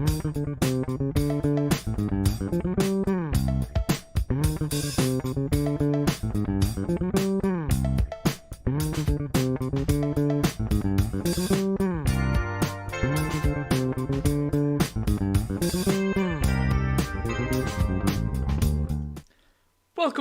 Welcome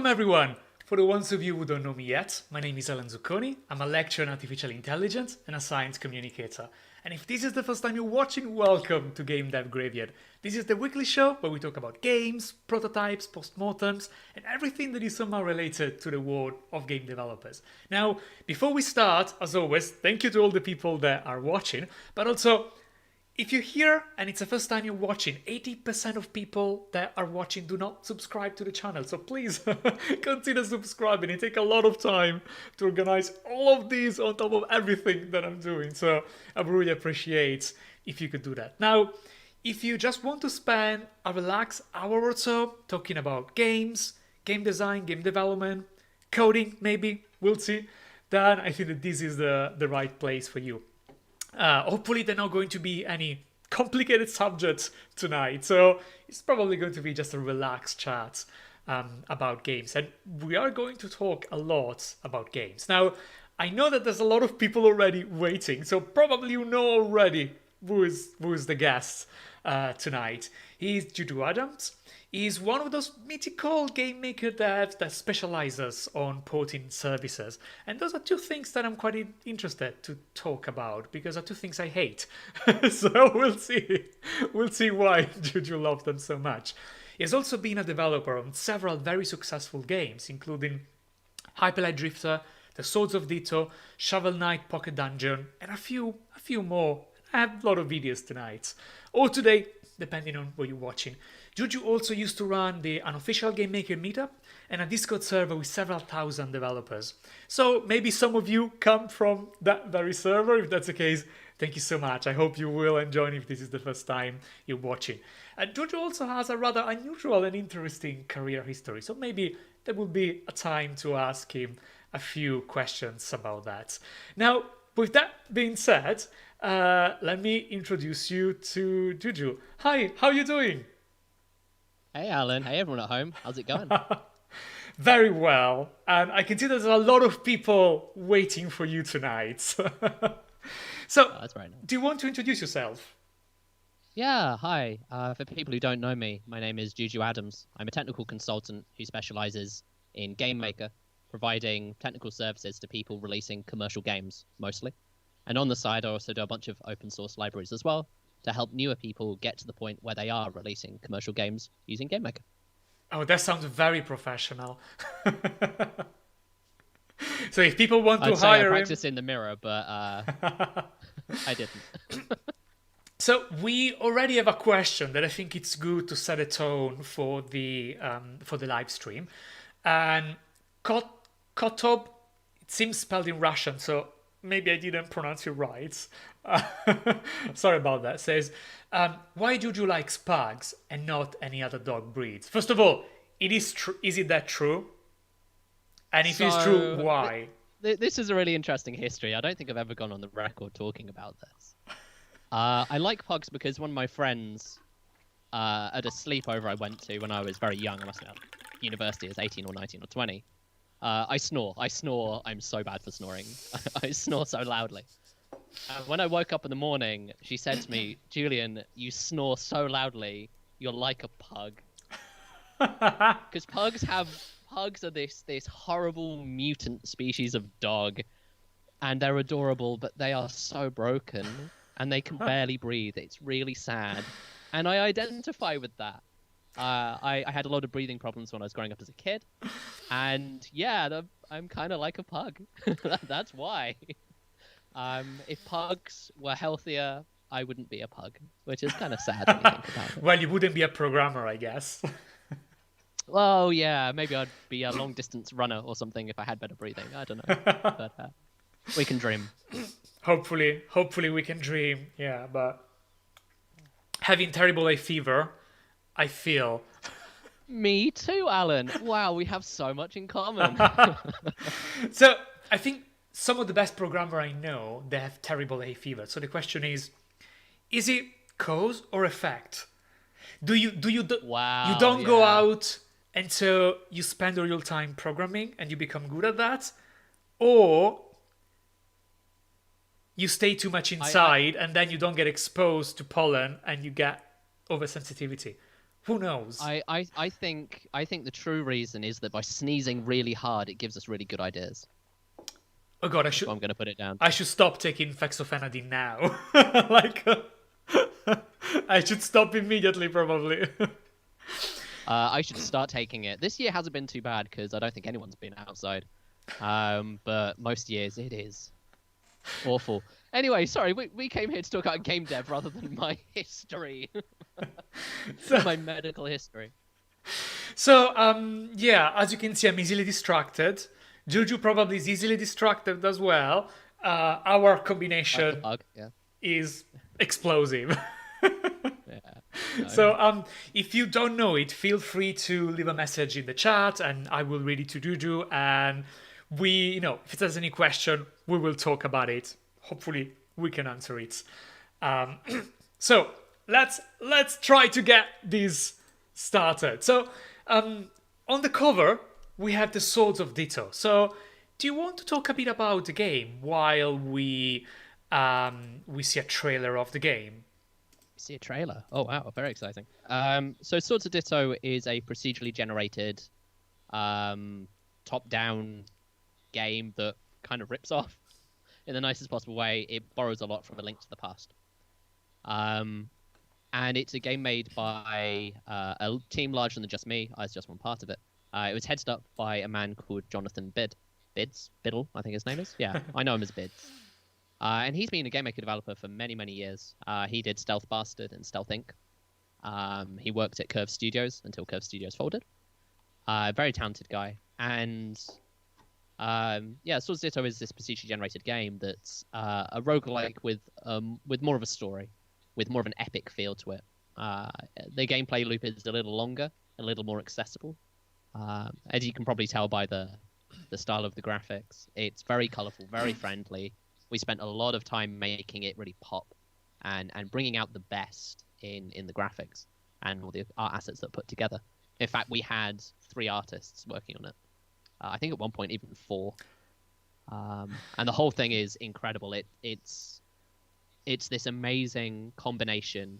everyone! For the ones of you who don't know me yet, my name is Zucconi. I'm a lecturer in artificial intelligence and a science communicator. And if this is the first time you're watching, welcome to Gamedev Graveyard. This is the weekly show where we talk about games, prototypes, postmortems, and everything that is somehow related to the world of game developers. Now, before we start, as always, thank you to all the people that are watching, but also, if you're here and it's the first time you're watching, 80% of people that are watching do not subscribe to the channel. So please consider subscribing. It takes a lot of time to organize all of these on top of everything that I'm doing. So I would really appreciate if you could do that. Now, if you just want to spend a relaxed hour or so talking about games, game design, game development, coding maybe, we'll see, then I think that this is the right place for you. Hopefully there are not going to be any complicated subjects tonight, so it's probably going to be just a relaxed chat about games, and we are going to talk a lot about games. Now, I know that there's a lot of people already waiting, so probably you know already who is the guest tonight. He's Juju Adams. He's one of those mythical GameMaker devs that specializes on porting services. And those are two things that I'm quite interested to talk about, because are two things I hate. So we'll see. We'll see why Juju loves them so much. He has also been a developer on several very successful games, including Hyperlight Drifter, the Swords of Ditto, Shovel Knight Pocket Dungeon, and a few more. I have a lot of videos tonight, or today, depending on what you're watching. Juju also used to run the unofficial GameMaker meetup and a Discord server with several thousand developers. So maybe some of you come from that very server. If that's the case, thank you so much. I hope you will enjoy if this is the first time you're watching. And Juju also has a rather unusual and interesting career history. So maybe there will be a time to ask him a few questions about that. Now, with that being said, let me introduce you to Juju. Hi, how are you doing? Hey Alan, hey everyone at home, how's it going? Very well, and I can see there's a lot of people waiting for you tonight. So, That's very nice. Do you want to introduce yourself? Yeah, hi. For people who don't know me, my name is Juju Adams. I'm a technical consultant who specializes in GameMaker, providing technical services to people releasing commercial games, mostly. And on the side, I also do a bunch of open source libraries as well, to help newer people get to the point where they are releasing commercial games using GameMaker. Oh, that sounds very professional. So if people want to hire him... I practice in the mirror, but I didn't. So we already have a question that I think it's good to set a tone for the live stream. And Kotob, it seems spelled in Russian, so maybe I didn't pronounce it right. Sorry about that. Says, why Juju likes pugs and not any other dog breeds? First of all, is it that true? And if it's true, why? This is a really interesting history. I don't think I've ever gone on the record talking about this. I like pugs because one of my friends at a sleepover I went to when I was very young, I must have been at university, I was 18 or 19 or 20. I snore. I'm so bad for snoring. I snore so loudly. When I woke up in the morning, she said to me, Julian, you snore so loudly, you're like a pug. Because pugs are this horrible mutant species of dog, and they're adorable, but they are so broken, and they can barely breathe. It's really sad. And I identify with that. I had a lot of breathing problems when I was growing up as a kid. And yeah, I'm kind of like a pug. That's why. If pugs were healthier, I wouldn't be a pug, which is kind of sad when you think about it. Well, you wouldn't be a programmer, I guess. Well, yeah, maybe I'd be a long-distance runner or something if I had better breathing. I don't know. But we can dream. Hopefully we can dream. Yeah, but having terrible hay fever, I feel. Me too, Alan. Wow, we have so much in common. So I think some of the best programmers I know, they have terrible hay fever. So the question is it cause or effect? Wow. You don't go yeah. out and so you spend all your time programming and you become good at that, or you stay too much inside and then you don't get exposed to pollen and you get oversensitivity. Who knows? I think the true reason is that by sneezing really hard, it gives us really good ideas. Oh god, That's what I'm going to put it down. I should stop taking fexofenadine now. Like, I should stop immediately, probably. I should start taking it. This year hasn't been too bad because I don't think anyone's been outside. But most years it is awful. Anyway, sorry, we came here to talk about game dev rather than my history. My medical history. So, yeah, as you can see, I'm easily distracted. Juju probably is easily distracted as well. Our combination is explosive. Yeah. So, if you don't know it, feel free to leave a message in the chat, and I will read it to Juju. And if there's any question, we will talk about it. Hopefully, we can answer it. So let's try to get this started. So, on the cover, we have the Swords of Ditto. So, do you want to talk a bit about the game while we see a trailer of the game? See a trailer. Oh wow, very exciting. So Swords of Ditto is a procedurally generated, top-down game that kind of rips off in the nicest possible way. It borrows a lot from A Link to the Past. And it's a game made by a team larger than just me. I was just one part of it. It was headed up by a man called Jonathan Biddle, I think his name is. Yeah, I know him as Bids. And he's been a GameMaker developer for many, many years. He did Stealth Bastard and Stealth Inc. He worked at Curve Studios until Curve Studios folded. Very talented guy. And Swords of Ditto is this procedurally generated game that's a roguelike with more of a story, with more of an epic feel to it. The gameplay loop is a little longer, a little more accessible. As you can probably tell by the style of the graphics, it's very colorful, very friendly. We spent a lot of time making it really pop and bringing out the best in the graphics and all the art assets that are put together. In fact, we had 3 artists working on it. I think at one point even 4. And the whole thing is incredible. It's this amazing combination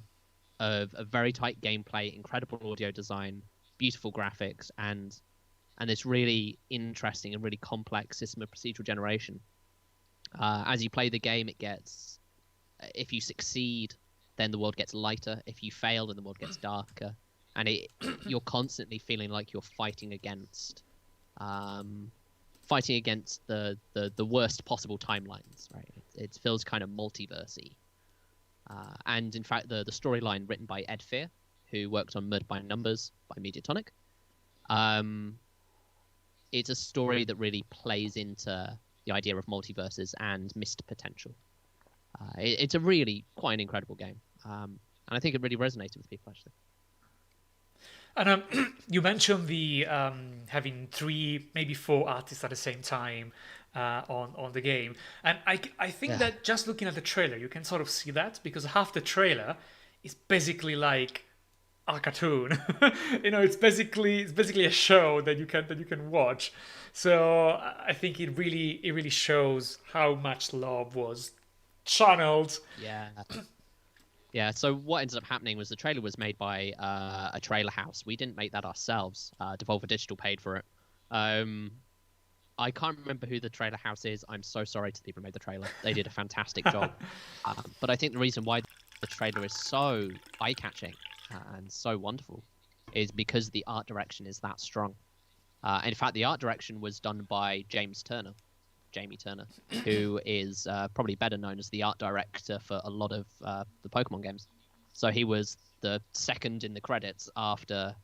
of a very tight gameplay, incredible audio design, beautiful graphics, and this really interesting and really complex system of procedural generation. As you play the game, if you succeed, then the world gets lighter. If you fail, then the world gets darker. And you're constantly feeling like you're fighting against the worst possible timelines, right? It feels kind of multiversy. And in fact, the storyline written by Ed Fear, who worked on Murder by Numbers by Mediatonic, it's a story that really plays into the idea of multiverses and missed potential. It's a really quite an incredible game, and I think it really resonated with people actually. And you mentioned the having 3, maybe 4 artists at the same time on the game, and I think that just looking at the trailer, you can sort of see that, because half the trailer is basically like a cartoon. It's basically a show that you can watch. So I think it really shows how much love was channeled. Yeah. So what ended up happening was the trailer was made by a trailer house. We didn't make that ourselves. Devolver Digital paid for it. I can't remember who the trailer house is. I'm so sorry to the people who made the trailer. They did a fantastic job. But I think the reason why the trailer is so eye-catching and so wonderful is because the art direction is that strong. In fact, the art direction was done by Jamie Turner, who is probably better known as the art director for a lot of the Pokemon games. So he was the second in the credits after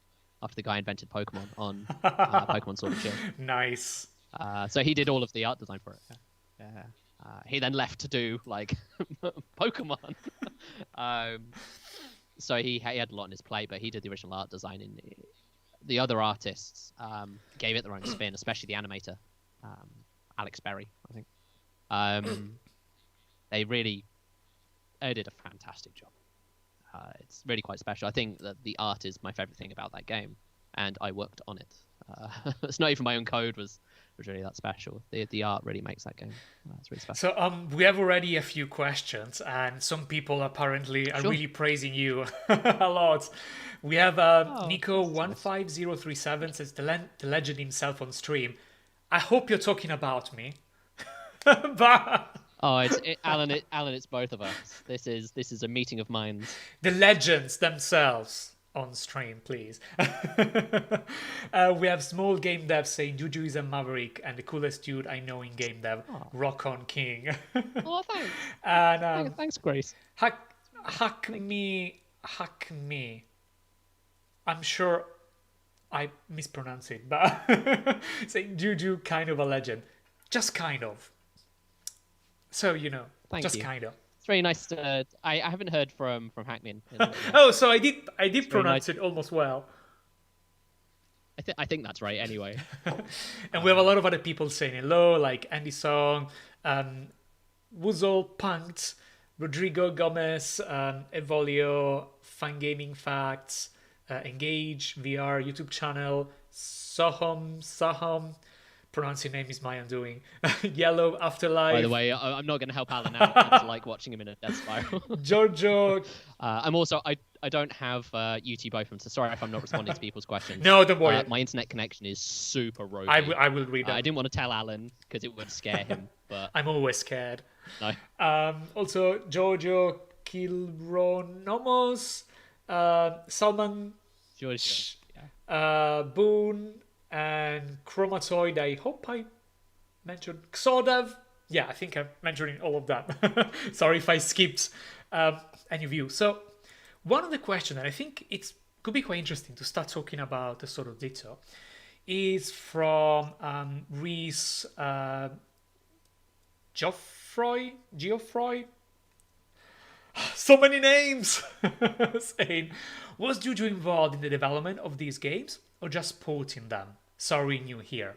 the guy invented Pokemon on Pokemon Sword and Shield. Nice. So he did all of the art design for it. He then left to do like Pokemon. So he had a lot on his plate, but he did the original art design. And the other artists gave it their own spin, especially the animator, Alex Berry, I think. They did a fantastic job. It's really quite special. I think that the art is my favorite thing about that game, and I worked on it. It's not even my own code was really that special. The art really makes that game. It's really special. So we have already a few questions, and some people apparently are Sure. really praising you a lot. We have Nico that's nice. 15037 says the legend himself on stream. I hope you're talking about me. But Oh, Alan. It's both of us. This is a meeting of minds. the legends themselves on stream, please. We have small game dev saying Juju is a maverick and the coolest dude I know in game dev. Oh. Rock on king. Oh, thanks. And Thanks, Grace. hack me. I'm sure I mispronounce it, but saying Juju kind of a legend, just kind of. So Thank just you. kind of. It's very nice to. I haven't heard from Hackman. Oh, so I did pronounce nice. it almost well. I think that's right. Anyway. And we have a lot of other people saying hello, like Andy Song, Wuzzle, Punked, Rodrigo Gomez, Evolio, Fun Gaming Facts, Engage, VR, YouTube channel, Saham, pronouncing name is my undoing. Yellow Afterlife. By the way, I'm not going to help Alan out. I just like watching him in a death spiral. Giorgio. I'm also I don't have YouTube open, so sorry if I'm not responding to people's questions. No, don't worry. My internet connection is super ropey. I will read that. I didn't want to tell Alan because it would scare him, but I'm always scared. no. Also, Giorgio Kilronomos, Salman, George, yeah. Boone, and Chromatoid. I hope I mentioned Xodev. Yeah, I think I'm mentioning all of that. Sorry if I skipped any of you. So, one of the questions that I think could be quite interesting to start talking about the Swords of Ditto is from Reese Geoffroy. So many names! Saying, was Juju involved in the development of these games or just porting them? Sorry, new here.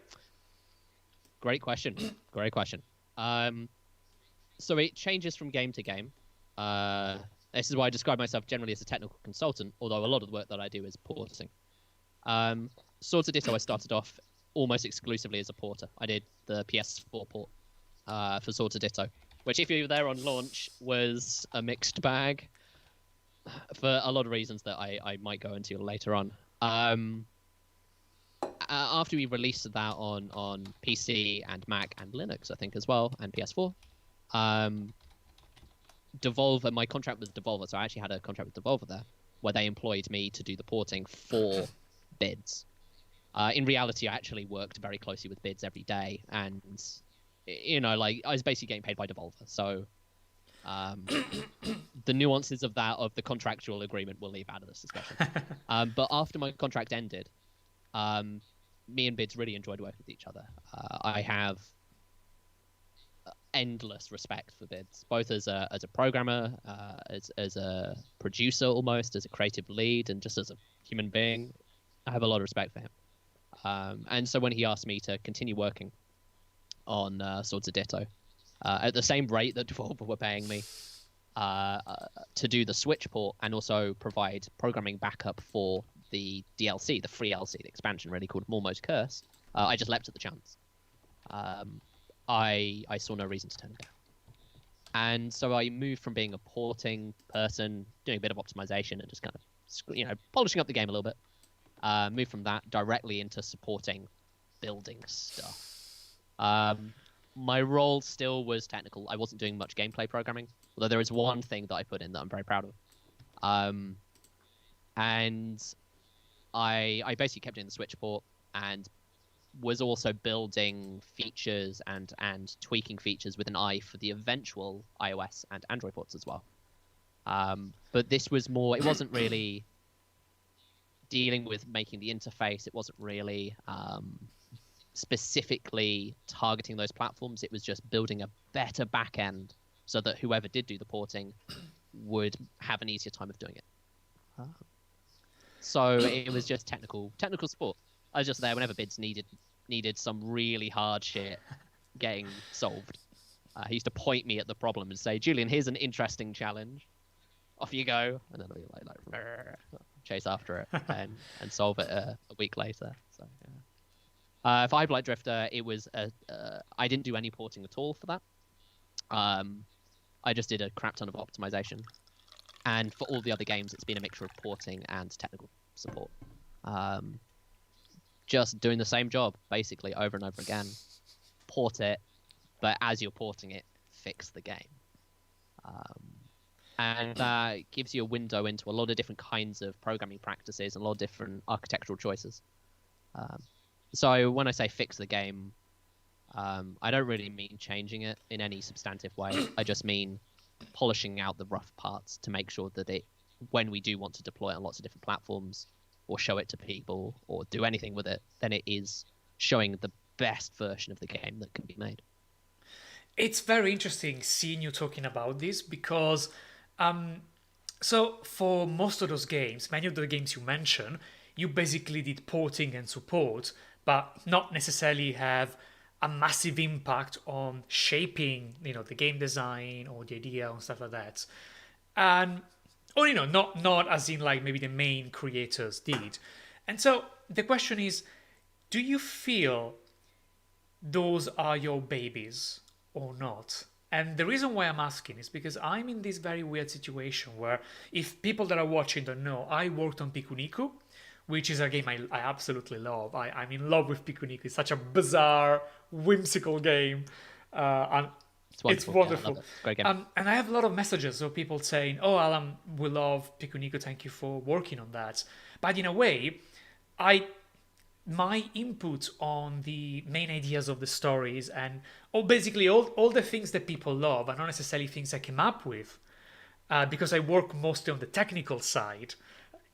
Great question. Great question. So it changes from game to game. This is why I describe myself generally as a technical consultant, although a lot of the work that I do is porting. Swords of Ditto, I started off almost exclusively as a porter. I did the PS4 port for Swords of Ditto, which, if you were there on launch, was a mixed bag for a lot of reasons that I might go into later on. After we released that on PC and Mac and Linux, I think, as well, and PS4, Devolver, my contract with Devolver, so I actually had a contract with Devolver there, where they employed me to do the porting for bids. In reality, I actually worked very closely with bids every day, and I was basically getting paid by Devolver. So the nuances of the contractual agreement we'll leave out of this discussion. But after my contract ended, me and bids really enjoyed working with each other. I have endless respect for bids, both as a programmer, as a producer, almost as a creative lead, and just as a human being. I have a lot of respect for him. And so when he asked me to continue working on Swords of Ditto at the same rate that Devolver were paying me to do the Switch port and also provide programming backup for the DLC, the free DLC, the expansion, really called Mormo's Curse, I just leapt at the chance. I saw no reason to turn it down. And so I moved from being a porting person, doing a bit of optimization and just kind of, polishing up the game a little bit, moved from that directly into supporting building stuff. My role still was technical. I wasn't doing much gameplay programming, although there is one thing that I put in that I'm very proud of. And I basically kept doing the Switch port and was also building features and tweaking features with an eye for the eventual iOS and Android ports as well. But this was more, it wasn't really dealing with making the interface. It wasn't really specifically targeting those platforms. It was just building a better backend so that whoever did do the porting would have an easier time of doing it. So it was just technical support. I was just there whenever bids needed some really hard shit getting solved. He used to point me at the problem and say, "Julian, here's an interesting challenge." off you go, and then we chase after it and solve it a week later. So yeah. For Hyperlight Drifter, it was I didn't do any porting at all for that. I just did a crap ton of optimization, and for all the other games, it's been a mixture of porting and technical support. Just doing the same job basically over and over again. Port it, but as you're porting it, fix the game. And that gives you a window into a lot of different kinds of programming practices and a lot of different architectural choices. So when I say fix the game, I don't really mean changing it in any substantive way. I just mean polishing out the rough parts to make sure that when we do want to deploy it on lots of different platforms or show it to people or do anything with it, then it is showing the best version of the game that can be made. It's very interesting seeing you talking about this because so for most of those games, many of the games you mentioned, you basically did porting and support, but not necessarily have a massive impact on shaping, the game design or the idea and stuff like that. And or not as in like maybe the main creators did. And so the question is, do you feel those are your babies or not? And the reason why I'm asking is because I'm in this very weird situation where, if people that are watching don't know, I worked on Pikuniku, which is a game I absolutely love. I'm in love with Pikuniku. It's such a bizarre, whimsical game. And it's wonderful. Yeah, great game. And I have a lot of messages of people saying, "Oh, Alan, we love Pikuniku. Thank you for working on that." But in a way, my input on the main ideas of the stories and basically all the things that people love are not necessarily things I came up with, because I work mostly on the technical side.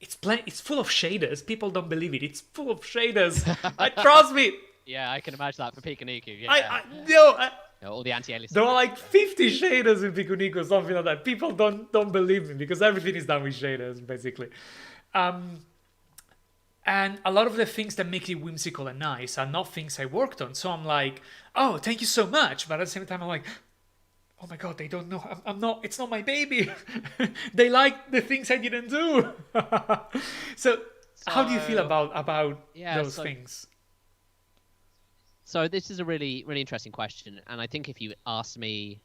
It's full of shaders. People don't believe it. It's full of shaders. Trust me. Yeah, I can imagine that for Pikuniku. Yeah. All the anti-aliasing. There are like 50 shaders in Pikuniku or something like that. People don't believe me because everything is done with shaders, basically. And a lot of the things that make it whimsical and nice are not things I worked on. So I'm like, oh, thank you so much. But at the same time, I'm like, oh my God, they don't know. I'm not, it's not my baby. They like the things I didn't do. So how do you feel about those things? So this is a really, really interesting question. And I think if you asked me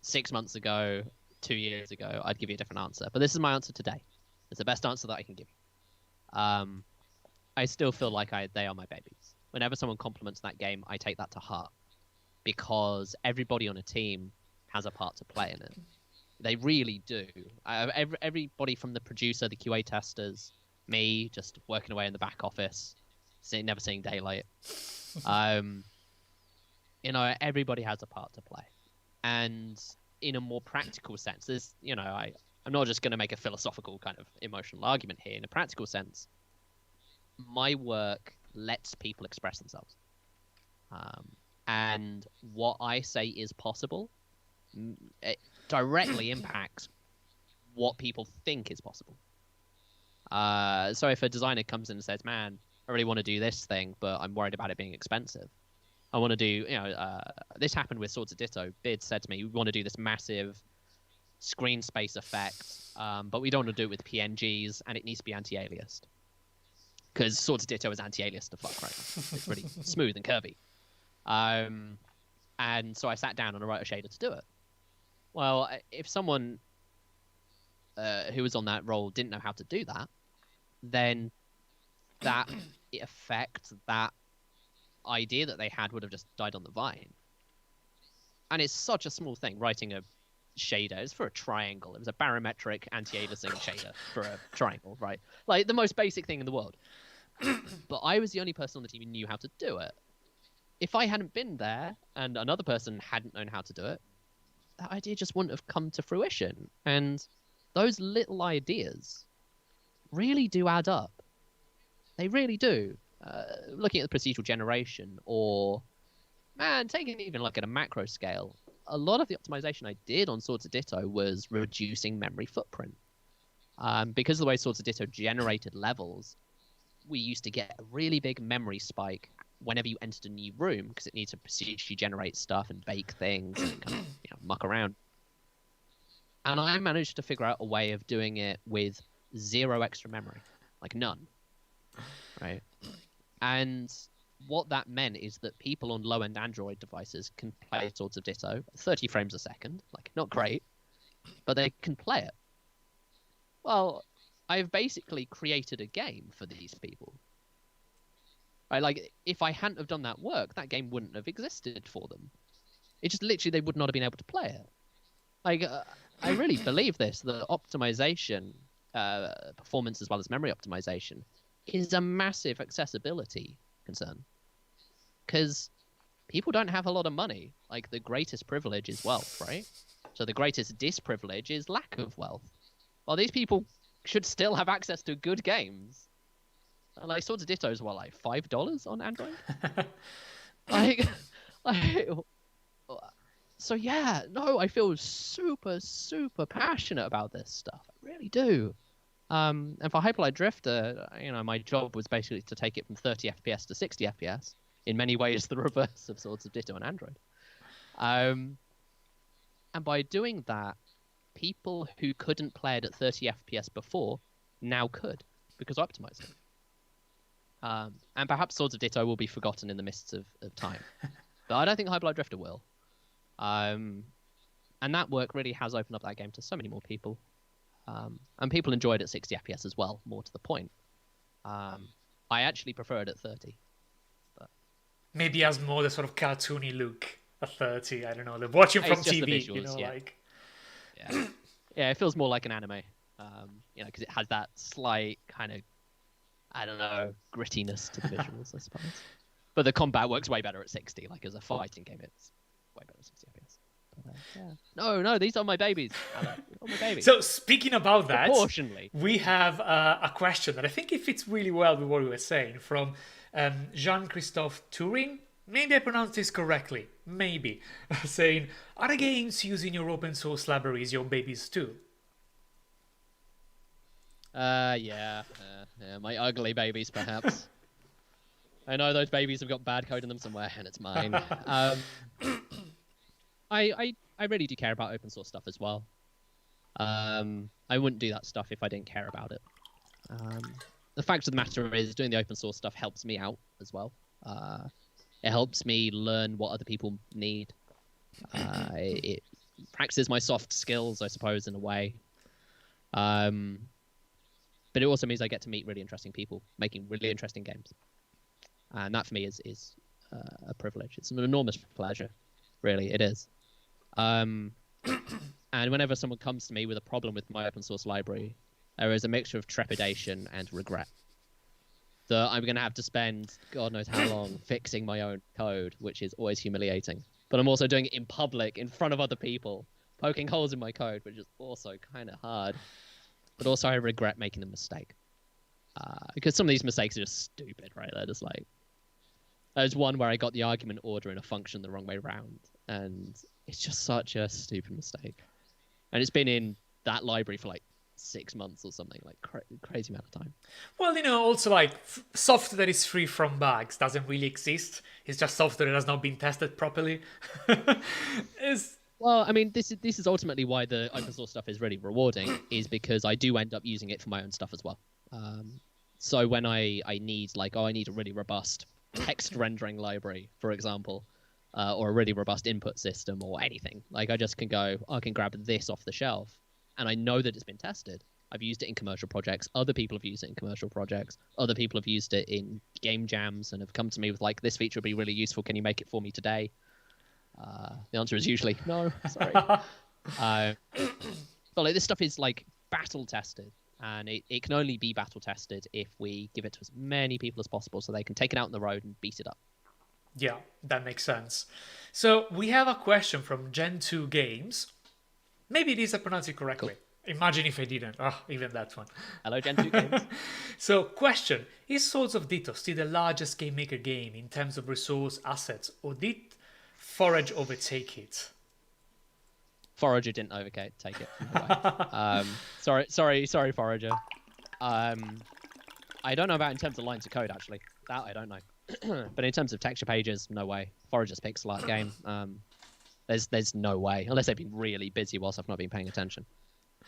6 months ago, 2 years ago, I'd give you a different answer. But this is my answer today. It's the best answer that I can give you. I still feel like they are my babies. Whenever someone compliments that game, I take that to heart, because everybody on a team has a part to play in it. They really do. Everybody from the producer, the QA testers, me just working away in the back office, never seeing daylight. Everybody has a part to play. And in a more practical sense, there's, I'm not just going to make a philosophical kind of emotional argument here. In a practical sense, my work lets people express themselves. And what I say is possible, it directly impacts what people think is possible. So if a designer comes in and says, man, I really want to do this thing, but I'm worried about it being expensive. I want to do, this happened with Swords of Ditto. Bid said to me, we want to do this massive screen space effect, but we don't want to do it with PNGs, and it needs to be anti-aliased. Because Swords of Ditto is anti-aliased to fuck, right? It's really smooth and curvy. And so I sat down and I wrote a shader to do it. Well, if someone who was on that role didn't know how to do that, then that effect, that idea that they had would have just died on the vine. And it's such a small thing, writing a shader. It's for a triangle. It was a barometric anti-aliasing shader for a triangle, right? Like the most basic thing in the world. But I was the only person on the team who knew how to do it. If I hadn't been there and another person hadn't known how to do it, that idea just wouldn't have come to fruition. And those little ideas really do add up. They really do. Looking at the procedural generation, or, man, taking it even like at a macro scale, a lot of the optimization I did on Swords of Ditto was reducing memory footprint. Because of the way Swords of Ditto generated levels, we used to get a really big memory spike whenever you entered a new room, because it needs to procedurally generate stuff and bake things and kind of, muck around. And I managed to figure out a way of doing it with 0 extra memory, like none, right? And what that meant is that people on low-end Android devices can play Swords of Ditto at 30 frames a second, like not great, but they can play it. Well, I've basically created a game for these people. Right, like, if I hadn't have done that work, that game wouldn't have existed for them. It just literally, they would not have been able to play it. Like, I really believe this, that optimization, performance as well as memory optimization, is a massive accessibility concern. Because people don't have a lot of money. Like, the greatest privilege is wealth, right? So the greatest disprivilege is lack of wealth. Well, these people should still have access to good games. Like, Swords of Ditto is, what, like $5 on Android? like, so yeah, no, I feel super, super passionate about this stuff. I really do. And for Hyperlight Drifter, you know, my job was basically to take it from 30 FPS to 60 FPS. In many ways, the reverse of Swords of Ditto on Android. And by doing that, people who couldn't play it at 30 FPS before now could, because I optimized it. And perhaps Swords of Ditto will be forgotten in the mists of time. But I don't think Hyperlight Drifter will. And that work really has opened up that game to so many more people. And people enjoy it at 60 FPS as well, more to the point. I actually prefer it at 30. But... Maybe has more the sort of cartoony look at 30. I don't know. Watching from TV, visuals, you know, yeah. like... Yeah. Yeah, it feels more like an anime. You know, because it has that slight kind of, I don't know, grittiness to the visuals, I suppose. But the combat works way better at 60. Like, as a fighting game, it's way better at 60 FPS. But, yeah. No, these are my babies. Hello. These are my babies. So, speaking about that, proportionally, we have a question that I think it fits really well with what we were saying from Jean-Christophe Turing. Maybe I pronounced this correctly. Maybe. Saying, are the games using your open source libraries your babies too? Yeah, my ugly babies, perhaps. I know those babies have got bad code in them somewhere, and it's mine. I really do care about open source stuff as well. I wouldn't do that stuff if I didn't care about it. The fact of the matter is, doing the open source stuff helps me out as well. It helps me learn what other people need. It practices my soft skills, I suppose, in a way. But it also means I get to meet really interesting people making really interesting games. And that for me is a privilege. It's an enormous pleasure, really, it is. And whenever someone comes to me with a problem with my open source library, there is a mixture of trepidation and regret. That I'm going to have to spend God knows how long fixing my own code, which is always humiliating. But I'm also doing it in public, in front of other people, poking holes in my code, which is also kind of hard. But also I regret making the mistake. Because some of these mistakes are just stupid, right? They're just like... There's one where I got the argument order in a function the wrong way round. And it's just such a stupid mistake. And it's been in that library for like 6 months or something, like crazy amount of time. Well, you know, also like software that is free from bugs doesn't really exist. It's just software that has not been tested properly. Well, I mean, this is ultimately why the open source stuff is really rewarding, is because I do end up using it for my own stuff as well. So when I need, like, I need a really robust text rendering library, for example, or a really robust input system or anything, like I just can go, I can grab this off the shelf, and I know that it's been tested. I've used it in commercial projects. Other people have used it in commercial projects. Other people have used it in game jams and have come to me with, like, this feature would be really useful. Can you make it for me today? The answer is usually no, sorry. But like, this stuff is like battle tested, and it can only be battle tested if we give it to as many people as possible so they can take it out on the road and beat it up. Yeah, that makes sense. So we have a question from Gen2 Games. Maybe it is I pronounced it correctly. Cool. Imagine if I didn't. Even that one. Hello, Gen2 Games. So, question. Is Swords of Ditto still the largest GameMaker game in terms of resource assets, or did Forage overtake it? Forager didn't take it. Sorry, Forager. I don't know about in terms of lines of code, actually. That I don't know. But in terms of texture pages, no way. Forager's pixel art game. There's no way, unless they've been really busy whilst I've not been paying attention.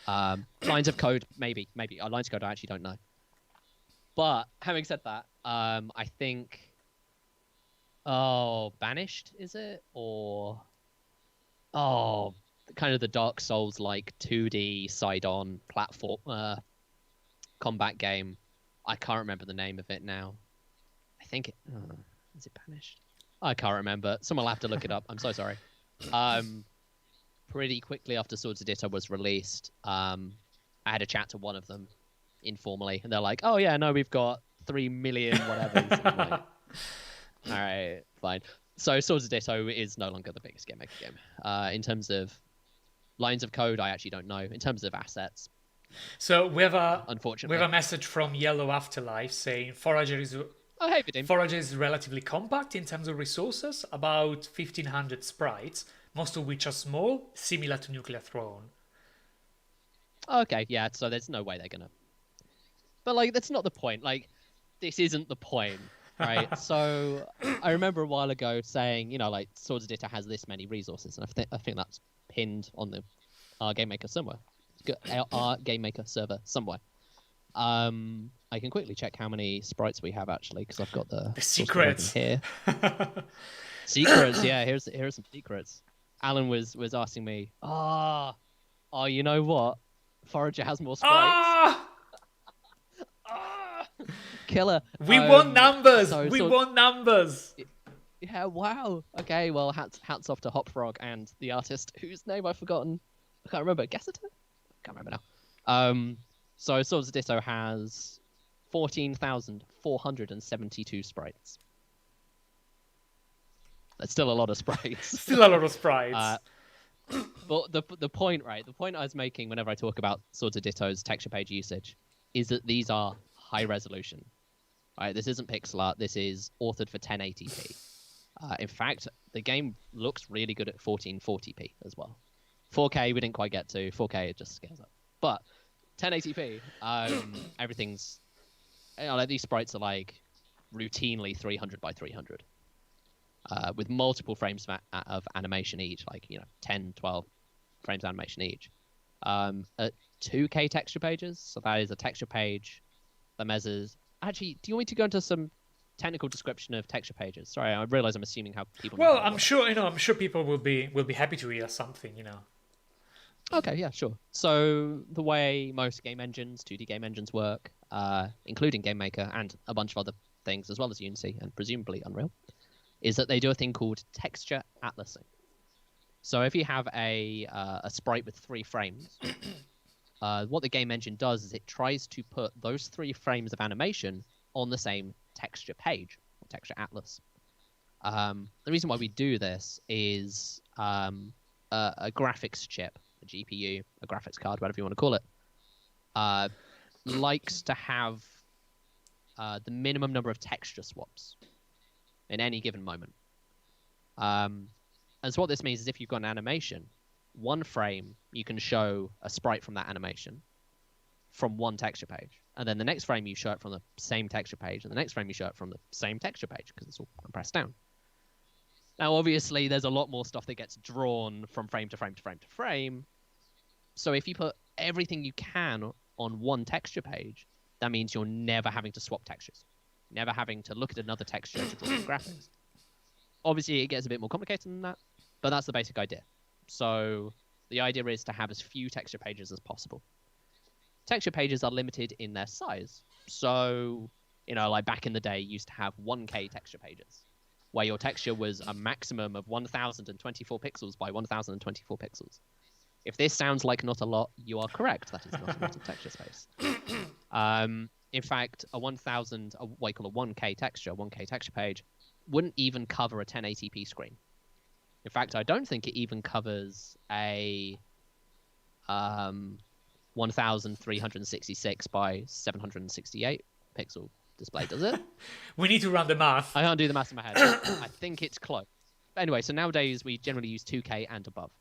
Lines of code, maybe. Lines of code, I actually don't know. But having said that, I think, Banished, is it? Or, kind of the Dark Souls like 2D side-on platform combat game. I can't remember the name of it now. I think it is it Banished? I can't remember. Someone will have to look it up. I'm so sorry. Pretty quickly after Swords of Ditto was released, I had a chat to one of them informally, and they're like, "Oh yeah, no, we've got 3 million whatever." I'm like, all right, fine. So Swords of Ditto is no longer the biggest GameMaker game. In terms of lines of code, I actually don't know. In terms of assets, So unfortunately, we have a message from Yellow Afterlife saying Forager is relatively compact in terms of resources, about 1,500 sprites, most of which are small, similar to Nuclear Throne. Okay, yeah. So there's no way they're gonna. But like, that's not the point. Like, this isn't the point, right? So I remember a while ago saying, like Swords of Ditto has this many resources, and I think that's pinned on the our GameMaker somewhere. Our GameMaker server somewhere. I can quickly check how many sprites we have actually, because I've got the secrets here. Secrets, yeah. Here's some secrets. Alan was asking me, you know what? Forager has more sprites. Killer. We want numbers. We want numbers. Yeah, wow. Okay, well, hats off to Hopfrog and the artist whose name I've forgotten. I can't remember. Gessiter? Can't remember now. So Swords of Ditto has 14,472 sprites. That's still a lot of sprites. Still a lot of sprites. But the point, right? The point I was making whenever I talk about Swords of Ditto's texture page usage is that these are high resolution. Right? This isn't pixel art. This is authored for 1080p. In fact, the game looks really good at 1440p as well. 4K we didn't quite get to. 4K it just scales up. But 1080p, everything's like these sprites are like routinely 300 by 300. With multiple frames of animation each, like 10, 12 frames animation each. At 2K texture pages, so that is a texture page that measures. Actually, do you want me to go into some technical description of texture pages? Sorry, I realize I'm assuming how people. Well, I'm sure people will be happy to hear something. Okay, yeah, sure. So the way most game engines, 2D game engines work, including GameMaker and a bunch of other things, as well as Unity and presumably Unreal, is that they do a thing called texture atlasing. So if you have a sprite with 3 frames, what the game engine does is it tries to put those 3 frames of animation on the same texture page, or texture atlas. The reason why we do this is a graphics chip, a GPU, a graphics card, whatever you want to call it, likes to have the minimum number of texture swaps in any given moment. And so what this means is if you've got an animation, one frame you can show a sprite from that animation from one texture page, and then the next frame you show it from the same texture page, and the next frame you show it from the same texture page because it's all compressed down. Now, obviously, there's a lot more stuff that gets drawn from frame to frame to frame to frame. So if you put everything you can on one texture page, that means you're never having to swap textures, never having to look at another texture to draw the graphics. Obviously, it gets a bit more complicated than that, but that's the basic idea. So the idea is to have as few texture pages as possible. Texture pages are limited in their size. So, like back in the day, you used to have 1K texture pages, where your texture was a maximum of 1024 pixels by 1024 pixels. If this sounds like not a lot, you are correct. That is not a lot of texture space. In fact, what you call a 1K texture page, wouldn't even cover a 1080p screen. In fact, I don't think it even covers a 1366 by 768 pixel display, does it? We need to run the math. I can't do the math in my head. I think it's close. But anyway, so nowadays we generally use 2K and above.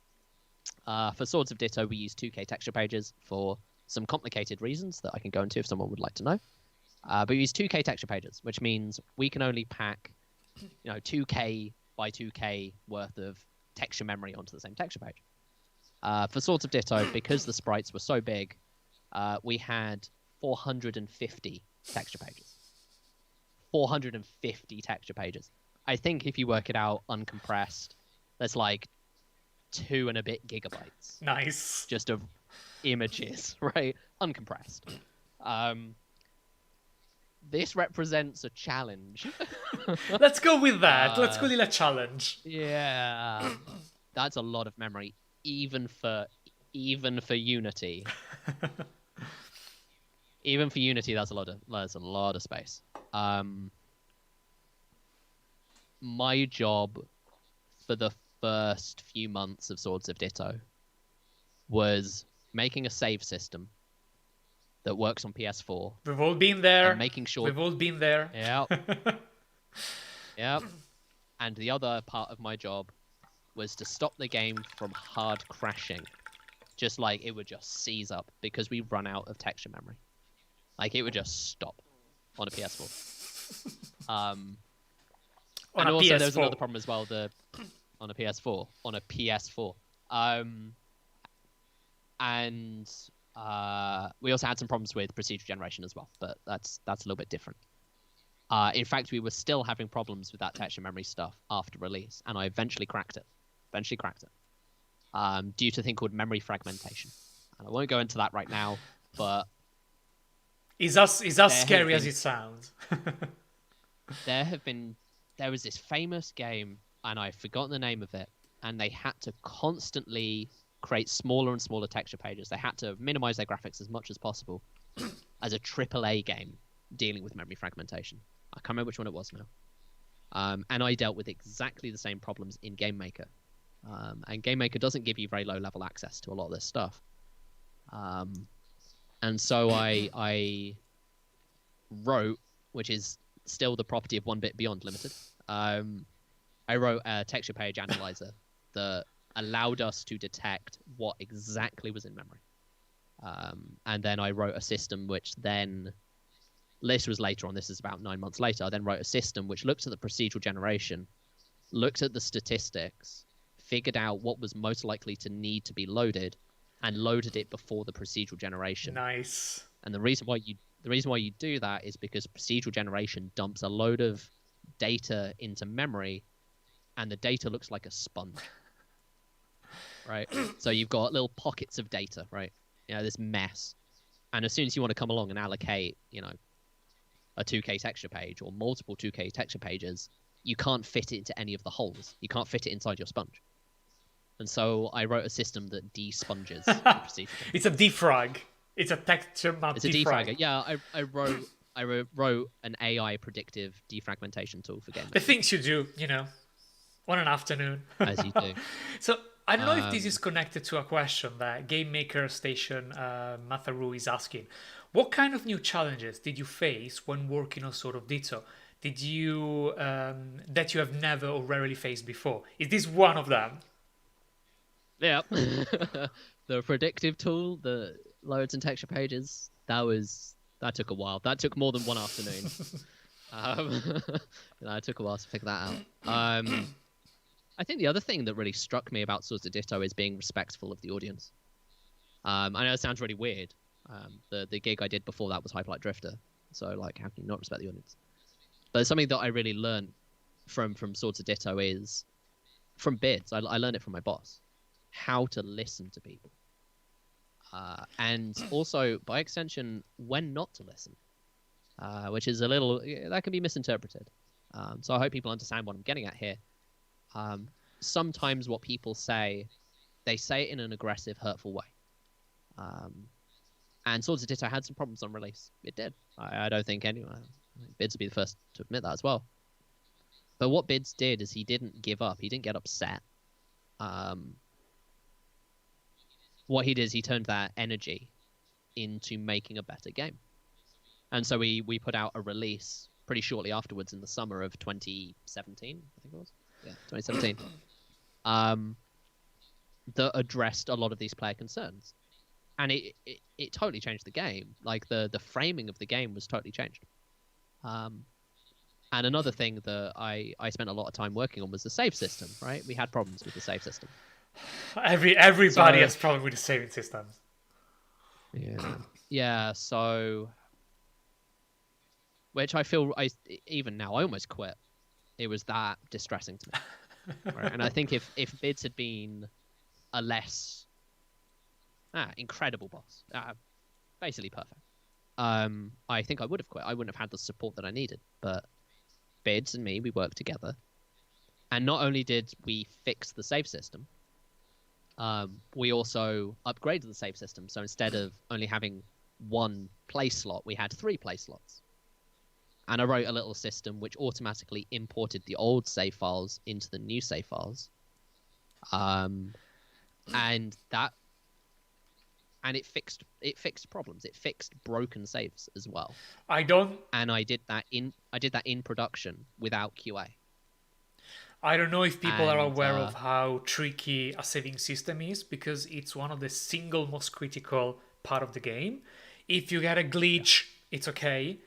For Swords of Ditto, we use 2K texture pages for some complicated reasons that I can go into if someone would like to know. But we use 2K texture pages, which means we can only pack 2K by 2K worth of texture memory onto the same texture page. For Swords of Ditto, because the sprites were so big, we had 450 texture pages. 450 texture pages. I think if you work it out uncompressed, there's like 2 and a bit gigabytes. Nice. Just of images, right? Uncompressed. This represents a challenge. Let's go with that. Let's call it a challenge. Yeah. That's a lot of memory, even for Unity. Even for Unity, that's a lot of space. My job for the first few months of Swords of Ditto was making a save system that works on PS4. We've all been there. And making sure we've all been there. Yep. Yep. And the other part of my job was to stop the game from hard crashing. Just like it would just seize up because we run out of texture memory. Like it would just stop on a PS4. And also there was another problem as well, on a PS4. And we also had some problems with procedural generation as well, but that's a little bit different. In fact, we were still having problems with that texture memory stuff after release, and I eventually cracked it. Due to a thing called memory fragmentation. And I won't go into that right now, but is as scary as it sounds. There was this famous game, and I've forgotten the name of it, and they had to constantly create smaller and smaller texture pages. They had to minimize their graphics as much as possible as a AAA game dealing with memory fragmentation. I can't remember which one it was now. And I dealt with exactly the same problems in GameMaker. And GameMaker doesn't give you very low-level access to a lot of this stuff. And so I wrote, which is still the property of 1-Bit Beyond Limited, I wrote a texture page analyzer that allowed us to detect what exactly was in memory. And then I wrote a system which then... This was later on. This is about 9 months later. I then wrote a system which looked at the procedural generation, looked at the statistics, figured out what was most likely to need to be loaded, and loaded it before the procedural generation. Nice. And the reason why you do that is because procedural generation dumps a load of data into memory, and the data looks like a sponge. Right? So you've got little pockets of data, right? You know, this mess. And as soon as you want to come along and allocate, a 2K texture page or multiple 2K texture pages, you can't fit it into any of the holes. You can't fit it inside your sponge. And so I wrote a system that de-sponges the procedural. It's a defrag. It's a texture map It's a defragger. Yeah, I wrote an AI predictive defragmentation tool for GameDev. The things you do, on an afternoon. As you do. So I don't know if this is connected to a question that GameMaker Station Matharu is asking. What kind of new challenges did you face when working on Sword of Ditto? Did you that you have never or rarely faced before? Is this one of them? Yeah. The predictive tool that loads and texture pages, that took a while. That took more than one afternoon. It took a while to figure that out. I think the other thing that really struck me about Swords of Ditto is being respectful of the audience. I know it sounds really weird. The gig I did before that was Hyperlight Drifter, so like, how can you not respect the audience? But something that I really learned from Swords of Ditto is from bids. I learned it from my boss, how to listen to people, and also by extension when not to listen, which is that can be misinterpreted. So I hope people understand what I'm getting at here. Sometimes what people say, they say it in an aggressive, hurtful way. And Swords of Ditto had some problems on release. It did. I don't think anyone... Bids would be the first to admit that as well. But what Bids did is he didn't give up. He didn't get upset. What he did is he turned that energy into making a better game. And so we put out a release pretty shortly afterwards in the summer of 2017, I think it was. Yeah, 2017. That addressed a lot of these player concerns. And it totally changed the game. Like, the framing of the game was totally changed. And another thing that I spent a lot of time working on was the save system, right? We had problems with the save system. Everybody has problem with the saving system. Yeah. Yeah. So, which I feel even now I almost quit. It was that distressing to me. Right? And I think if bids had been a less incredible boss, basically perfect, I think I would have quit. I wouldn't have had the support that I needed. But bids and me, we worked together, and not only did we fix the save system, we also upgraded the save system. So instead of only having one play slot, we had 3 play slots. And I wrote a little system which automatically imported the old save files into the new save files. And it fixed problems. It fixed broken saves as well. And I did that in production without QA. I don't know if people are aware of how tricky a saving system is, because it's one of the single most critical part of the game. If you get a glitch, it's okay.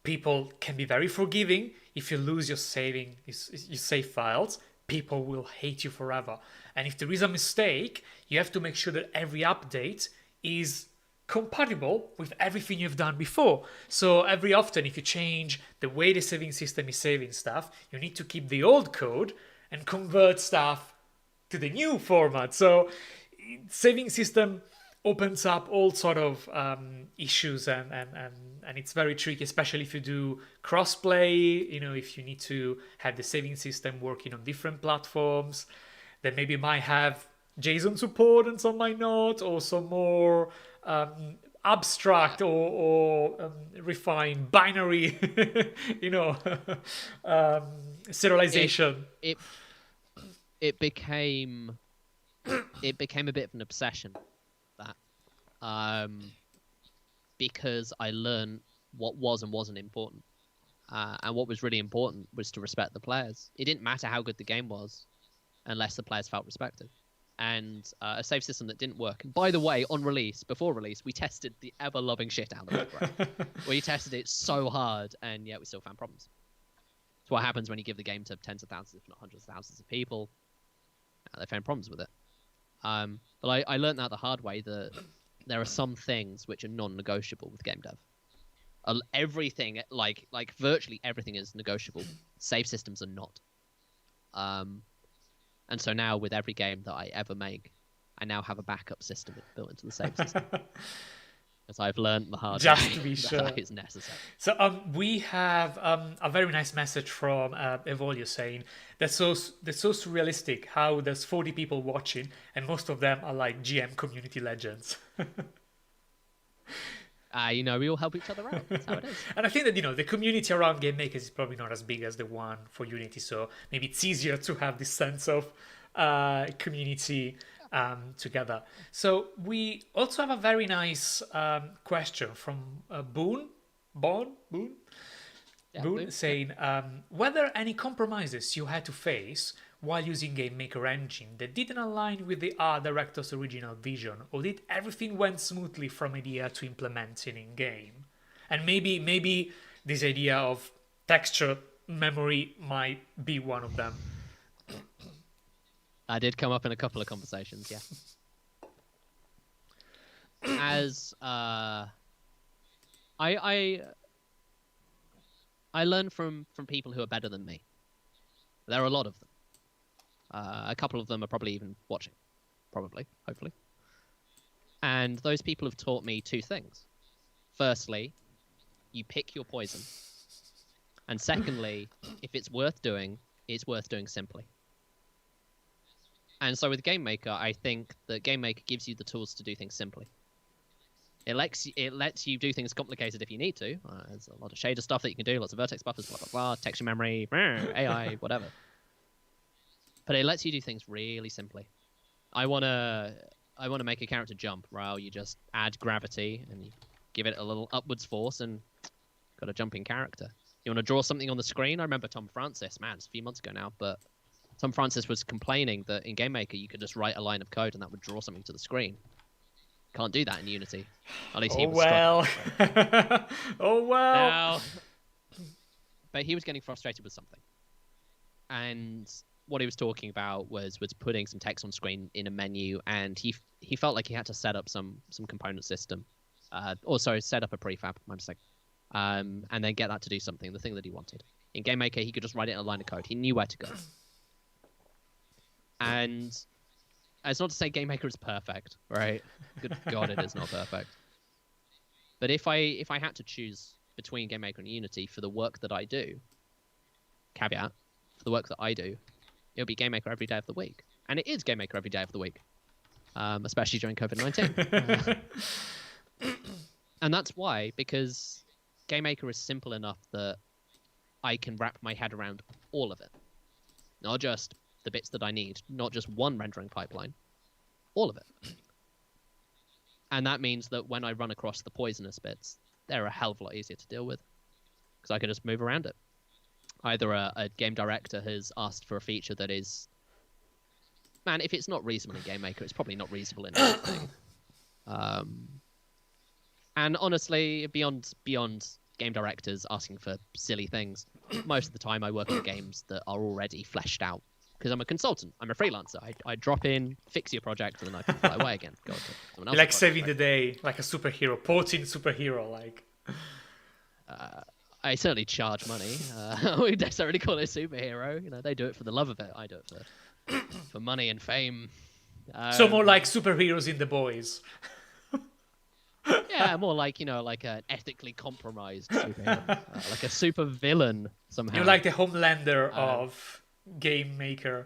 People can be very forgiving. If you lose your save files, people will hate you forever. And if there is a mistake, you have to make sure that every update is compatible with everything you've done before. So every often, if you change the way the saving system is saving stuff, you need to keep the old code and convert stuff to the new format. So saving system opens up all sort of issues, and it's very tricky, especially if you do crossplay. You know, if you need to have the saving system working on different platforms, then maybe it might have JSON support and some might not, or some more abstract or refined binary, serialization. It became a bit of an obsession, that because I learned what was and wasn't important, and what was really important was to respect the players. It didn't matter how good the game was unless the players felt respected. And a save system that didn't work. And by the way, before release, we tested the ever-loving shit out of it. Right? We tested it so hard, and yet we still found problems. It's what happens when you give the game to tens of thousands, if not hundreds of thousands of people. They found problems with it. But I learned that the hard way, that there are some things which are non-negotiable with game dev. Everything, like virtually everything is negotiable. Save systems are not. And so now with every game that I ever make, I now have a backup system built into the save system. Because I've learned the hard way to be sure that is necessary. So we have a very nice message from Evolio saying that's so surrealistic how there's 40 people watching and most of them are like GM community legends. We all help each other out. That's how it is. And I think that, the community around GameMaker is probably not as big as the one for Unity, so maybe it's easier to have this sense of community together. So we also have a very nice question from Boone, saying whether any compromises you had to face while using GameMaker engine that didn't align with the art director's original vision, or did everything went smoothly from idea to implementing in game? And maybe this idea of texture memory might be one of them. I did come up in a couple of conversations, yeah. As I learn from people who are better than me. There are a lot of them. A couple of them are probably even watching. Probably, hopefully. And those people have taught me 2 things. Firstly, you pick your poison. And secondly, if it's worth doing simply. And so with GameMaker, I think that GameMaker gives you the tools to do things simply. It lets you do things complicated if you need to. There's a lot of shader stuff that you can do, lots of vertex buffers, blah, blah, blah, texture memory, AI, whatever. But it lets you do things really simply. I wanna make a character jump. Well, you just add gravity and you give it a little upwards force and got a jumping character. You want to draw something on the screen? I remember Tom Francis, it's a few months ago now, but Tom Francis was complaining that in GameMaker you could just write a line of code and that would draw something to the screen. Can't do that in Unity. At least he was struggling. Oh well. But he was getting frustrated with something. And what he was talking about was putting some text on screen in a menu, and he felt like he had to set up some component system, also set up a prefab, my mistake, and then get that to do something, the thing that he wanted. In GameMaker, he could just write it in a line of code. He knew where to go. And it's not to say GameMaker is perfect, right? Good God, it is not perfect. But if I had to choose between GameMaker and Unity for the work that I do, caveat, for the work that I do, it'll be GameMaker every day of the week. And it is GameMaker every day of the week, especially during COVID-19. And that's why, because GameMaker is simple enough that I can wrap my head around all of it. Not just the bits that I need, not just one rendering pipeline, all of it. And that means that when I run across the poisonous bits, they're a hell of a lot easier to deal with, because I can just move around it. Either a game director has asked for a feature that is... Man, if it's not reasonable in GameMaker, it's probably not reasonable in anything. And honestly, beyond game directors asking for silly things, most of the time I work on games that are already fleshed out. Because I'm a consultant, I'm a freelancer. I drop in, fix your project, and then I can fly away again. Go on to someone else's Like project, saving right? the day, like a superhero, potent superhero, like. I certainly charge money. We wouldn't necessarily call it a superhero. You know, they do it for the love of it. I do it for money and fame. So more like superheroes in The Boys. Yeah, more like, like an ethically compromised superhero, like a super villain somehow. You're like the Homelander of GameMaker.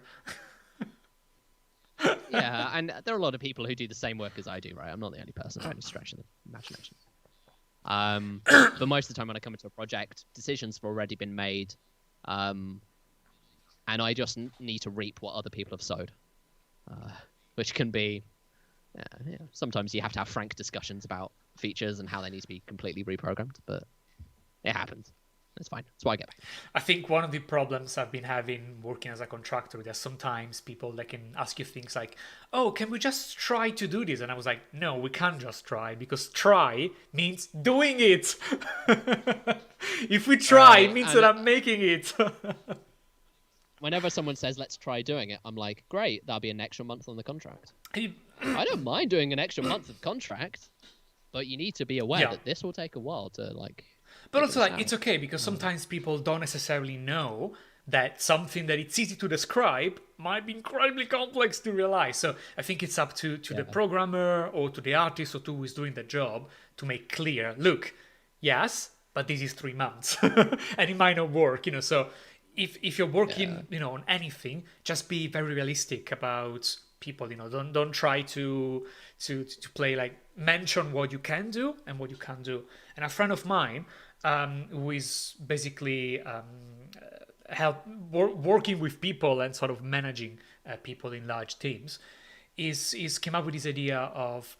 Yeah, and there are a lot of people who do the same work as I do, right? I'm not the only person by any stretch of the imagination. But most of the time when I come into a project, decisions have already been made, and I just need to reap what other people have sowed, which can be, sometimes you have to have frank discussions about features and how they need to be completely reprogrammed, but it happens. It's fine. That's why I get back. I think one of the problems I've been having working as a contractor, there's sometimes people that can ask you things like, oh, can we just try to do this? And I was like, no, we can't just try, because try means doing it. If we try, it means that I'm making it. Whenever someone says, let's try doing it, I'm like, great, that'll be an extra month on the contract. I don't mind doing an extra month of contract, but you need to be aware that this will take a while to, But also, it's okay, because sometimes people don't necessarily know that something that it's easy to describe might be incredibly complex to realize. So I think it's up to the programmer or to the artist or to who is doing the job to make clear, look, yes, but this is 3 months and it might not work, So if you're working, on anything, just be very realistic about people, don't try to play, like, mention what you can do and what you can't do. And a friend of mine, who is basically working with people and sort of managing people in large teams, is came up with this idea of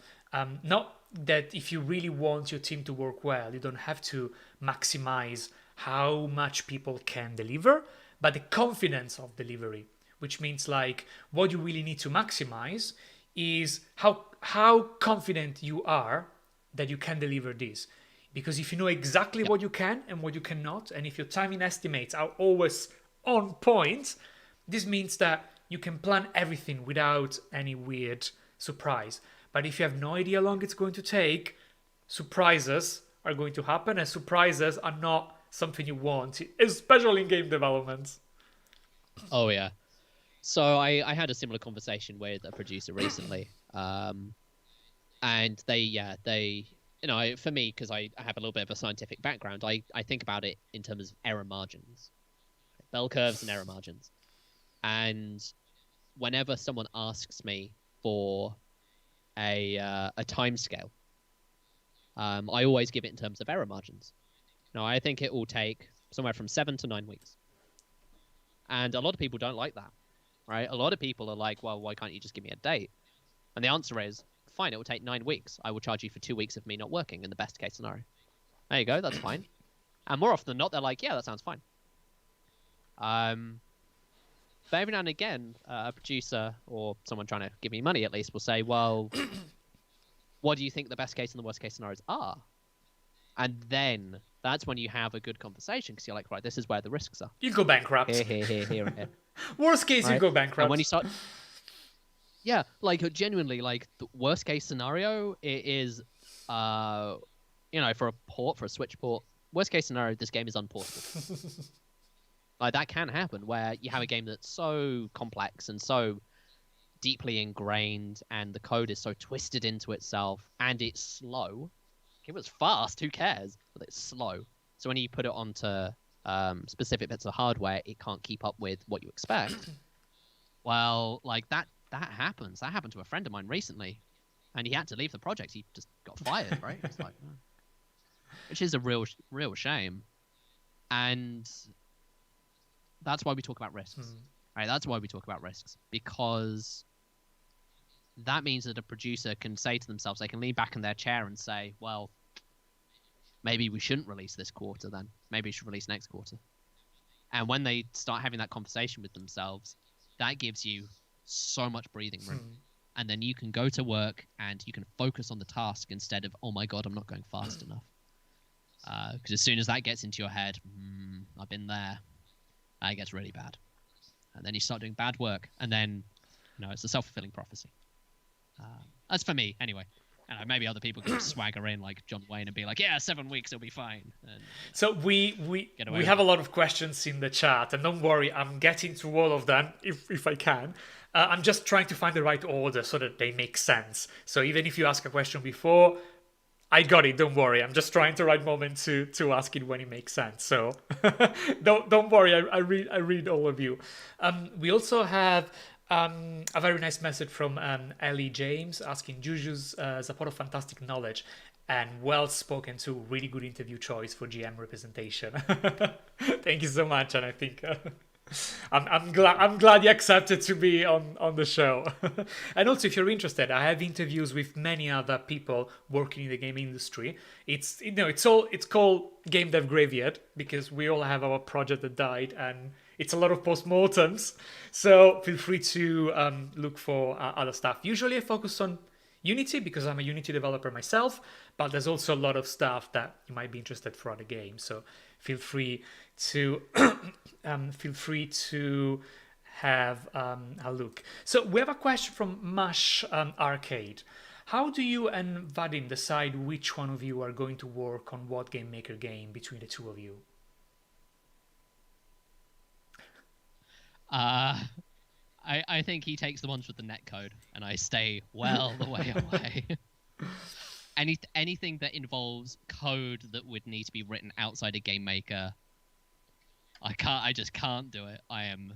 not that if you really want your team to work well, you don't have to maximize how much people can deliver, but the confidence of delivery, which means, like, what you really need to maximize is how confident you are that you can deliver this. Because if you know exactly what you can and what you cannot, and if your timing estimates are always on point, this means that you can plan everything without any weird surprise. But if you have no idea how long it's going to take, surprises are going to happen, and surprises are not something you want, especially in game development. Oh, yeah. So I had a similar conversation with a producer recently, and they for me, because I have a little bit of a scientific background, I think about it in terms of error margins, bell curves and error margins. And whenever someone asks me for a time scale, I always give it in terms of error margins. Now, I think it will take somewhere from 7 to 9 weeks. And a lot of people don't like that, right? A lot of people are like, well, why can't you just give me a date? And the answer is, fine, it will take 9 weeks. I will charge you for 2 weeks of me not working in the best case scenario. There you go, that's fine. And more often than not, they're like, yeah, that sounds fine. But every now and again, a producer or someone trying to give me money at least will say, well, what do you think the best case and the worst case scenarios are? And then that's when you have a good conversation, because you're like, right, this is where the risks are. You go bankrupt. Here, and here. Worst case, you right? go bankrupt. And when you start, yeah, like genuinely, like the worst case scenario, it is, for a port, for a Switch port. Worst case scenario, this game is unportable. Like that can happen where you have a game that's so complex and so deeply ingrained, and the code is so twisted into itself, and it's slow. If it was fast, who cares? But it's slow. So when you put it onto specific bits of hardware, it can't keep up with what you expect. Well, like that happens. That happened to a friend of mine recently, and he had to leave the project. He just got fired, right? It's like, which is a real shame. And that's why we talk about risks. Right? That's why we talk about risks, because that means that a producer can say to themselves, they can lean back in their chair and say, well, maybe we shouldn't release this quarter then. Maybe we should release next quarter. And when they start having that conversation with themselves, that gives you so much breathing room. And then you can go to work and you can focus on the task instead of, oh my God, I'm not going fast enough. Because as soon as that gets into your head, I've been there, it gets really bad. And then you start doing bad work. And then, it's a self-fulfilling prophecy. That's for me, anyway. And maybe other people can swagger in like John Wayne and be like, yeah, 7 weeks, it'll be fine. And, so we have a lot of questions in the chat, and don't worry, I'm getting through all of them if I can. I'm just trying to find the right order so that they make sense. So even if you ask a question before, I got it, don't worry. I'm just trying the right moment to ask it when it makes sense. So don't worry, I read all of you. We also have a very nice message from Ellie James asking Juju's support of fantastic knowledge and well spoken to really good interview choice for GM representation. Thank you so much, and I think I'm glad you accepted to be on the show. And also, if you're interested, I have interviews with many other people working in the game industry. It's called Gamedev Graveyard because we all have our project that died, and it's a lot of postmortems. So feel free to look for other stuff. Usually, I focus on Unity because I'm a Unity developer myself, but there's also a lot of stuff that you might be interested for other games. So feel free to have a look. So we have a question from Mash Arcade. How do you and Vadim decide which one of you are going to work on what GameMaker game between the two of you? I think he takes the ones with the netcode, and I stay well the way away. Anything that involves code that would need to be written outside of GameMaker, I just can't do it. I'm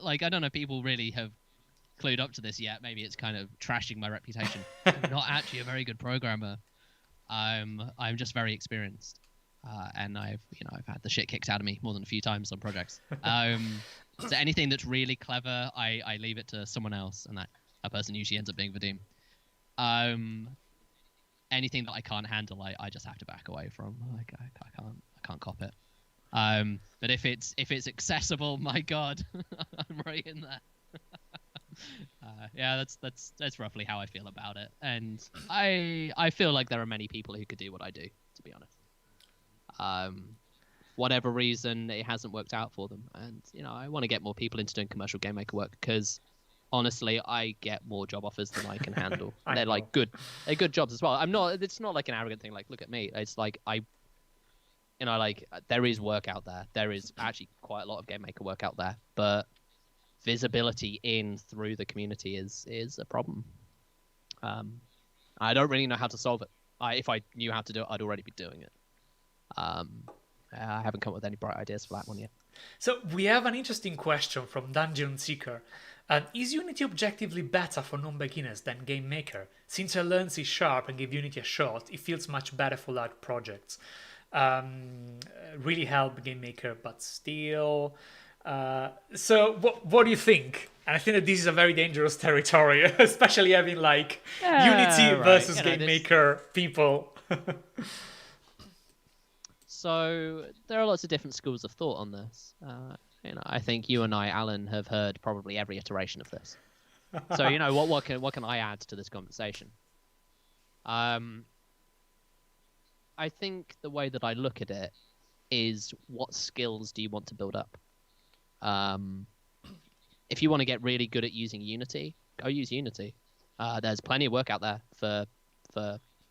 like, I don't know if people really have clued up to this yet. Maybe it's kind of trashing my reputation. I'm not actually a very good programmer. I'm just very experienced. And I've had the shit kicked out of me more than a few times on projects. So anything that's really clever, I leave it to someone else, and that person usually ends up being Vadim. Anything that I can't handle, I just have to back away from. Like I can't cop it. But if it's accessible, my God, I'm right in there. Yeah, that's roughly how I feel about it, and I feel like there are many people who could do what I do, to be honest. Whatever reason, it hasn't worked out for them, and I want to get more people into doing commercial GameMaker work because honestly, I get more job offers than I can handle. They're like good jobs as well. It's not like an arrogant thing. Like, look at me. It's like there is work out there. There is actually quite a lot of GameMaker work out there, but visibility in through the community is a problem. I don't really know how to solve it. If I knew how to do it, I'd already be doing it. I haven't come up with any bright ideas for that one yet. So we have an interesting question from Dungeon Seeker. Is Unity objectively better for non-beginners than GameMaker? Since I learned C# and gave Unity a shot, it feels much better for large projects. Really help GameMaker, but still... So what do you think? And I think that this is a very dangerous territory, especially having Unity versus GameMaker people. So there are lots of different schools of thought on this. I think you and I, Alan, have heard probably every iteration of this. So what can I add to this conversation? I think the way that I look at it is, what skills do you want to build up? you want to get really good at using Unity, go use Unity. There's plenty of work out there for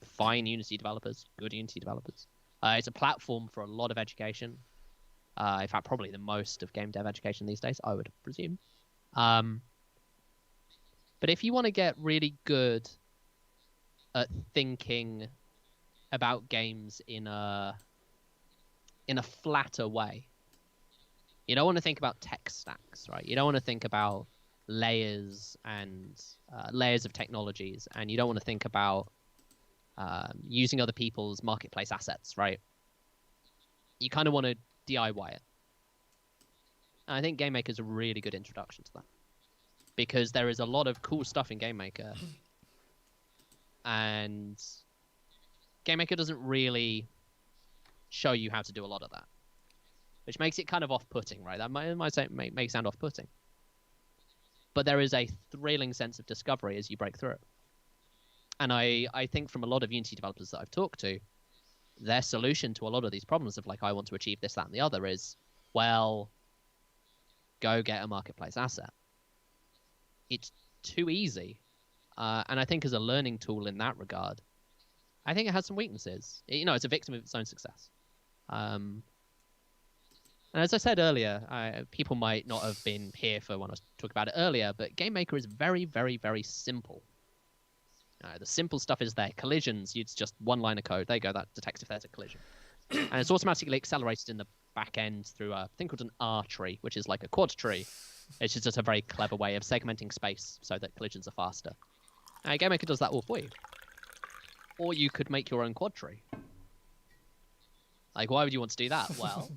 fine Unity developers, good Unity developers. It's a platform for a lot of education. In fact, probably the most of game dev education these days, I would presume. But if you want to get really good at thinking about games in a flatter way, you don't want to think about tech stacks, right? You don't want to think about layers and layers of technologies, and you don't want to think about using other people's marketplace assets, right? You kind of want to DIY it. And I think GameMaker is a really good introduction to that, because there is a lot of cool stuff in GameMaker, and GameMaker doesn't really show you how to do a lot of that, which makes it kind of off-putting, right? That might sound off-putting. But there is a thrilling sense of discovery as you break through it. And I think from a lot of Unity developers that I've talked to, their solution to a lot of these problems of like, I want to achieve this, that, and the other is, well, go get a marketplace asset. It's too easy. And I think as a learning tool in that regard, I think it has some weaknesses. It's a victim of its own success. And as I said earlier, people might not have been here for when I was talking about it earlier, but GameMaker is very, very, very simple. The simple stuff is there. Collisions, it's just one line of code. There you go, that detects if there's a collision. And it's automatically accelerated in the back end through a thing called an R tree, which is like a quad tree. It's just a very clever way of segmenting space so that collisions are faster. GameMaker does that all for you. Or you could make your own quad tree. Like, why would you want to do that? Well,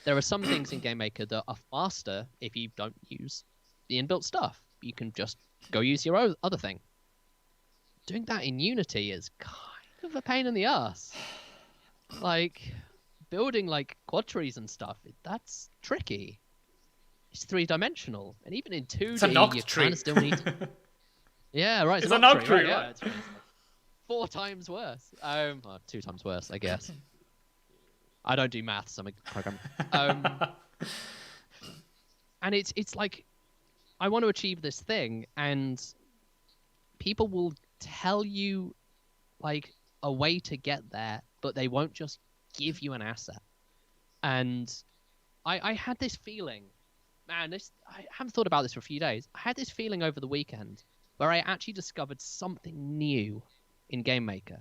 there are some things in GameMaker that are faster if you don't use the inbuilt stuff. You can just go use your own other thing. Doing that in Unity is kind of a pain in the ass. Like, building like quad trees and stuff, that's tricky. It's 3-dimensional, and even in 2D, you kind of still need to... Yeah, right. It's a knock tree, right? Yeah, it's 4 times worse. Well, 2 times worse, I guess. I don't do maths. I'm a programmer. And it's like, I want to achieve this thing, and people will tell you like a way to get there, but they won't just give you an asset. And I had this feeling, man, I haven't thought about this for a few days. I had this feeling over the weekend where I actually discovered something new in GameMaker.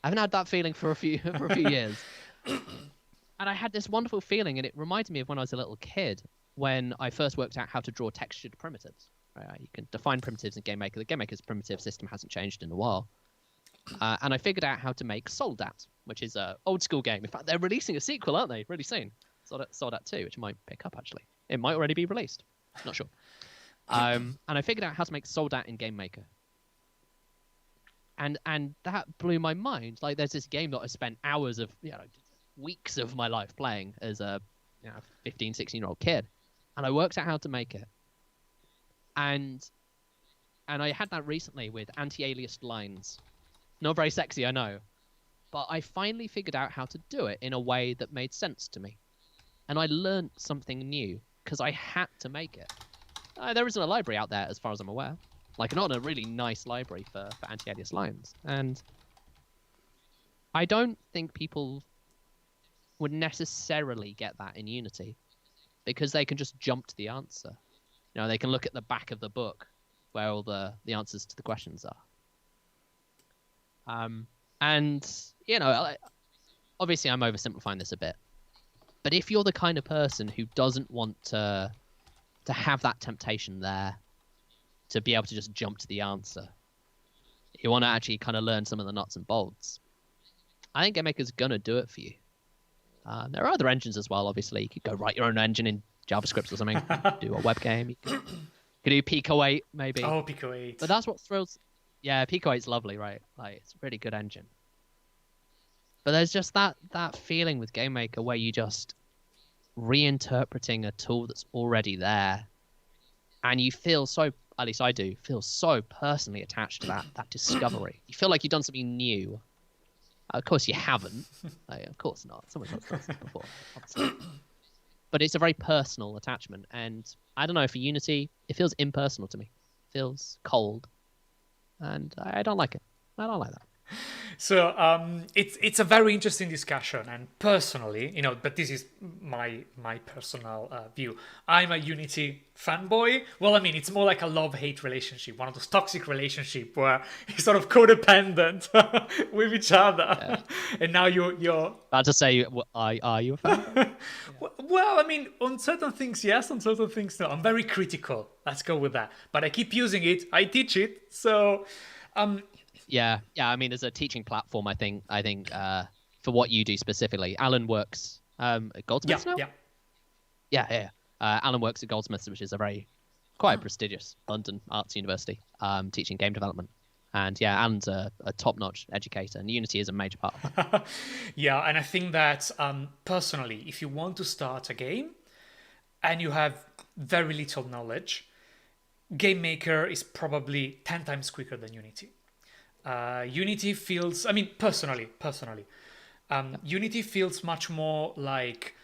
I haven't had that feeling for a few years. And I had this wonderful feeling, and it reminded me of when I was a little kid, when I first worked out how to draw textured primitives. Right? You can define primitives in GameMaker. The GameMaker's primitive system hasn't changed in a while. And I figured out how to make Soldat, which is an old school game. In fact, they're releasing a sequel, aren't they? Really soon. Soldat 2, which I might pick up, actually. It might already be released. Not sure. And I figured out how to make Soldat in GameMaker. And that blew my mind. Like, there's this game that I spent hours of, weeks of my life playing as a 15, 16-year-old kid. And I worked out how to make it. And I had that recently with anti-aliased lines. Not very sexy, I know. But I finally figured out how to do it in a way that made sense to me. And I learned something new because I had to make it. There isn't a library out there, as far as I'm aware. Like, not a really nice library for anti-aliased lines. And I don't think people would necessarily get that in Unity, because they can just jump to the answer. They can look at the back of the book where all the answers to the questions are. And, obviously I'm oversimplifying this a bit, but if you're the kind of person who doesn't want to have that temptation there, to be able to just jump to the answer, you want to actually kind of learn some of the nuts and bolts, I think GameMaker's going to do it for you. There are other engines as well, obviously. You could go write your own engine in JavaScript or something, do a web game. You could do Pico 8, maybe. Oh, Pico 8. But that's what thrills... Yeah, Pico 8's lovely, right? Like, it's a really good engine. But there's just that feeling with GameMaker where you just reinterpreting a tool that's already there, and you feel so, at least I do, feel so personally attached to that discovery. You feel like you've done something new. Of course you haven't. Of course not. Someone's done something before, obviously. but it's a very personal attachment. And I don't know, for Unity, it feels impersonal to me. It feels cold, and I don't like it. I don't like that. So it's a very interesting discussion, and personally, but this is my personal view. I'm a Unity fanboy. Well, I mean, it's more like a love-hate relationship, one of those toxic relationship where you're sort of codependent with each other, Yeah. and now you're. About to say, are you a fan? Well, I mean, on certain things yes, on certain things no. I'm very critical. Let's go with that. But I keep using it. I teach it, so. Yeah. I mean, as a teaching platform, I think for what you do specifically, Alan works at Goldsmiths now. Yeah. Alan works at Goldsmiths, which is quite prestigious London Arts University, teaching game development. And yeah, Alan's a top-notch educator, and Unity is a major part of that. Yeah, and I think that personally, if you want to start a game and you have very little knowledge, GameMaker is probably 10 times quicker than Unity. Unity feels, I mean, personally, Unity feels much more like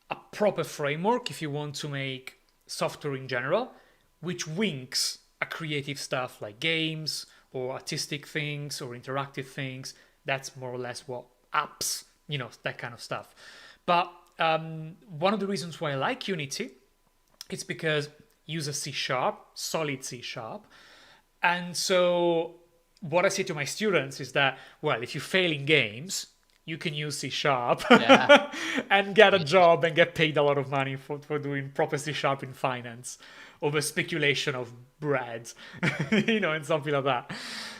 a proper framework if you want to make software in general, which winks at creative stuff like games or artistic things or interactive things. That's more or less what apps, that kind of stuff. But one of the reasons why I like Unity is because it uses C#, solid C#. And so what I say to my students is that, well, if you fail in games, you can use C# and get a job and get paid a lot of money for doing proper C# in finance over speculation of bread, and something like that.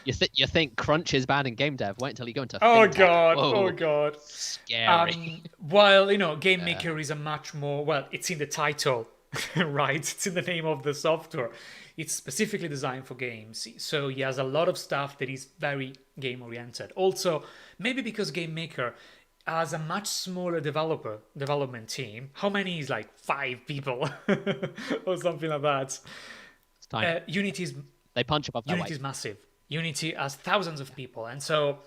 You think crunch is bad in game dev? Wait until you go into Oh fintech. god, Whoa. oh god. Scary. While GameMaker is a much more, well, it's in the title, right? It's in the name of the software. It's specifically designed for games, so he has a lot of stuff that is very game oriented. Also, maybe because GameMaker has a much smaller development team. How many is like 5 people or something like that? It's tiny. They punch above their Unity is weight. massive. Unity has thousands of people, and so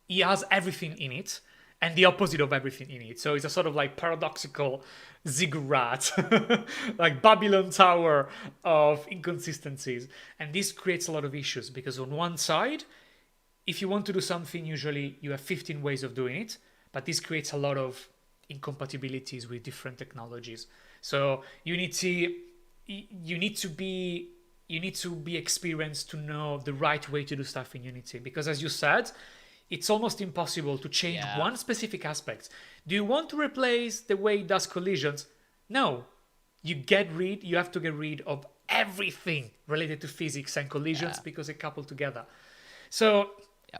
he has everything in it and the opposite of everything in it. So it's a sort of like paradoxical ziggurat, like Babylon Tower of inconsistencies. And this creates a lot of issues because on one side, if you want to do something, usually you have 15 ways of doing it, but this creates a lot of incompatibilities with different technologies. So you need to be experienced to know the right way to do stuff in Unity, because as you said, it's almost impossible to change one specific aspect. Do you want to replace the way it does collisions? No. You have to get rid of everything related to physics and collisions because they couple together. So,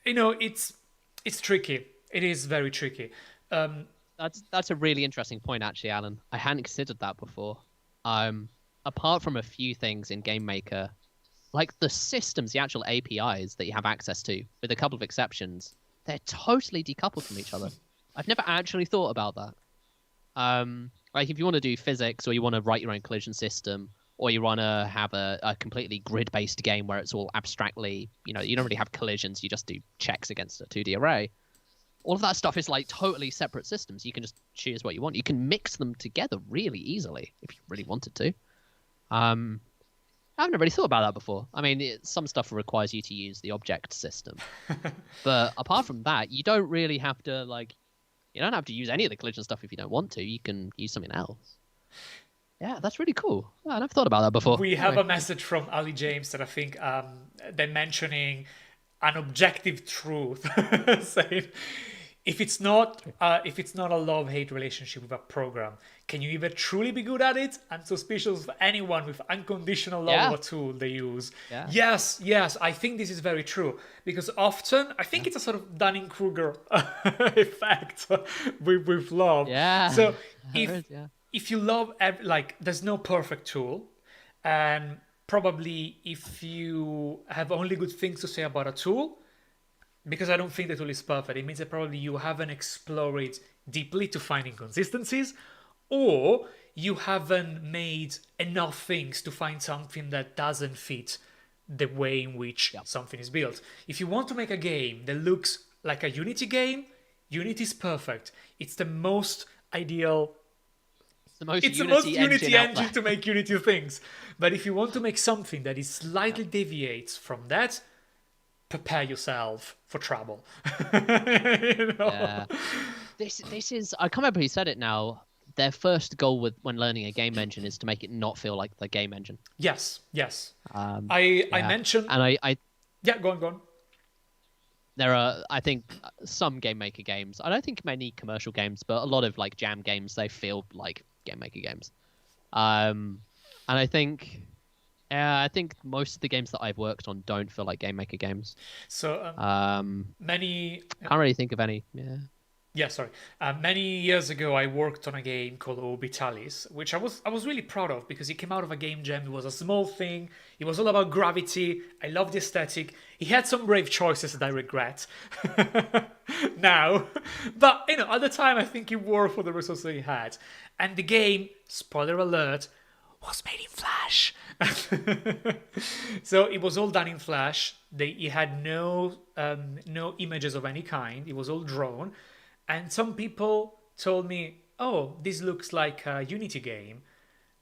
it's tricky. It is very tricky. That's a really interesting point, actually, Alan. I hadn't considered that before. Apart from a few things in GameMaker, like the systems, the actual APIs that you have access to, with a couple of exceptions, they're totally decoupled from each other. I've never actually thought about that. Like if you want to do physics, or you want to write your own collision system, or you want to have a completely grid-based game where it's all abstractly, you don't really have collisions, you just do checks against a 2D array. All of that stuff is like totally separate systems. You can just choose what you want. You can mix them together really easily if you really wanted to. I haven't really thought about that before. I mean, some stuff requires you to use the object system. But apart from that, you don't really have to, you don't have to use any of the collision stuff if you don't want to. You can use something else. Yeah, that's really cool. I never thought about that before. We have a message from Ali James that I think they're mentioning an objective truth, saying if it's not a love-hate relationship with a program, can you even truly be good at it? I'm suspicious of anyone with unconditional love of a tool they use. Yeah. Yes, I think this is very true, because often I think it's a sort of Dunning-Kruger effect with love. Yeah. So if you love, there's no perfect tool, and probably if you have only good things to say about a tool, because I don't think the tool is perfect, it means that probably you haven't explored it deeply to find inconsistencies, or you haven't made enough things to find something that doesn't fit the way in which something is built. If you want to make a game that looks like a Unity game, Unity is perfect. It's the most ideal the most it's the Unity most Unity out engine there. to make Unity things. But if you want to make something that is slightly deviates from that, prepare yourself for trouble. You know? Yeah. This is I can't remember who said it now. Their first goal when learning a game engine is to make it not feel like the game engine. Yes. I Yeah. mentioned. And I Yeah, go on. there are, I think, some GameMaker games. I don't think many commercial games, but a lot of like jam games, they feel like GameMaker games. And I think most of the games that I've worked on don't feel like GameMaker games. So many. Can't really think of any. Yeah. Yeah, sorry. Many years ago, I worked on a game called Orbitalis, which I was really proud of because it came out of a game jam. It was a small thing. It was all about gravity. I loved the aesthetic. He had some brave choices that I regret now, but at the time, I think it worked for the resources he had. And the game, spoiler alert, was made in Flash. So it was all done in Flash. It had no images of any kind. It was all drawn. And some people told me, oh, this looks like a Unity game.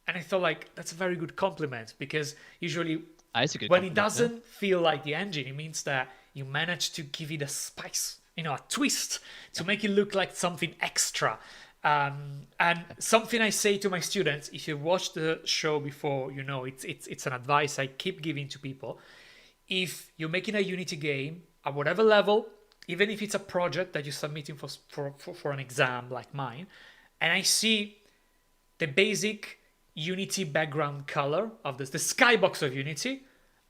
And I thought, like, that's a very good compliment because usually when it doesn't feel like the engine, it means that you managed to give it a spice, a twist to make it look like something extra. And something I say to my students, if you watched the show before, it's an advice I keep giving to people. If you're making a Unity game at whatever level, even if it's a project that you're submitting for an exam like mine, and I see the basic Unity background color of the skybox of Unity,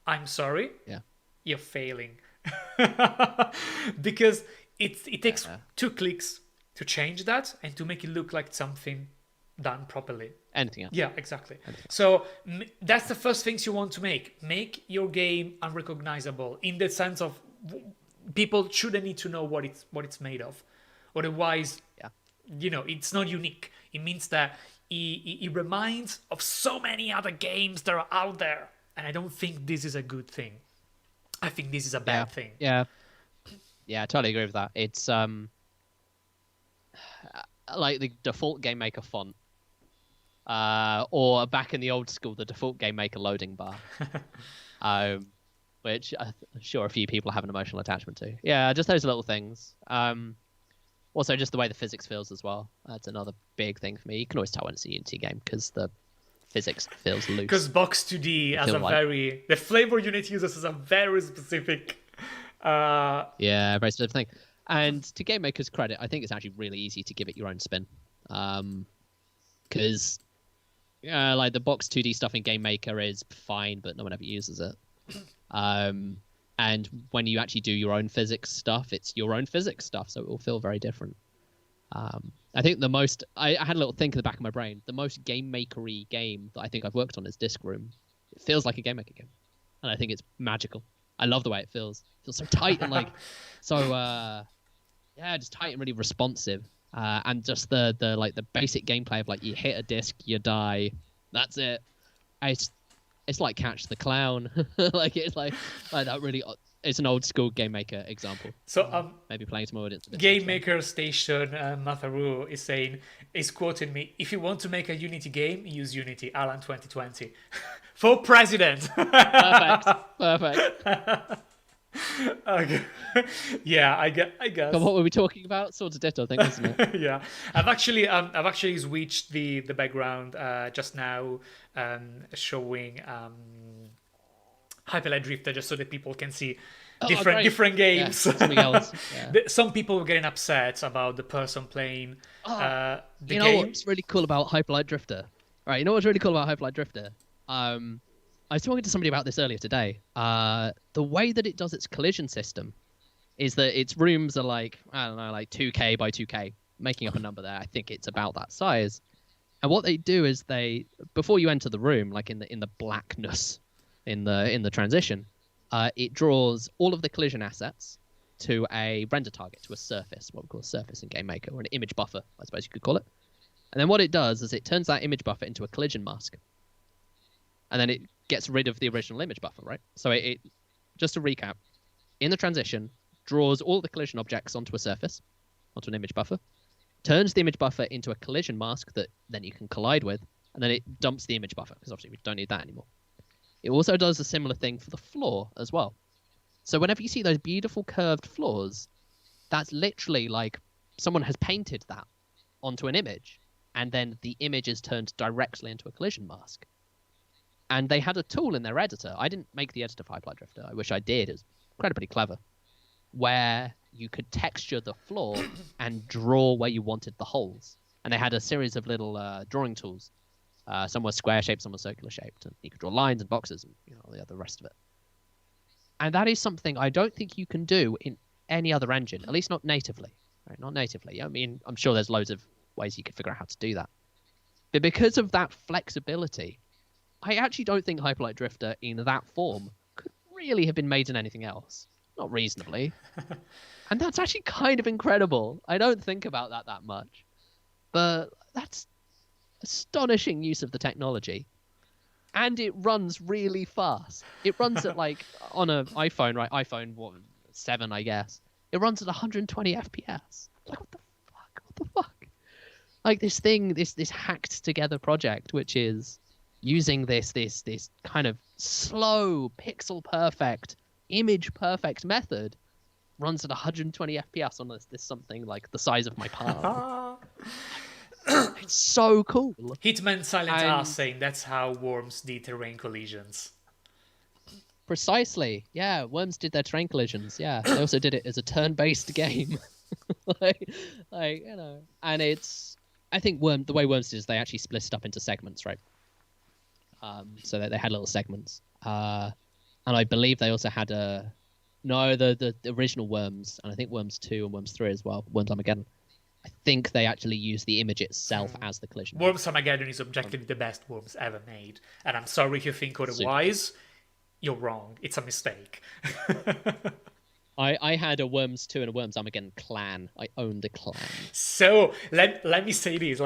I'm sorry, you're failing. Because it takes 2 clicks to change that and to make it look like something done properly. Anything else? Yeah, exactly. So that's the first things you want to make. Make your game unrecognizable in the sense of people shouldn't need to know what it's made of. Otherwise, it's not unique. It means that it reminds of so many other games that are out there. And I don't think this is a good thing. I think this is a bad thing. Yeah, I totally agree with that. It's like the default GameMaker font, or back in the old school, the default GameMaker loading bar, which I'm sure a few people have an emotional attachment to. Yeah, just those little things. Also, just the way the physics feels as well. That's another big thing for me. You can always tell when it's a Unity game because the physics feels loose. Because Box 2D has the flavor Unity uses is a very specific. Very specific thing. And to GameMaker's credit, I think it's actually really easy to give it your own spin. Because like the Box 2D stuff in GameMaker is fine, but no one ever uses it. And when you actually do your own physics stuff, it's your own physics stuff, so it will feel very different. I think I had a little think in the back of my brain. The most GameMaker-y game that I think I've worked on is Disc Room. It feels like a GameMaker game, and I think it's magical. I love the way it feels. It feels so tight and just tight and really responsive. And just the basic gameplay of like you hit a disc, you die, that's it. It's like Catch the Clown. It's like that really. It's an old school GameMaker example. So maybe playing to my audience. GameMaker Station Matharu is quoting me. If you want to make a Unity game, use Unity. Alan 2020 for president. Perfect. Okay. Yeah, I guess. So what were we talking about? Swords of Ditto, I think, wasn't it? Yeah, I've actually switched the background just now, showing Hyperlight Drifter just so that people can see different games. Yeah, something else. Yeah. Some people were getting upset about the person playing the game. You know what's really cool about Hyperlight Drifter? Right, you know what's really cool about Hyperlight Drifter? I was talking to somebody about this earlier today. The way that it does its collision system is that its rooms are like 2K by 2K, making up a number there. I think it's about that size. And what they do is before you enter the room, like in the blackness in the transition, it draws all of the collision assets to a render target, to a surface, what we call a surface in GameMaker, or an image buffer, I suppose you could call it. And then what it does is it turns that image buffer into a collision mask. And then it gets rid of the original image buffer, right? So it just to recap, in the transition, draws all the collision objects onto a surface, onto an image buffer. turns the image buffer into a collision mask that then you can collide with, and then it dumps the image buffer, because obviously we don't need that anymore. It also does a similar thing for the floor as well. So whenever you see those beautiful curved floors, that's literally like someone has painted that onto an image, and then the image is turned directly into a collision mask. And they had a tool in their editor. I didn't make the editor for Hyperlight Drifter. I wish I did. It was incredibly clever. Where you could texture the floor and draw where you wanted the holes. And they had a series of little drawing tools. Some were square shaped, some were circular shaped. And you could draw lines and boxes and the other rest of it. And that is something I don't think you can do in any other engine, at least not natively. Right? Not natively. I mean, I'm sure there's loads of ways you could figure out how to do that. But because of that flexibility, I actually don't think Hyperlight Drifter in that form could really have been made in anything else. Not reasonably. And that's actually kind of incredible. I don't think about that much. But that's astonishing use of the technology. And it runs really fast. It runs at like, on an iPhone, right? iPhone 7, I guess. It runs at 120 FPS. Like, what the fuck? What the fuck? Like this thing, this hacked together project, which is using this kind of slow, pixel perfect, image perfect method, runs at 120 FPS on this something like the size of my palm. It's so cool. Hitman Silent Ass saying that's how Worms did terrain collisions. Precisely. Yeah, Worms did their terrain collisions. Yeah, they also did it as a turn-based game. And it's. I think the way Worms did is they actually split it up into segments, right? So that they had little segments, and I believe they also had the original Worms, and I think Worms 2 and Worms 3 as well. Worms Armageddon. I think they actually use the image itself as the collision. Worms Armageddon is objectively the best Worms ever made, and I'm sorry if you think otherwise. You're wrong. It's a mistake. I had a Worms 2 and a Worms Armageddon clan. I owned a clan. So let me say this.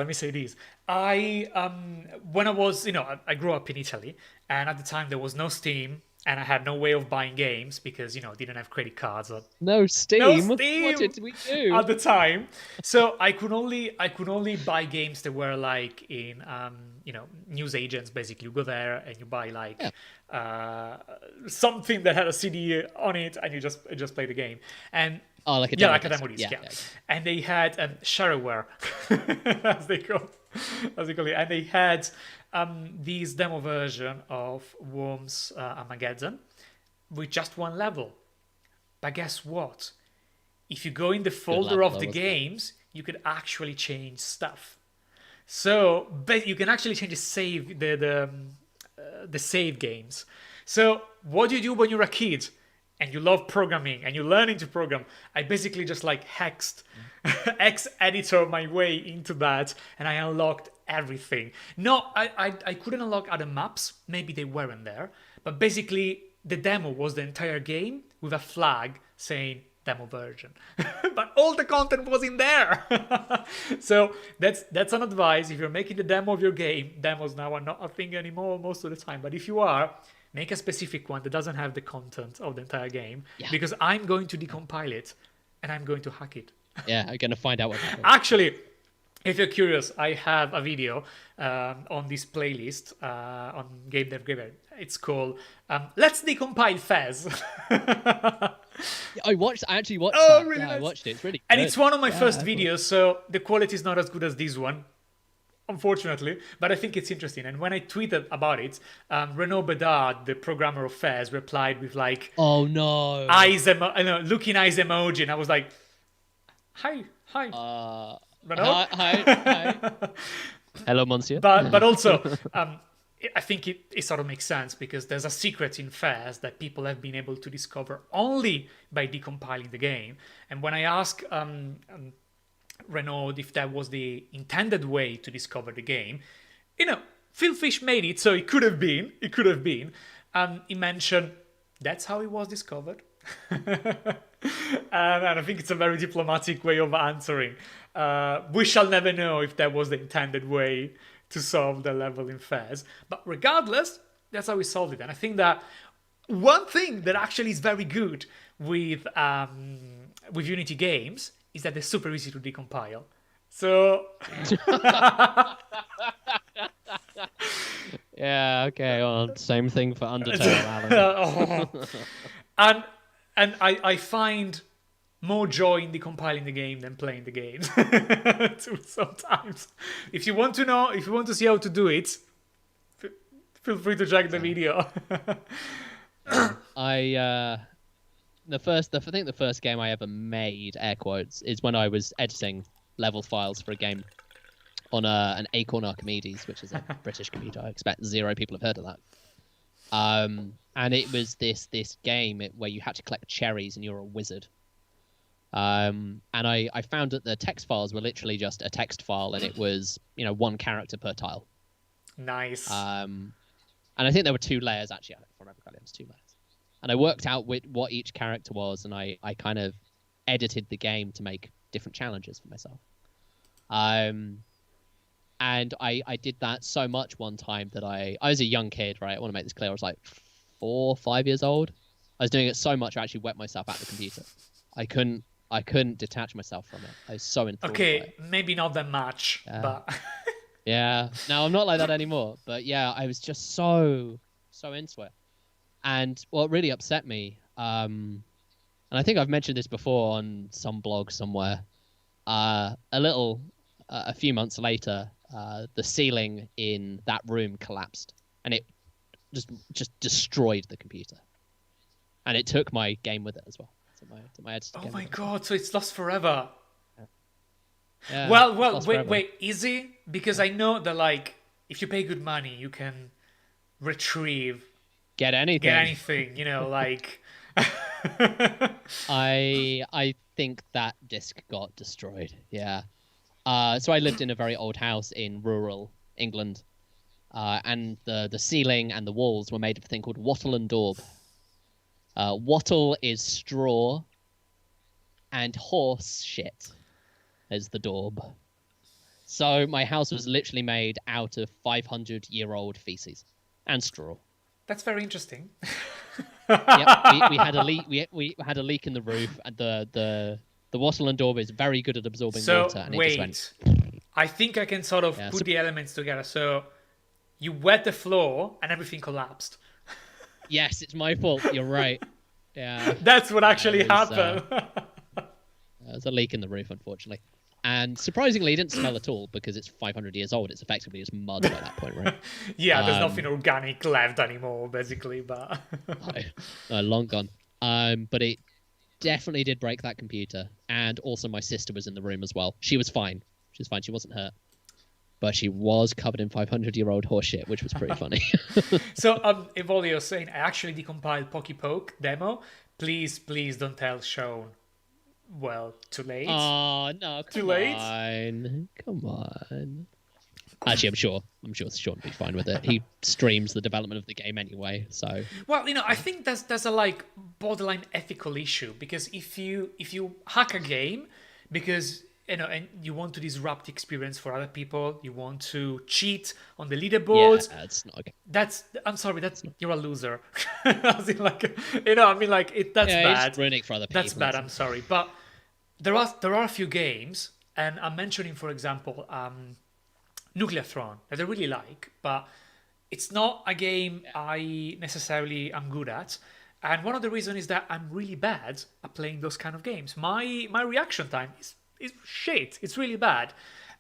I when I was I grew up in Italy, and at the time there was no Steam, and I had no way of buying games because didn't have credit cards. No Steam. No Steam. What did we do at the time? So I could only buy games that were like in news agents. Basically, you go there and you buy like something that had a CD on it, and you just play the game. And like a demo disc, yeah. And they had shareware, as they call it, and they had this demo version of Worms Armageddon with just one level. But guess what? If you go in the folder of the games, you could actually change stuff. So, but you can actually change the save games. So, what do you do when you're a kid and you love programming and you're learning to program? I basically just like hexed X editor my way into that, and I unlocked everything. No, I couldn't unlock other maps. Maybe they weren't there. But basically, the demo was the entire game with a flag saying demo version. But all the content was in there. So that's an advice. If you're making the demo of your game, demos now are not a thing anymore most of the time. But if you are, make a specific one that doesn't have the content of the entire game. Yeah. Because I'm going to decompile it and I'm going to hack it. Yeah, I'm going to find out what that is. Actually, if you're curious, I have a video on this playlist on Gamedev Graveyard. It's called Let's Decompile Fez. I actually watched that. Really nice. I watched it. It's really good. And it's one of my first videos, so the quality is not as good as this one, unfortunately, but I think it's interesting. And when I tweeted about it, Renaud Bedard, the programmer of Fez, replied with like, "Oh no, looking eyes emoji," and I was like, "Hi." Renaud? Hi. Hello, monsieur. But also, I think it sort of makes sense because there's a secret in Fez that people have been able to discover only by decompiling the game. And when I asked Renaud if that was the intended way to discover the game, Phil Fish made it, so it could have been. He mentioned that's how it was discovered. And I think it's a very diplomatic way of answering. We shall never know if that was the intended way to solve the level in Fez. But regardless, that's how we solved it. And I think that one thing that actually is very good with Unity games is that they're super easy to decompile. So Yeah, okay, well, same thing for Undertale, Alan. oh. and I find more joy in decompiling the game than playing the game. Too, sometimes. If you want to know, if you want to see how to do it, feel free to check the video. I think the first game I ever made, air quotes, is when I was editing level files for a game on an Acorn Archimedes, which is a British computer. I expect 0 people have heard of that. And it was this game where you had to collect cherries and you're a wizard. And I found that the text files were literally just a text file, and it was 1 character per tile. Nice. And I think there were 2 layers actually. If I remember correctly, it was 2 layers. And I worked out what each character was, and I kind of edited the game to make different challenges for myself. And I did that so much one time that I was a young kid, right? I want to make this clear. I was like 4 or 5 years old. I was doing it so much I actually wet myself at the computer. I couldn't detach myself from it. I was so enthralled by it. Maybe not that much, but yeah. No, I'm not like that anymore. But yeah, I was just so into it. And what really upset me, and I think I've mentioned this before on some blog somewhere, a few months later, the ceiling in that room collapsed, and it just destroyed the computer, and it took my game with it as well. To my edited game. Oh my god! So it's lost forever. Yeah, Well, wait, easy? Because I know that like if you pay good money, you can retrieve, get anything. Like. I think that disc got destroyed. Yeah. So I lived in a very old house in rural England, and the ceiling and the walls were made of a thing called wattle and daub. Wattle is straw, and horse shit is the daub. So my house was literally made out of 500-year-old feces and straw. That's very interesting. Yep, we had a leak. We had a leak in the roof, and the wattle and daub is very good at absorbing water. And wait, it just went... I think I can sort of put the elements together. So you wet the floor, and everything collapsed. Yes, it's my fault. You're right. Yeah, that's what actually happened. There's a leak in the roof, unfortunately. And surprisingly, it didn't smell at all because it's 500 years old. It's effectively just mud by that point, right? Yeah, there's nothing organic left anymore, basically. But no, long gone. But it definitely did break that computer. And also my sister was in the room as well. She was fine. She was fine. She wasn't hurt. But she was covered in 500-year-old horseshit, which was pretty funny. So, Evolio saying, I actually decompiled Pocky Poke demo. Please don't tell Sean. Well, too late. Oh, no, come on. Actually, I'm sure Sean will be fine with it. He streams the development of the game anyway, so... Well, I think there's a, like, borderline ethical issue, because if you hack a game, because... and you want to disrupt the experience for other people. You want to cheat on the leaderboards. Yeah, that's not okay. I'm sorry. You're a loser. As in, like, that's bad. It's ruining for other people. That's bad. I'm sorry, but there are a few games, and I'm mentioning, for example, Nuclear Throne that I really like, but it's not a game I necessarily am good at. And one of the reasons is that I'm really bad at playing those kind of games. My reaction time is shit. It's really bad.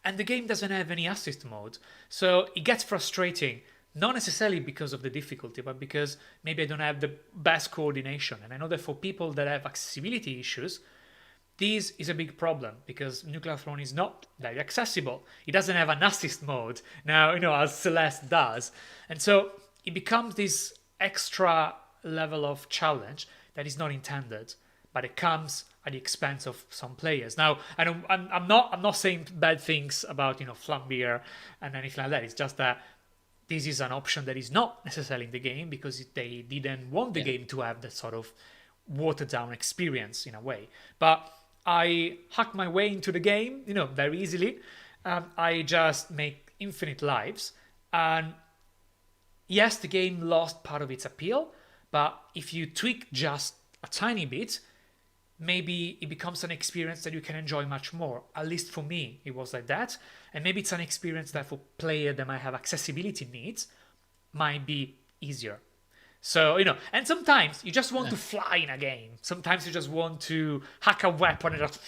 And the game doesn't have any assist mode. So it gets frustrating, not necessarily because of the difficulty, but because maybe I don't have the best coordination. And I know that for people that have accessibility issues, this is a big problem, because Nuclear Throne is not very accessible. It doesn't have an assist mode now, as Celeste does. And so it becomes this extra level of challenge that is not intended, but it comes at the expense of some players. Now, I'm not saying bad things about Flambeer and anything like that. It's just that this is an option that is not necessarily in the game, because they didn't want the game to have that sort of watered down experience in a way. But I hack my way into the game, very easily. I just make infinite lives, and yes, the game lost part of its appeal. But if you tweak just a tiny bit, maybe it becomes an experience that you can enjoy much more. At least for me, it was like that. And maybe it's an experience that for players that might have accessibility needs might be easier. So, and sometimes you just want to fly in a game. Sometimes you just want to hack a weapon and just,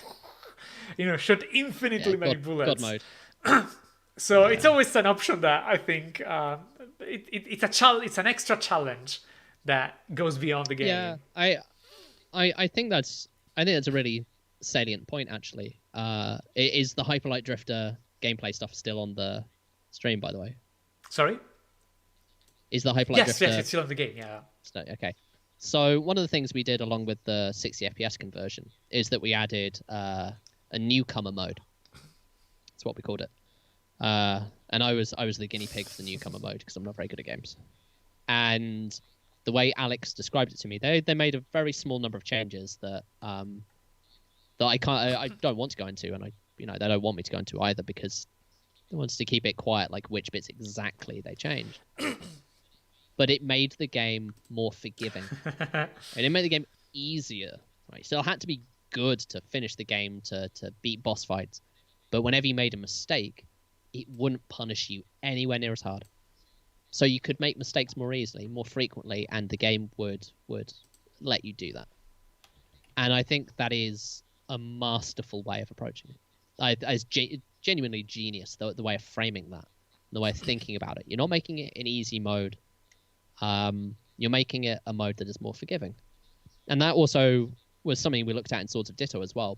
shoot infinitely many bullets. God mode. So it's always an option that I think it's an extra challenge that goes beyond the game. Yeah, I think that's a really salient point actually. Is the Hyperlight Drifter gameplay stuff still on the stream, by the way? Sorry? Is the Hyperlight Drifter... Yes, it's still on the game, yeah. Okay. So one of the things we did along with the 60 FPS conversion is that we added a newcomer mode. That's what we called it. And I was the guinea pig for the newcomer mode because I'm not very good at games. And the way Alex described it to me, they made a very small number of changes that I don't want to go into, and they don't want me to go into either because they wanted to keep it quiet, like which bits exactly they changed. But it made the game more forgiving, and it made the game easier. Right, still had to be good to finish the game to beat boss fights, but whenever you made a mistake, it wouldn't punish you anywhere near as hard. So you could make mistakes more easily, more frequently, and the game would let you do that. And I think that is a masterful way of approaching it. It's genuinely genius, the way of framing that, the way of thinking about it. You're not making it an easy mode. You're making it a mode that is more forgiving. And that also was something we looked at in Swords of Ditto as well.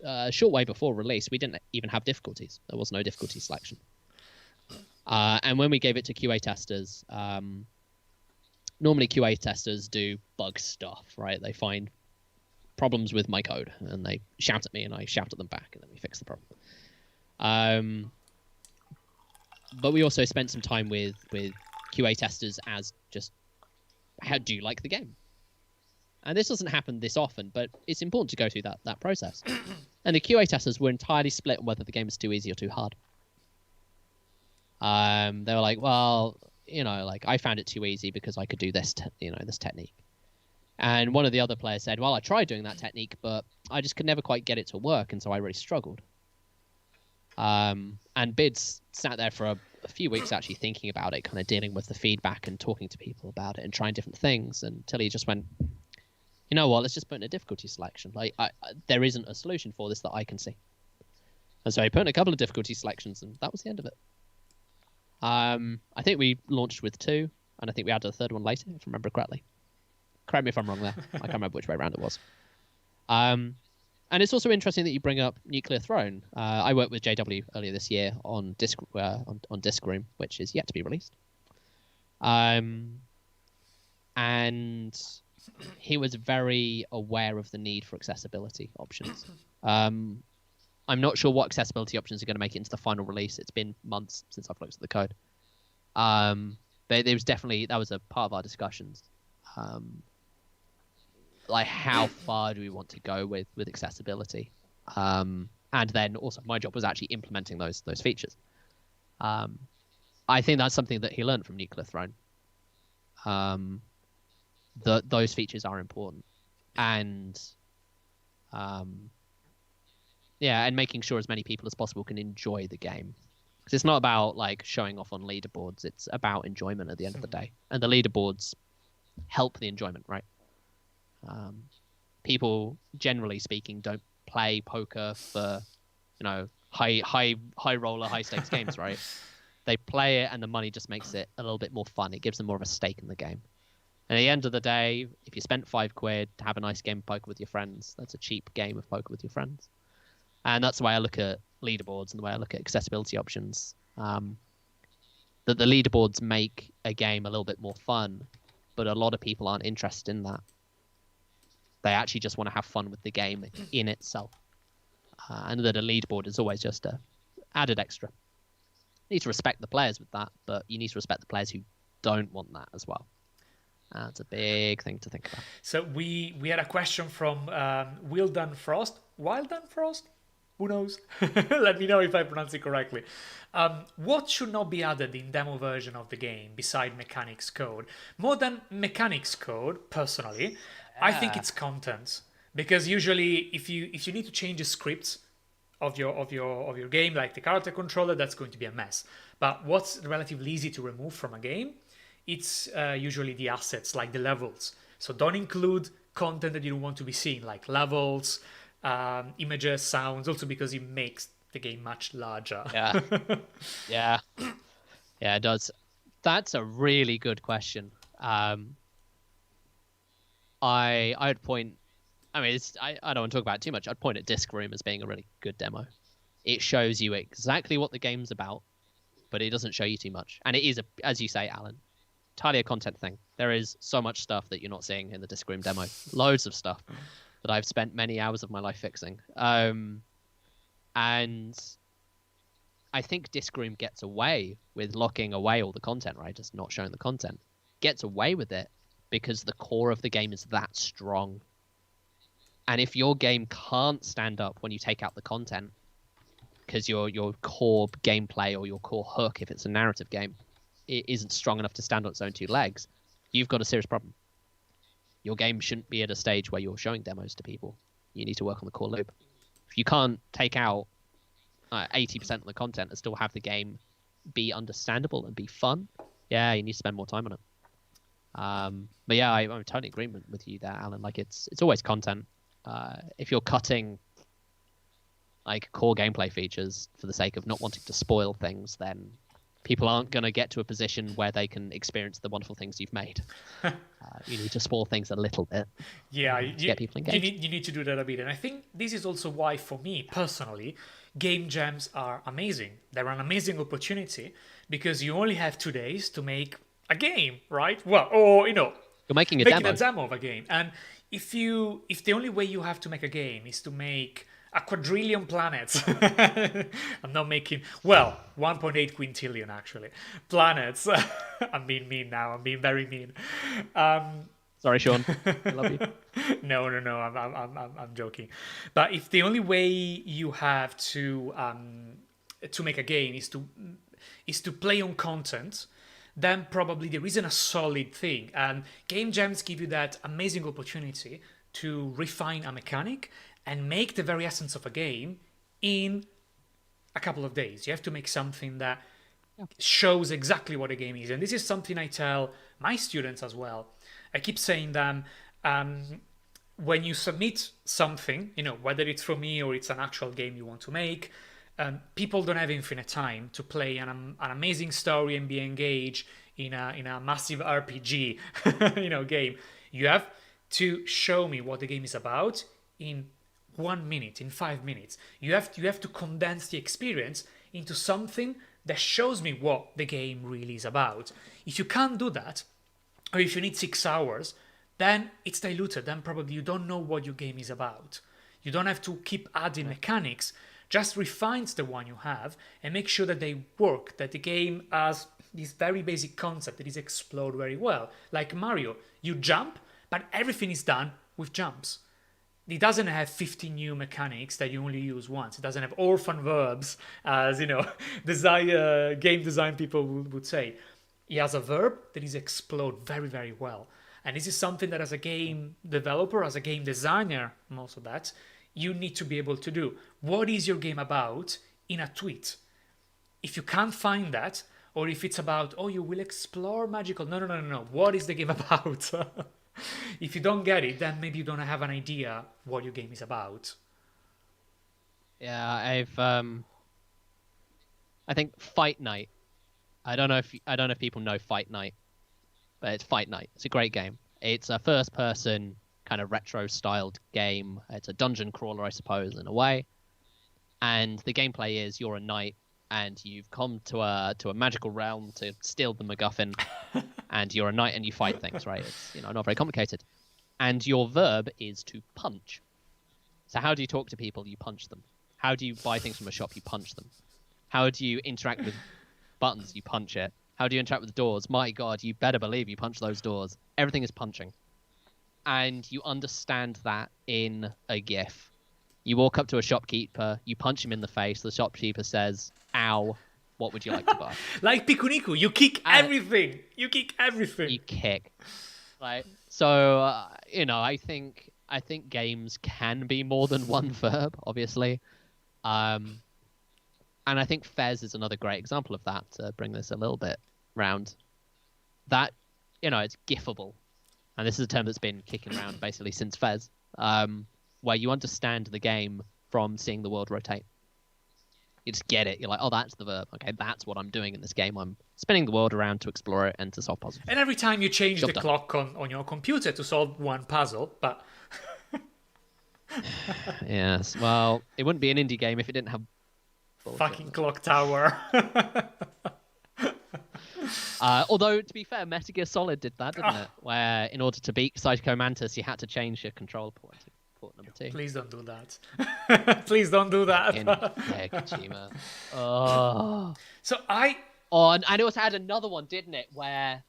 A short way before release, we didn't even have difficulties. There was no difficulty selection. And when we gave it to QA testers, normally QA testers do bug stuff, right? They find problems with my code and they shout at me and I shout at them back and then we fix the problem. But we also spent some time with QA testers as just, how do you like the game? And this doesn't happen this often, but it's important to go through that process. And the QA testers were entirely split on whether the game was too easy or too hard. They were like, well, I found it too easy because I could do this, this technique. And one of the other players said, well, I tried doing that technique, but I just could never quite get it to work, and so I really struggled. And Bids sat there for a few weeks actually thinking about it, kind of dealing with the feedback and talking to people about it and trying different things until he just went, you know what, let's just put in a difficulty selection. There isn't a solution for this that I can see. And so he put in a couple of difficulty selections, and that was the end of it. I think we launched with 2, and I think we added a 3rd one later, if I remember correctly. Correct me if I'm wrong there. I can't remember which way around it was. And it's also interesting that you bring up Nuclear Throne. I worked with JW earlier this year on Disc Room, which is yet to be released. And he was very aware of the need for accessibility options. I'm not sure what accessibility options are going to make it into the final release. It's been months since I've looked at the code. But there was definitely, that was a part of our discussions. Like how far do we want to go with accessibility? And then also my job was actually implementing those features. I think that's something that he learned from Nuclear Throne. Those features are important. And and making sure as many people as possible can enjoy the game. Because it's not about like showing off on leaderboards. It's about enjoyment at the end of the day. And the leaderboards help the enjoyment, right? People, generally speaking, don't play poker for, high roller, high stakes games, right? They play it and the money just makes it a little bit more fun. It gives them more of a stake in the game. And at the end of the day, if you spent £5 to have a nice game of poker with your friends, that's a cheap game of poker with your friends. And that's the way I look at leaderboards and the way I look at accessibility options. That the leaderboards make a game a little bit more fun, but a lot of people aren't interested in that. They actually just want to have fun with the game in itself. And that a leaderboard is always just a added extra. You need to respect the players with that, but you need to respect the players who don't want that as well. That's a big thing to think about. So we had a question from Wildan Frost. Wildan Frost? Who knows? Let me know if I pronounce it correctly. What should not be added in demo version of the game beside mechanics code? More than mechanics code, personally, I think it's content. Because usually if you need to change the script of your game, like the character controller, that's going to be a mess. But what's relatively easy to remove from a game, it's usually the assets, like the levels. So don't include content that you don't want to be seen, like levels, images, sounds, also because it makes the game much larger. Yeah. Yeah. Yeah, it does. That's a really good question. I'd point. I mean, I don't want to talk about it too much. I'd point at Disc Room as being a really good demo. It shows you exactly what the game's about, but it doesn't show you too much. And it is, as you say, Alan, entirely a content thing. There is so much stuff that you're not seeing in the Disc Room demo. Loads of stuff that I've spent many hours of my life fixing. And I think Disc Room gets away with locking away all the content, right? Just not showing the content. Gets away with it because the core of the game is that strong. And if your game can't stand up when you take out the content, because your core gameplay or your core hook, if it's a narrative game, it isn't strong enough to stand on its own two legs, you've got a serious problem. Your game shouldn't be at a stage where you're showing demos to people. You need to work on the core loop. If you can't take out 80% of the content and still have the game be understandable and be fun, yeah, you need to spend more time on it. But yeah, I'm totally in agreement with you there, Alan. Like it's always content. If you're cutting like core gameplay features for the sake of not wanting to spoil things, then people aren't going to get to a position where they can experience the wonderful things you've made. You need to spoil things a little bit. Yeah, to get people engaged. You need to do that a bit. And I think this is also why, for me personally, game jams are amazing. They're an amazing opportunity because you only have 2 days to make a game, right? Well, or, you're making a demo of a game. And if the only way you have to make a game is to make a quadrillion planets, I'm not making, 1.8 quintillion actually, planets. I'm being mean now, I'm being very mean. Sorry, Sean. I love you. No, I'm joking. But if the only way you have to make a game is to play on content, then probably there isn't a solid thing. And game jams give you that amazing opportunity to refine a mechanic and make the very essence of a game in a couple of days. You have to make something that shows exactly what a game is. And this is something I tell my students as well. I keep saying them, when you submit something, whether it's from me or it's an actual game you want to make, people don't have infinite time to play an amazing story and be engaged in a massive RPG, game. You have to show me what the game is about in 1 minute, in 5 minutes. You have to condense the experience into something that shows me what the game really is about. If you can't do that, or if you need 6 hours, then it's diluted. Then probably you don't know what your game is about. You don't have to keep adding mechanics. Just refine the one you have and make sure that they work, that the game has this very basic concept that is explored very well. Like Mario, you jump, but everything is done with jumps. It doesn't have 50 new mechanics that you only use once. It doesn't have orphan verbs, as game design people would say. It has a verb that is explored very, very well. And this is something that as a game developer, as a game designer, most of that, you need to be able to do. What is your game about in a tweet? If you can't find that, or if it's about, you will explore magical. No. What is the game about? If you don't get it, then maybe you don't have an idea what your game is about. Yeah, I think Fight Night. I don't know if people know Fight Night, but it's Fight Night. It's a great game. It's a first-person kind of retro-styled game. It's a dungeon crawler, I suppose, in a way. And the gameplay is you're a knight and you've come to a magical realm to steal the MacGuffin, and you're a knight and you fight things, right? It's not very complicated. And your verb is to punch. So how do you talk to people? You punch them. How do you buy things from a shop? You punch them. How do you interact with buttons? You punch it. How do you interact with doors? My God, you better believe you punch those doors. Everything is punching. And you understand that in a GIF. You walk up to a shopkeeper, you punch him in the face, the shopkeeper says, "Ow, what would you like to buy?" Like Pikuniku, you kick everything. You kick everything. You kick. Right. So, I think I think games can be more than one verb, obviously. And I think Fez is another great example of that, to bring this a little bit round. That, it's gifable. And this is a term that's been kicking around basically since Fez, where you understand the game from seeing the world rotate. You just get it. You're like, oh, that's the verb. Okay, that's what I'm doing in this game. I'm spinning the world around to explore it and to solve puzzles. And every time you change the clock on your computer to solve one puzzle, but... Yes, well, it wouldn't be an indie game if it didn't have... fucking clock tower. Although, to be fair, Metal Gear Solid did that, didn't it? Where, in order to beat Psycho Mantis, you had to change your controller port to port number 2. Please don't do that. Please don't do that. Yeah, Kojima. Oh. So and it also had another one, didn't it? Where,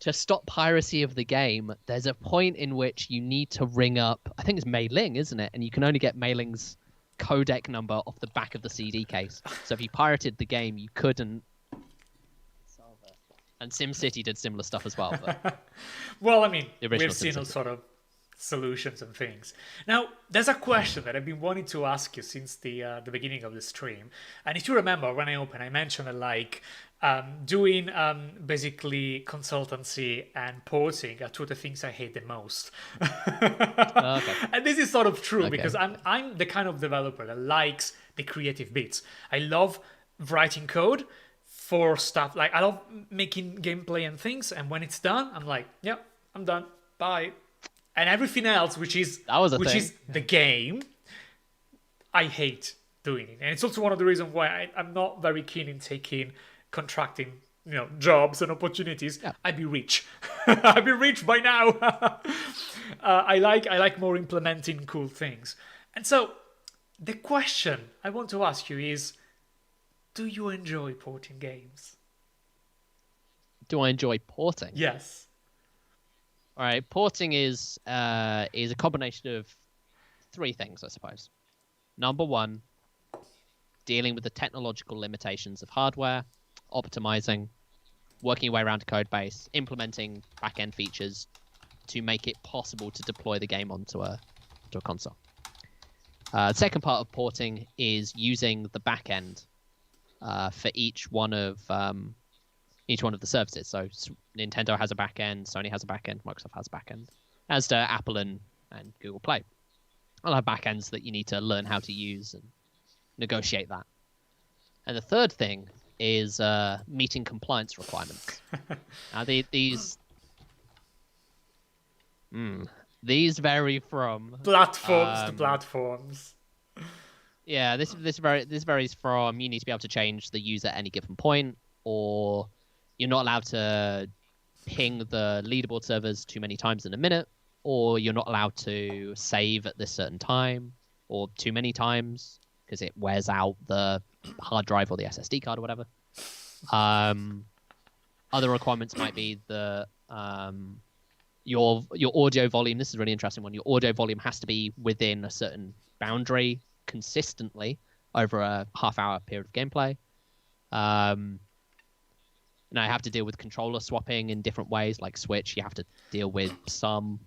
to stop piracy of the game, there's a point in which you need to ring up, I think it's Mei Ling, isn't it? And you can only get Mei Ling's codec number off the back of the CD case. So if you pirated the game, you couldn't. And SimCity did similar stuff as well. But well, I mean, we've seen all sort of solutions and things. Now, there's a question that I've been wanting to ask you since the beginning of the stream. And if you remember, when I opened, I mentioned that, like, doing basically consultancy and porting are two of the things I hate the most. Okay. And this is sort of true because I'm the kind of developer that likes the creative bits. I love writing code for stuff. Like, I love making gameplay and things, and when it's done, I'm like, yep, I'm done. Bye. And everything else, which is the game, I hate doing it. And it's also one of the reasons why I'm not very keen in taking contracting, jobs and opportunities. Yeah. I'd be rich. I'd be rich by now. I like more implementing cool things. And so the question I want to ask you is, do you enjoy porting games? Do I enjoy porting? Yes. All right, porting is a combination of 3 things, I suppose. Number 1, dealing with the technological limitations of hardware, optimizing, working your way around a code base, implementing back-end features to make it possible to deploy the game onto a console. The second part of porting is using the back-end for each one of the services. So Nintendo has a backend, Sony has a backend, Microsoft has a backend, as do Apple and Google Play. I'll have backends that you need to learn how to use and negotiate that. And the third thing is meeting compliance requirements. Now these vary from platforms to platforms. Yeah, this varies from you need to be able to change the user at any given point, or you're not allowed to ping the leaderboard servers too many times in a minute, or you're not allowed to save at this certain time, or too many times because it wears out the hard drive or the SSD card or whatever. Other requirements might be your audio volume. This is a really interesting one. Your audio volume has to be within a certain boundary consistently over a half-hour period of gameplay. And I have to deal with controller swapping in different ways, like Switch. You have to deal with some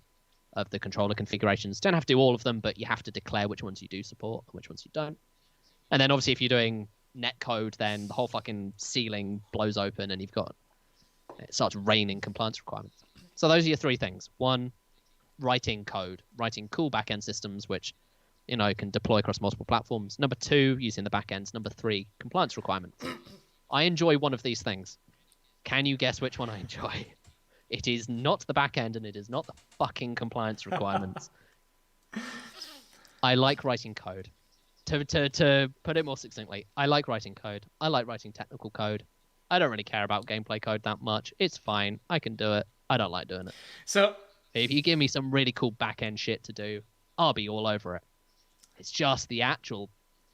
of the controller configurations. Don't have to do all of them, but you have to declare which ones you do support and which ones you don't. And then obviously if you're doing netcode, then the whole fucking ceiling blows open and it starts raining compliance requirements. So those are your 3 things. 1, writing code, writing cool backend systems, which can deploy across multiple platforms. Number 2, using the backends. Number 3, compliance requirements. I enjoy one of these things. Can you guess which one I enjoy? It is not the backend, and it is not the fucking compliance requirements. I like writing code. To put it more succinctly, I like writing code. I like writing technical code. I don't really care about gameplay code that much. It's fine. I can do it. I don't like doing it. So if you give me some really cool back-end shit to do, I'll be all over it. It's just the actual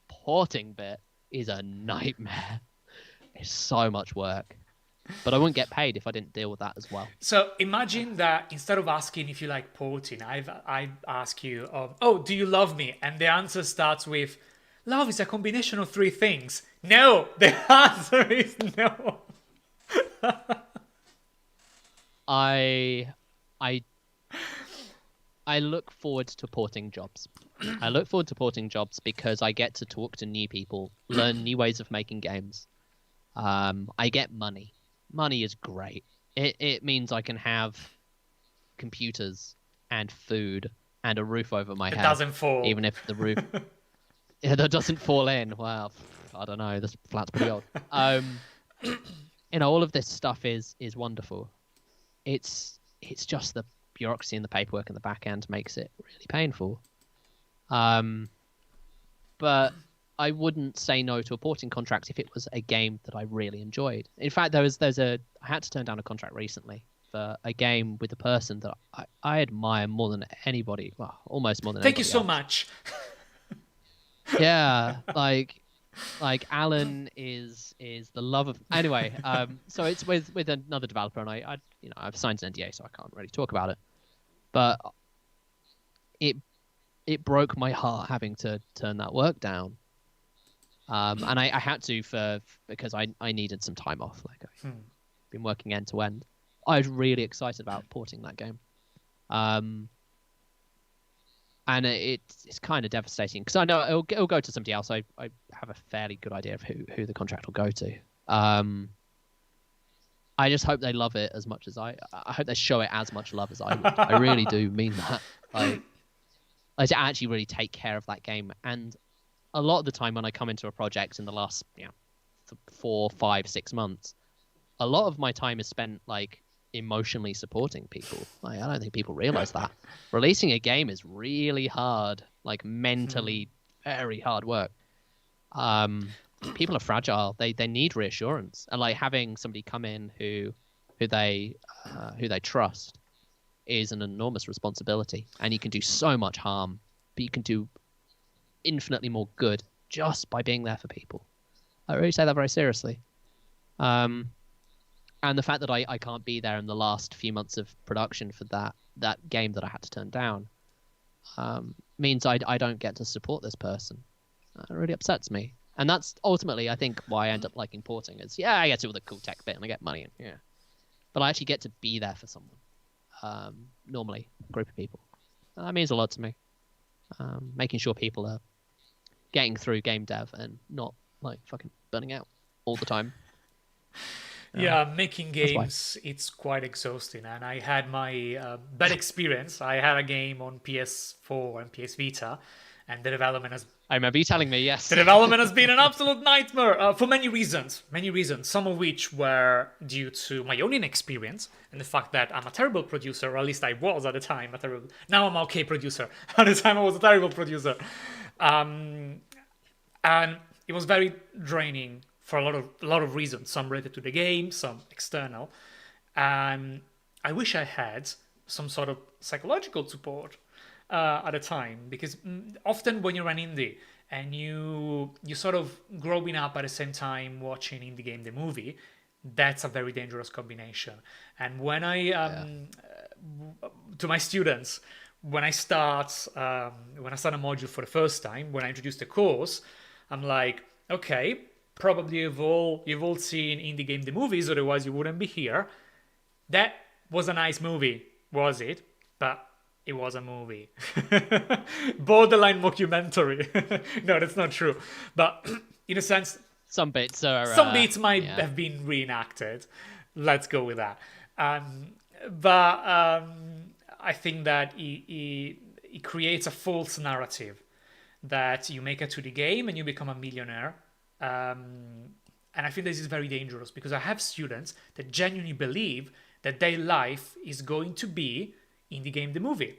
porting bit is a nightmare. It's so much work. But I wouldn't get paid if I didn't deal with that as well. So imagine that instead of asking if you like porting, I ask you, oh, do you love me? And the answer starts with, love is a combination of 3 things. No, the answer is no. I I look forward to porting jobs. I look forward to porting jobs because I get to talk to new people, learn new ways of making games. I get money. Money is great. It means I can have computers and food and a roof over my head. It doesn't fall. Even if the roof that doesn't fall in. Well, I don't know. This flat's pretty old. All of this stuff is wonderful. It's just the bureaucracy and the paperwork and the back end makes it really painful. But I wouldn't say no to a porting contract if it was a game that I really enjoyed. In fact, I had to turn down a contract recently for a game with a person that I admire more than anybody. Well, almost more than Thank you anybody so else. much. Yeah, like Alan is the love of anyway. So it's with another developer, and I've signed an NDA, so I can't really talk about it. But it broke my heart having to turn that work down. And I had to because I needed some time off. Like I've been working end to end. I was really excited about porting that game. And it's kind of devastating because I know it'll go to somebody else. I have a fairly good idea of who the contract will go to. I just hope they love it as much as I hope they show it as much love as I would. I really do mean that. I to actually really take care of that game. And a lot of the time when I come into a project in the last 4, 5, 6 months, a lot of my time is spent like emotionally supporting people. Like, I don't think people realize that releasing a game is really hard, like mentally very hard work. People are fragile. They need reassurance, and like having somebody come in who they trust is an enormous responsibility. And you can do so much harm, but you can do infinitely more good just by being there for people. I really say that very seriously. And the fact that I can't be there in the last few months of production for that game that I had to turn down means I don't get to support this person. It really upsets me. And that's ultimately, I think, why I end up liking porting. Is I get to do the cool tech bit and I get money. But I actually get to be there for someone. Normally, a group of people. And that means a lot to me. Making sure people are getting through game dev and not like fucking burning out all the time. Yeah, making games, it's quite exhausting. And I had my bad experience. I had a game on PS4 and PS Vita, and the development has... I remember you telling me, yes. The development has been an absolute nightmare for many reasons. Many reasons, some of which were due to my own inexperience and the fact that I'm a terrible producer, or at least I was at the time. Now I'm an okay producer. At the time I was a terrible producer. And it was very draining for a lot of reasons, some related to the game, some external. And I wish I had some sort of psychological support at the time, because often when you're an indie and you sort of growing up at the same time watching Indie Game the movie, that's a very dangerous combination. And when to my students, when I start a module for the first time, when I introduce the course, I'm like, okay, probably you've all seen Indie Game the movies, otherwise you wouldn't be here. That was a nice movie, was it? But it was a movie. Borderline mockumentary. No, that's not true. But in a sense, some bits might have been reenacted. Let's go with that. But I think that it creates a false narrative that you make it to the game and you become a millionaire. And I think this is very dangerous, because I have students that genuinely believe that their life is going to be Indie Game the movie.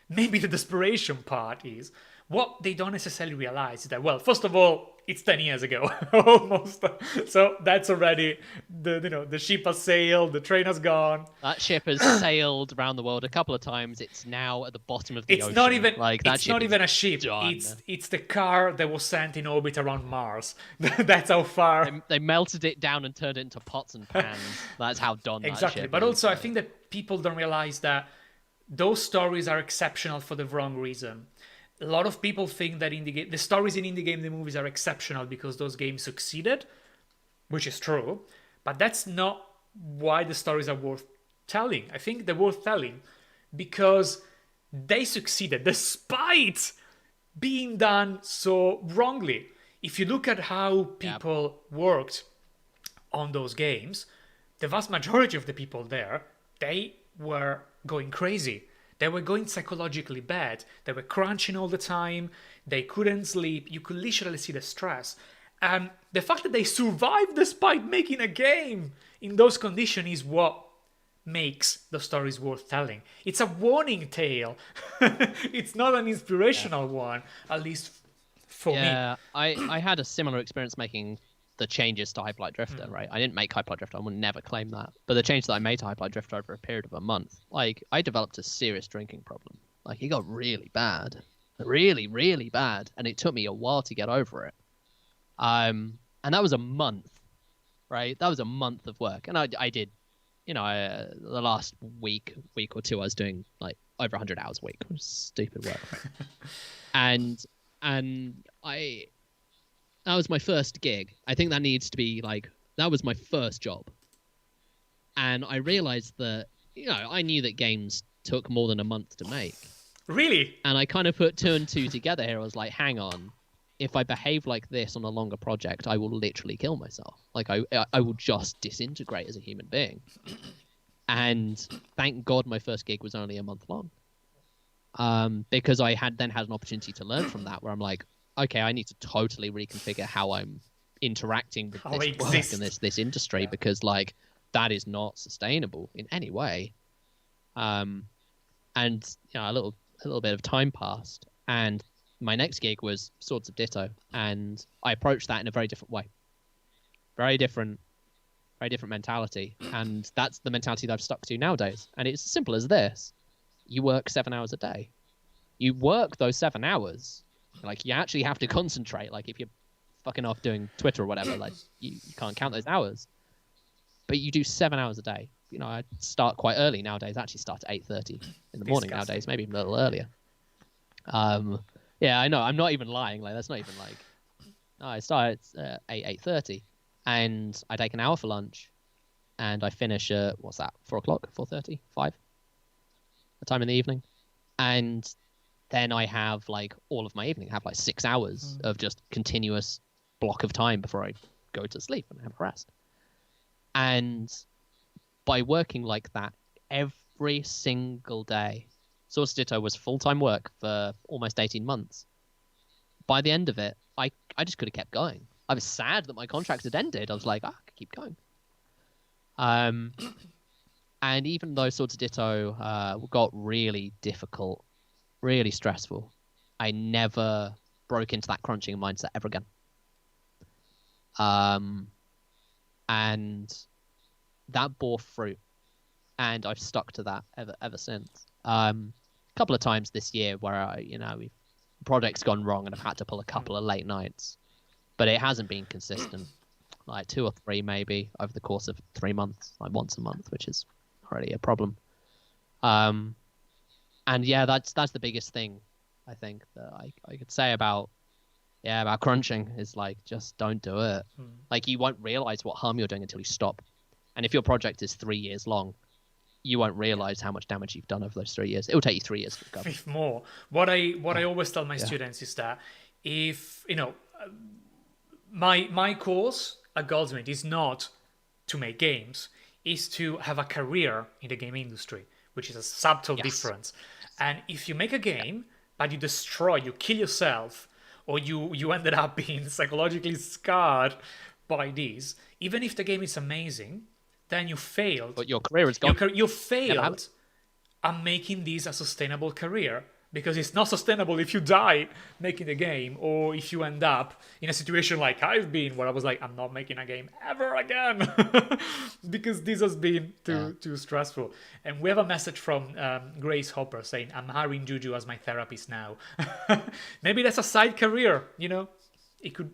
Maybe the desperation part is what they don't necessarily realize is that, well, first of all, it's 10 years ago almost, so that's already the ship has sailed, the train has gone. That ship has sailed around the world a couple of times. It's now at the bottom of the ocean. Not even like that. It's not even a ship. Done. It's the car that was sent in orbit around Mars. That's how far they melted it down and turned it into pots and pans. That's how done that exactly. ship But is. also, I think that people don't realize that those stories are exceptional for the wrong reason. A lot of people think that the stories in Indie Game the movies are exceptional because those games succeeded, which is true, but that's not why the stories are worth telling. I think they're worth telling because they succeeded despite being done so wrongly. If you look at how people worked on those games, the vast majority of the people there, they were going crazy. They were going psychologically bad. They were crunching all the time. They couldn't sleep. You could literally see the stress. And the fact that they survived despite making a game in those conditions is what makes the stories worth telling. It's a warning tale. It's not an inspirational one, at least for me. Yeah, I had a similar experience making the changes to Hyperlight Drifter, right? I didn't make Hyperlight Drifter. I would never claim that. But the change that I made to Hyperlight Drifter over a period of a month, like, I developed a serious drinking problem. Like, it got really bad. Really, really bad. And it took me a while to get over it. And that was a month, right? That was a month of work. And I did, the last week or two, I was doing, like, over 100 hours a week. It was stupid work. and that was my first gig. I think that needs to be that was my first job. And I realized that, I knew that games took more than a month to make. Really? And I kind of put 2 and 2 together here. I was like, hang on. If I behave like this on a longer project, I will literally kill myself. Like, I will just disintegrate as a human being. And thank God my first gig was only a month long. Because I had an opportunity to learn from that, where I'm like, okay, I need to totally reconfigure how I'm interacting with this work and this industry, because that is not sustainable in any way. And a little bit of time passed, and my next gig was Swords of Ditto, and I approached that in a very different way. Very different mentality, and that's the mentality that I've stuck to nowadays. And it's as simple as this: you work 7 hours a day. You work those 7 hours. You actually have to concentrate. If you're fucking off doing Twitter or whatever, you can't count those hours. But you do 7 hours a day. I start quite early nowadays. I actually start at 8:30 in the morning nowadays, maybe even a little earlier. Yeah, I know. I'm not even lying. That's not even No, I start at 8:30, and I take an hour for lunch, and I finish at 4 o'clock, 4:30, 5, a time in the evening, and then I have all of my evening. I have 6 hours of just continuous block of time before I go to sleep and have a rest. And by working like that every single day, Swords of Ditto was full-time work for almost 18 months. By the end of it, I just could have kept going. I was sad that my contract had ended. I was like, I could keep going. And even though Swords of Ditto got really difficult, really stressful, I never broke into that crunching mindset ever again. And that bore fruit, and I've stuck to that ever since. A couple of times this year where project's gone wrong and I've had to pull a couple of late nights, but it hasn't been consistent. 2 or 3 maybe over the course of 3 months, once a month, which is already a problem. And yeah, that's the biggest thing I think that I could say about crunching is just don't do it. You won't realize what harm you're doing until you stop. And if your project is 3 years long, you won't realize how much damage you've done over those 3 years. It will take you 3 years to recover. If more. What I always tell my students is that if my course at Goldsmith is not to make games, is to have a career in the game industry, which is a subtle difference. And if you make a game, but you kill yourself, or you ended up being psychologically scarred by this, even if the game is amazing, then you failed. But your career is gone. You failed at making this a sustainable career, because it's not sustainable if you die making the game, or if you end up in a situation like I've been, where I was like, I'm not making a game ever again because this has been too stressful. And we have a message from Grace Hopper saying, I'm hiring Juju as my therapist now. Maybe that's a side career, it could.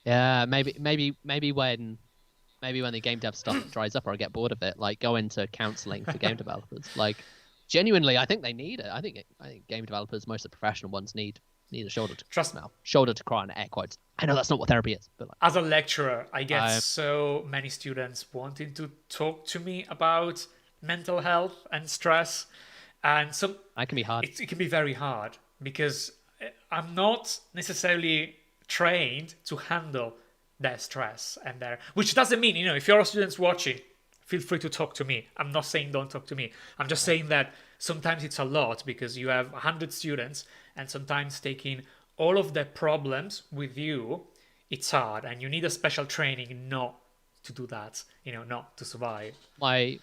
Yeah, maybe when the game dev stuff dries up or I get bored of it, go into counseling for game developers. Genuinely, I think they need it. I think game developers, most of the professional ones, need a shoulder to cry on, air quotes. I know that's not what therapy is, but as a lecturer, I get so many students wanting to talk to me about mental health and stress, And some That can be hard. it can be very hard because I'm not necessarily trained to handle their stress and their, which doesn't mean, if you're students watching, feel free to talk to me. I'm not saying don't talk to me. I'm just saying that sometimes it's a lot because you have 100 students and sometimes taking all of their problems with you, it's hard and you need a special training not to do that, not to survive. My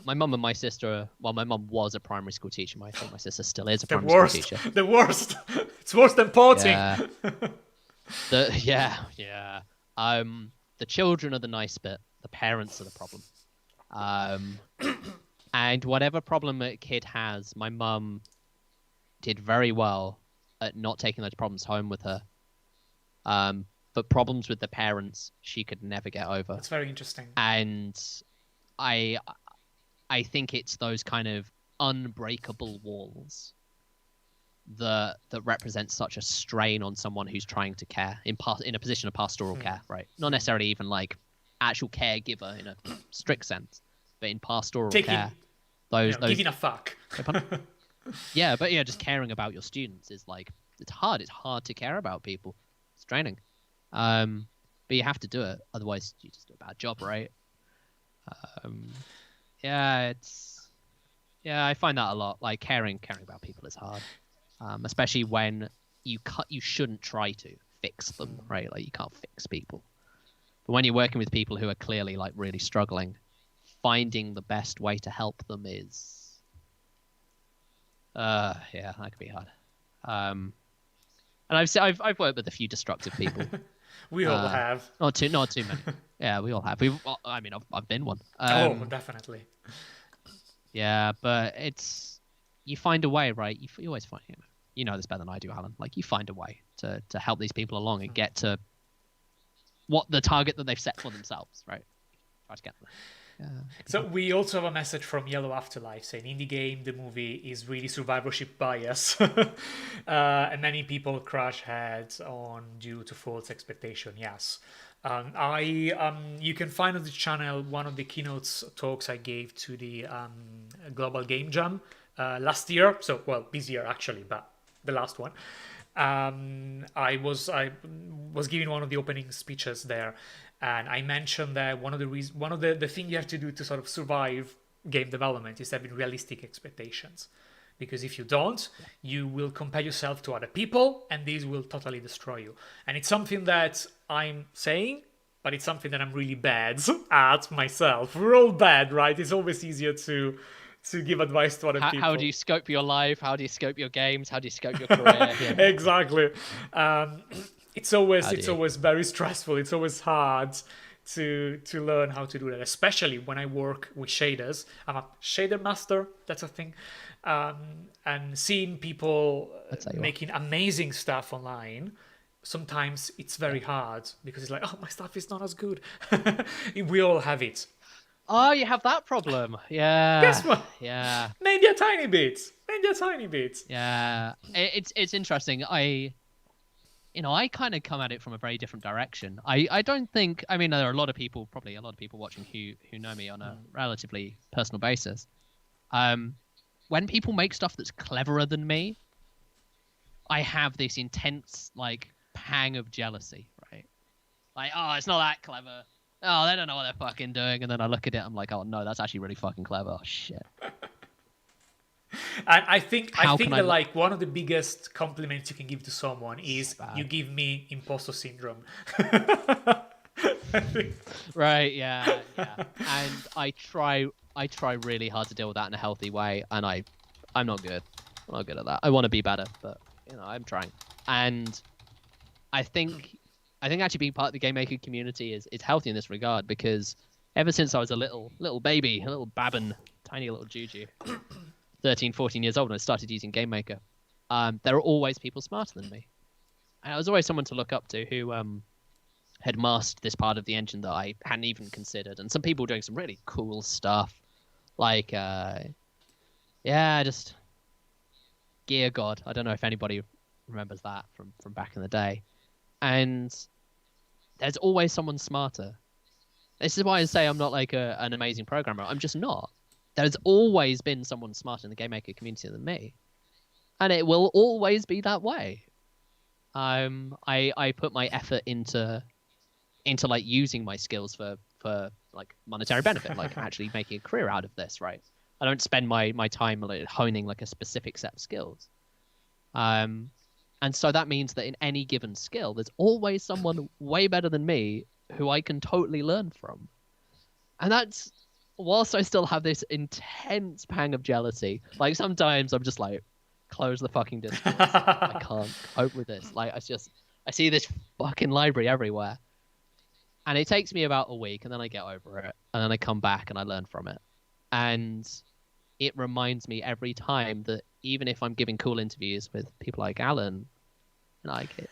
mum and my sister, well, my mum was a primary school teacher. I think my sister still is a The primary worst, school teacher. the worst. It's worse than porting. Yeah. The children are the nice bit. The parents are the problem. And whatever problem a kid has, my mum did very well at not taking those problems home with her. But problems with the parents, she could never get over. That's very interesting. And I think it's those kind of unbreakable walls that represent such a strain on someone who's trying to care in a position of pastoral care, right? Not necessarily even like actual caregiver in a strict sense, but in pastoral care, those giving a fuck. Just caring about your students is like it's hard. It's hard to care about people. It's draining. But you have to do it, otherwise you just do a bad job, right? I find that a lot. Like caring about people is hard, especially when you shouldn't try to fix them, right? Like you can't fix people. But when you're working with people who are clearly like really struggling, finding the best way to help them is, that could be hard. And I've worked with a few destructive people. We all have. Not too many. Yeah, we all have. I've been one. Definitely. Yeah, but you find a way, right? You always find, you know this better than I do, Alan. Like you find a way to help these people along and get to what the target that they've set for themselves, right? Try to get there. Yeah. So we also have a message from Yellow Afterlife saying indie game, the movie is really survivorship bias, and many people crash heads on due to false expectation. Yes, you can find on the channel one of the keynotes talks I gave to the Global Game Jam last year. So this year actually, but the last one. I was giving one of the opening speeches there. And I mentioned that one of the thing you have to do to sort of survive game development is having realistic expectations, because if you don't, you will compare yourself to other people, and these will totally destroy you. And it's something that I'm saying, but it's something that I'm really bad at myself. We're all bad, right? It's always easier to give advice to other people. How do you scope your life? How do you scope your games? How do you scope your career? Yeah. Exactly. It's always very stressful. It's always hard to learn how to do that, especially when I work with shaders. I'm a shader master. That's a thing. And seeing people making amazing stuff online, sometimes it's very hard because it's like, oh, my stuff is not as good. We all have it. Oh, you have that problem. Yeah. Guess what? Yeah. Maybe a tiny bit. Yeah. It's interesting. I kind of come at it from a very different direction. I don't think, there are a lot of people watching who know me on a relatively personal basis. When people make stuff that's cleverer than me, I have this intense, like, pang of jealousy, right? Like, oh, it's not that clever. Oh, they don't know what they're fucking doing. And then I look at it, I'm like, oh, no, that's actually really fucking clever. Oh, shit. And I think that like one of the biggest compliments you can give to someone is you give me imposter syndrome. Right, yeah. And I try really hard to deal with that in a healthy way, and I'm not good. I'm not good at that. I want to be better, but I'm trying. And I think actually being part of the GameMaker community is healthy in this regard, because ever since I was a little baby, a little babbin, tiny little Juju, 13, 14 years old, and I started using GameMaker, there are always people smarter than me. And I was always someone to look up to who had mastered this part of the engine that I hadn't even considered. And some people doing some really cool stuff, like, just Gear God. I don't know if anybody remembers that from back in the day. And there's always someone smarter. This is why I say I'm not like an amazing programmer. I'm just not. there's always been someone smarter in the GameMaker community than me, and it will always be that way. I put my effort into like using my skills for like monetary benefit, like actually making a career out of this, right? I don't spend my time like honing like a specific set of skills. And so that means that in any given skill, there's always someone way better than me who I can totally learn from. And that's, whilst I still have this intense pang of jealousy, like sometimes I'm just like, close the fucking Discord. I can't cope with this. Like I see this fucking library everywhere. And it takes me about a week, and then I get over it. And then I come back and I learn from it. And it reminds me every time that even if I'm giving cool interviews with people like Alan, like it,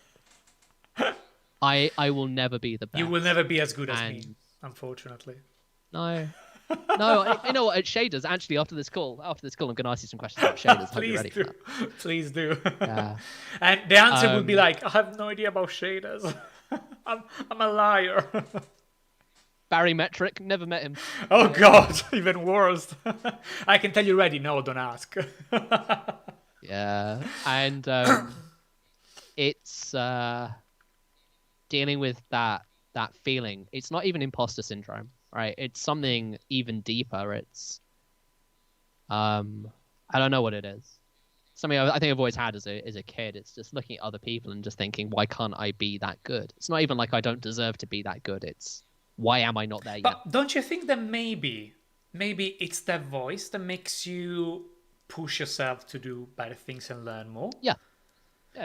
I will never be the best. You will never be as good as me, unfortunately. No. No, you know what? At Shaders, actually, after this call, I'm going to ask you some questions about Shaders. Hope you're ready for that. Please do. Yeah. And the answer would be like, I have no idea about Shaders. I'm a liar. Barometric, never met him. Oh God, even worse. I can tell you already. No, don't ask. Yeah, and it's dealing with that feeling. It's not even imposter syndrome, right? It's something even deeper. It's I don't know what it is. Something I think I've always had as a kid. It's just looking at other people and just thinking, why can't I be that good? It's not even like I don't deserve to be that good. It's why am I not there yet? But don't you think that maybe it's that voice that makes you push yourself to do better things and learn more? Yeah.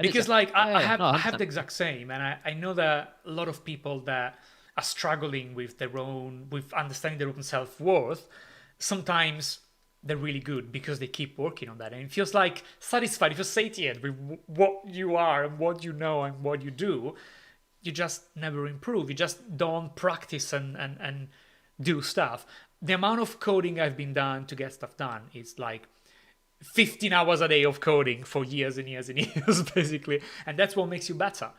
Because like I have the exact same, and I know that a lot of people that are struggling with understanding their own self-worth, sometimes they're really good because they keep working on that, and it feels like satisfied. If you're satiated with what you are and what you know and what you do, you just never improve. You just don't practice and do stuff. The amount of coding I've been done to get stuff done is like 15 hours a day of coding for years and years and years, basically. And that's what makes you better.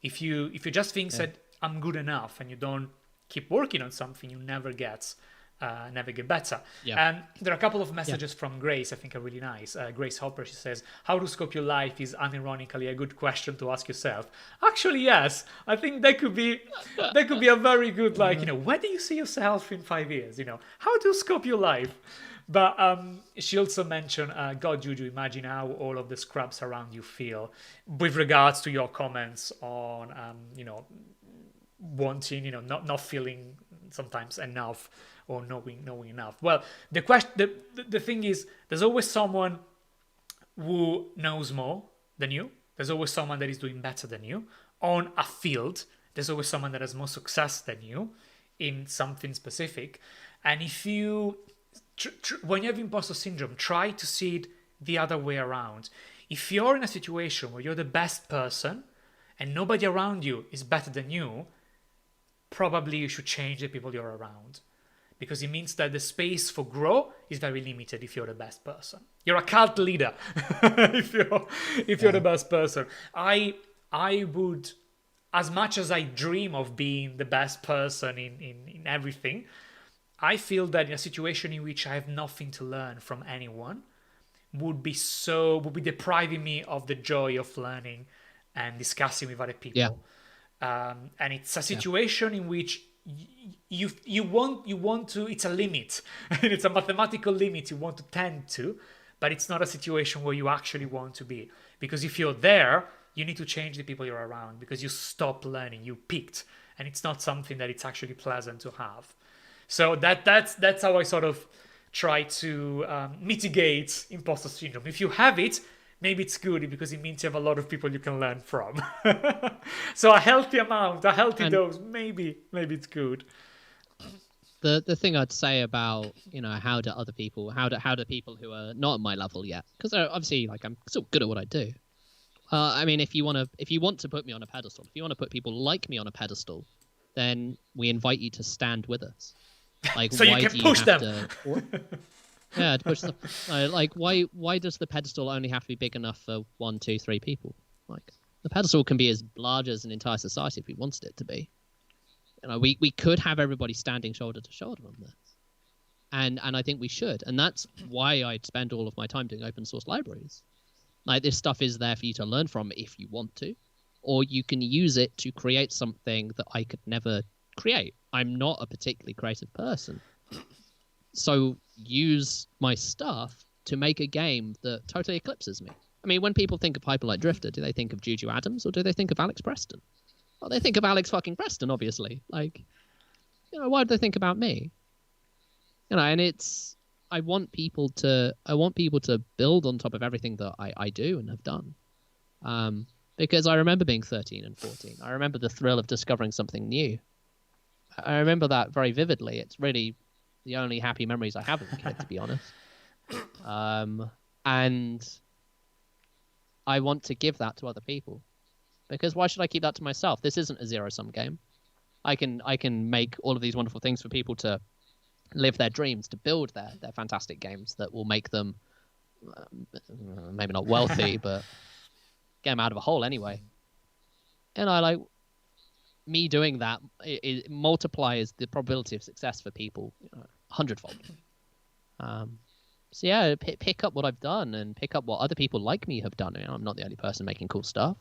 If you just think that I'm good enough and you don't keep working on something, you never get better. Yeah. And there are a couple of messages from Grace I think are really nice. Grace Hopper, she says, how to scope your life is unironically a good question to ask yourself. Actually, yes. I think that could be a very good, like, where do you see yourself in 5 years? How to scope your life. But she also mentioned, God, Juju, imagine how all of the scrubs around you feel with regards to your comments on, wanting, not feeling sometimes enough or knowing enough. Well, the thing is, there's always someone who knows more than you. There's always someone that is doing better than you on a field. There's always someone that has more success than you in something specific. And if you when you have imposter syndrome, try to see it the other way around. If you're in a situation where you're the best person and nobody around you is better than you, probably you should change the people you're around, because it means that the space for growth is very limited if you're the best person. You're a cult leader if you're the best person. I would, as much as I dream of being the best person in everything, I feel that in a situation in which I have nothing to learn from anyone would be depriving me of the joy of learning and discussing with other people. Yeah. And it's a situation in which you want to, it's a limit. It's a mathematical limit you want to tend to, but it's not a situation where you actually want to be. Because if you're there, you need to change the people you're around, because you stop learning, you peaked, and it's not something that it's actually pleasant to have. So that's how I sort of try to mitigate imposter syndrome. If you have it, maybe it's good, because it means you have a lot of people you can learn from. So a healthy dose, maybe it's good. The thing I'd say about, how do people who are not at my level yet, because obviously, like, I'm still good at what I do. I mean, if you want to put me on a pedestal, if you want to put people like me on a pedestal, then we invite you to stand with us. Like, so why you can push them. To push them. Like, why does the pedestal only have to be big enough for 1, 2, 3 people? Like, the pedestal can be as large as an entire society if we wanted it to be. We could have everybody standing shoulder to shoulder on this. And I think we should. And that's why I'd spend all of my time doing open source libraries. Like, this stuff is there for you to learn from if you want to, or you can use it to create something that I could never create. I'm not a particularly creative person. So use my stuff to make a game that totally eclipses me. I mean, when people think of Hyperlight Drifter, do they think of Juju Adams or do they think of Alex Preston? Well, they think of Alex fucking Preston, obviously. Like, why do they think about me? And I want people to build on top of everything that I do and have done. Because I remember being 13 and 14. I remember the thrill of discovering something new. I remember that very vividly. It's really the only happy memories I have of a kid, to be honest. And I want to give that to other people. Because why should I keep that to myself? This isn't a zero-sum game. I can make all of these wonderful things for people to live their dreams, to build their fantastic games that will make them maybe not wealthy, but get them out of a hole anyway. And I like me doing that. It multiplies the probability of success for people 100-fold. So yeah, pick up what I've done and pick up what other people like me have done. I'm not the only person making cool stuff.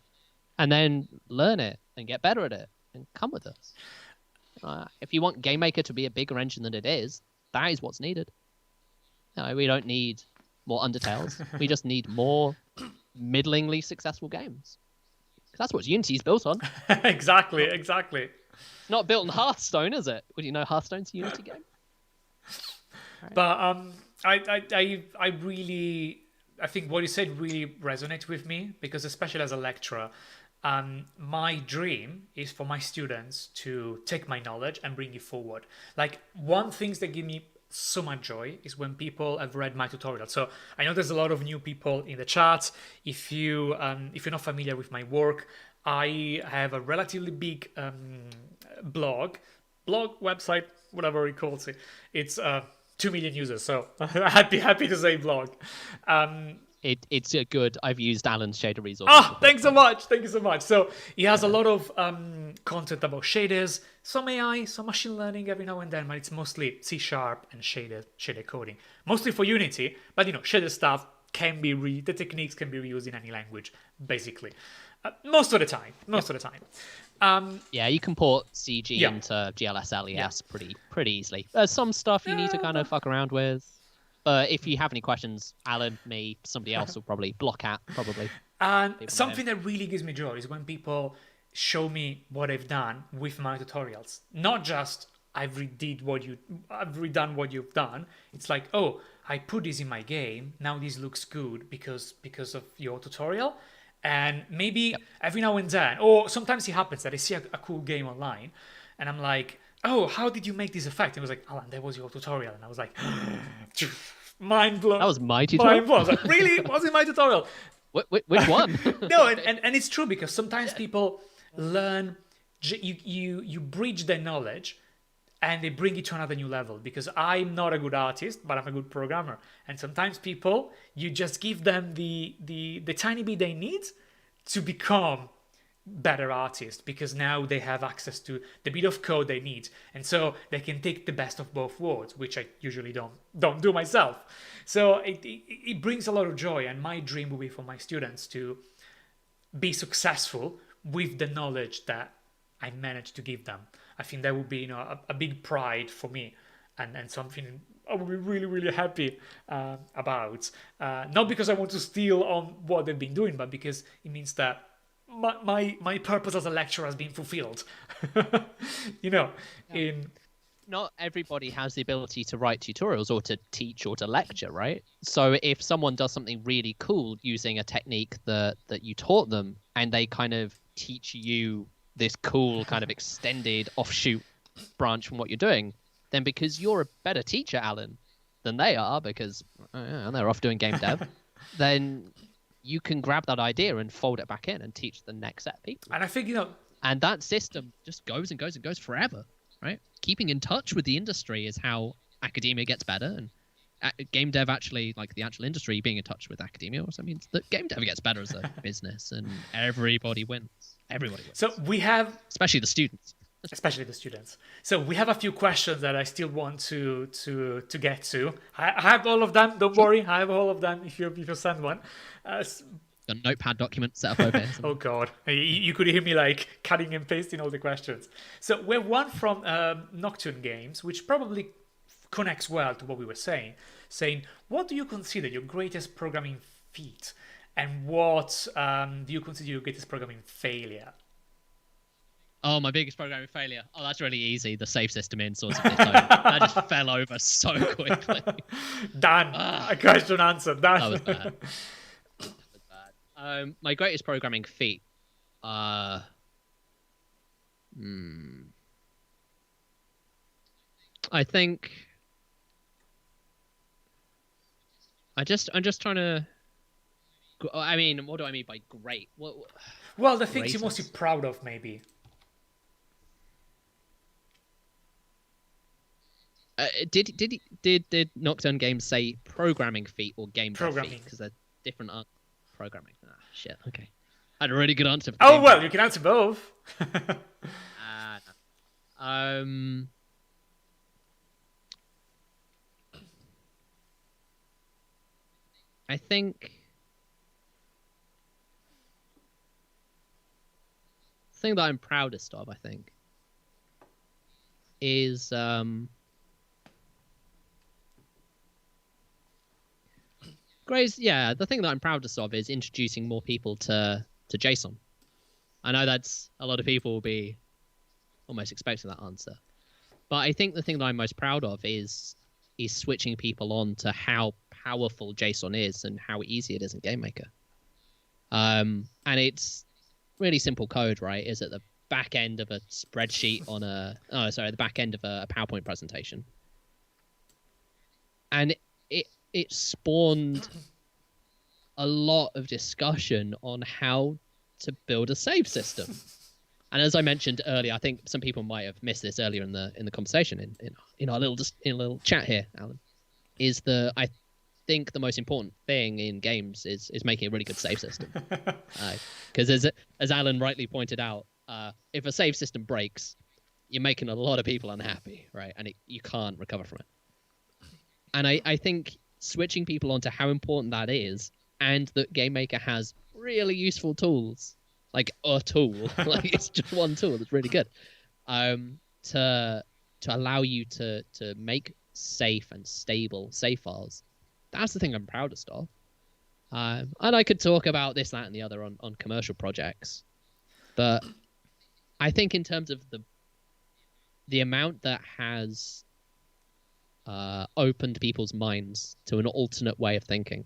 And then learn it and get better at it and come with us. If you want GameMaker to be a bigger engine than it is, that is what's needed. We don't need more Undertales. We just need more middlingly successful games. That's what Unity's built on. Exactly. Not built on Hearthstone, is it? Would you know Hearthstone's a Unity game? Right. But I think what you said really resonates with me, because especially as a lecturer, my dream is for my students to take my knowledge and bring it forward. Like, one thing that give me so much joy is when people have read my tutorial. So I know there's a lot of new people in the chat. If you're not familiar with my work, I have a relatively big blog, website, whatever it calls it. It's 2 million users, so happy to say blog. It's a good. I've used Alan's shader resources. Thank you so much. So he has a lot of content about shaders, some AI, some machine learning every now and then, but it's mostly C# and shader coding. Mostly for Unity, but shader stuff the techniques can be reused in any language, basically. Most of the time. Yeah, you can port CG into GLS-LES pretty easily. There's some stuff you need to kind of fuck around with. But if you have any questions, Alan, me, somebody else will probably block out, probably. And something that really gives me joy is when people show me what I've done with my tutorials. Not just I've redone what you've done. It's like, oh, I put this in my game. Now this looks good because of your tutorial. And maybe every now and then, or sometimes it happens that I see a cool game online, and I'm like, oh, how did you make this effect? And it was like, Alan, that was your tutorial. And I was like, mind blown. That was my tutorial? Mind blown. I was like, really? Was it my tutorial? Which one? No, and it's true, because sometimes people learn, you bridge their knowledge and they bring it to another new level, because I'm not a good artist, but I'm a good programmer. And sometimes people, you just give them the tiny bit they need to become better artists, because now they have access to the bit of code they need, and so they can take the best of both worlds, which I usually don't do myself. So it brings a lot of joy, and my dream will be for my students to be successful with the knowledge that I managed to give them. I think that would be a big pride for me, and something I would be really, really happy about. Not because I want to steal on what they've been doing, but because it means that my purpose as a lecturer has been fulfilled. Not everybody has the ability to write tutorials or to teach or to lecture, right? So if someone does something really cool using a technique that you taught them, and they kind of teach you this cool kind of extended offshoot branch from what you're doing, then because you're a better teacher, Alan, than they are, because they're off doing game dev, then you can grab that idea and fold it back in and teach the next set of people. And I think, and that system just goes and goes and goes forever, right? Keeping in touch with the industry is how academia gets better, and game dev, actually, like the actual industry being in touch with academia, also means that game dev gets better as a business, and everybody wins. Everybody wins. So we have, especially the students. especially the students. So we have a few questions that I still want to get to. I have all of them. Don't worry, I have all of them. If you send one. A notepad document set up over here. Oh God, you could hear me like cutting and pasting all the questions. So we have one from Nocturne Games, which probably connects well to what we were saying. Saying, what do you consider your greatest programming feat, and what do you consider your greatest programming failure? Oh, my biggest programming failure. Oh, that's really easy. The save system in Swords of Ditto. That just fell over so quickly. Done. A question answered. Done. That was bad. That was bad. My greatest programming feat. I think. I'm just trying to. I mean, what do I mean by great? Well, the things you're mostly proud of, maybe. Did Nocturne Games say programming feat or game programming feat? Because they're different programming. Ah, shit. Okay, I had a really good answer. For oh well, you can answer both. No. I think the thing that I'm proudest of, I think, is Grace. Yeah, the thing that I'm proudest of is introducing more people to JSON. I know that's a lot of people will be almost expecting that answer, but I think the thing that I'm most proud of is switching people on to how powerful JSON is and how easy it is in GameMaker. And it's really simple code, right? Is at the back end of a spreadsheet on the back end of a PowerPoint presentation. And it spawned a lot of discussion on how to build a save system. And as I mentioned earlier, I think some people might have missed this earlier in the conversation in our little chat here, Alan. I think the most important thing in games is making a really good save system. Because as Alan rightly pointed out, if a save system breaks, you're making a lot of people unhappy, right? And you can't recover from it. And I think switching people onto how important that is, and that GameMaker has really useful tools, like a tool, like it's just one tool that's really good, to allow you to make safe and stable save files. That's the thing I'm proudest of. And I could talk about this, that, and the other on commercial projects, but I think in terms of the amount that has opened people's minds to an alternate way of thinking,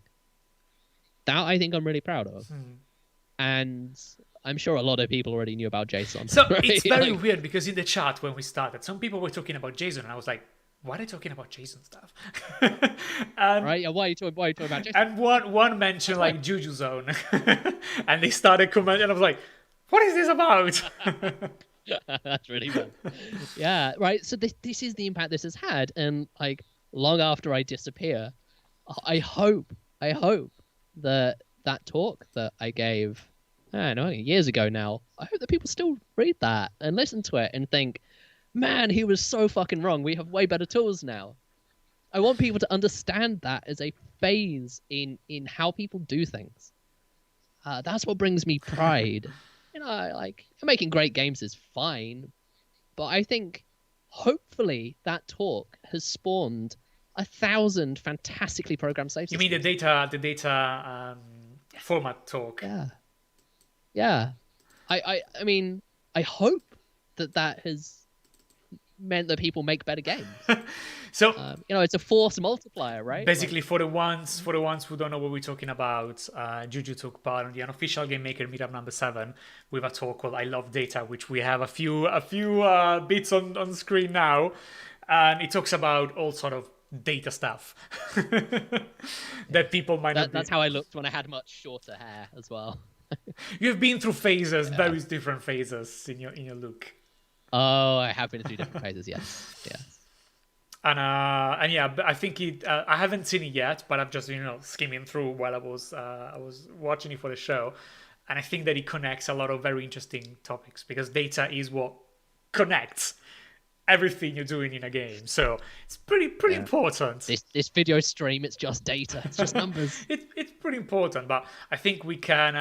that I think I'm really proud of. And I'm sure a lot of people already knew about JSON. So right? it's very weird because in the chat when we started, some people were talking about JSON, and I was like, why are they talking about JSON stuff? Right? Yeah, why are you talking about JSON? And one mentioned like Juju Zone, and they started commenting, and I was like, what is this about? That's really fun. Yeah, right. So this is the impact this has had, and like long after I disappear, I hope that talk that I gave, I don't know, years ago now, I hope that people still read that and listen to it and think, man, he was so fucking wrong. We have way better tools now. I want people to understand that as a phase in how people do things. That's what brings me pride. Like making great games is fine, but I think hopefully that talk has spawned 1,000 fantastically programmed save systems. You mean the data format talk? Yeah. I mean, I hope that has meant that people make better games. So it's a force multiplier, right? Basically, for the ones who don't know what we're talking about, Juju took part on the unofficial GameMaker meetup number 7 with a talk called "I Love Data," which we have a few bits on screen now, and it talks about all sort of data stuff that people might not. That's how I looked when I had much shorter hair as well. You've been through phases, various different phases in your look. Oh, I have been through different phases. Yes. And yeah, I think I haven't seen it yet, but I've just skimming through while I was watching it for the show, and I think that it connects a lot of very interesting topics because data is what connects everything you're doing in a game. So it's pretty important. This video stream, it's just data. It's just numbers. It's pretty important, but I think we can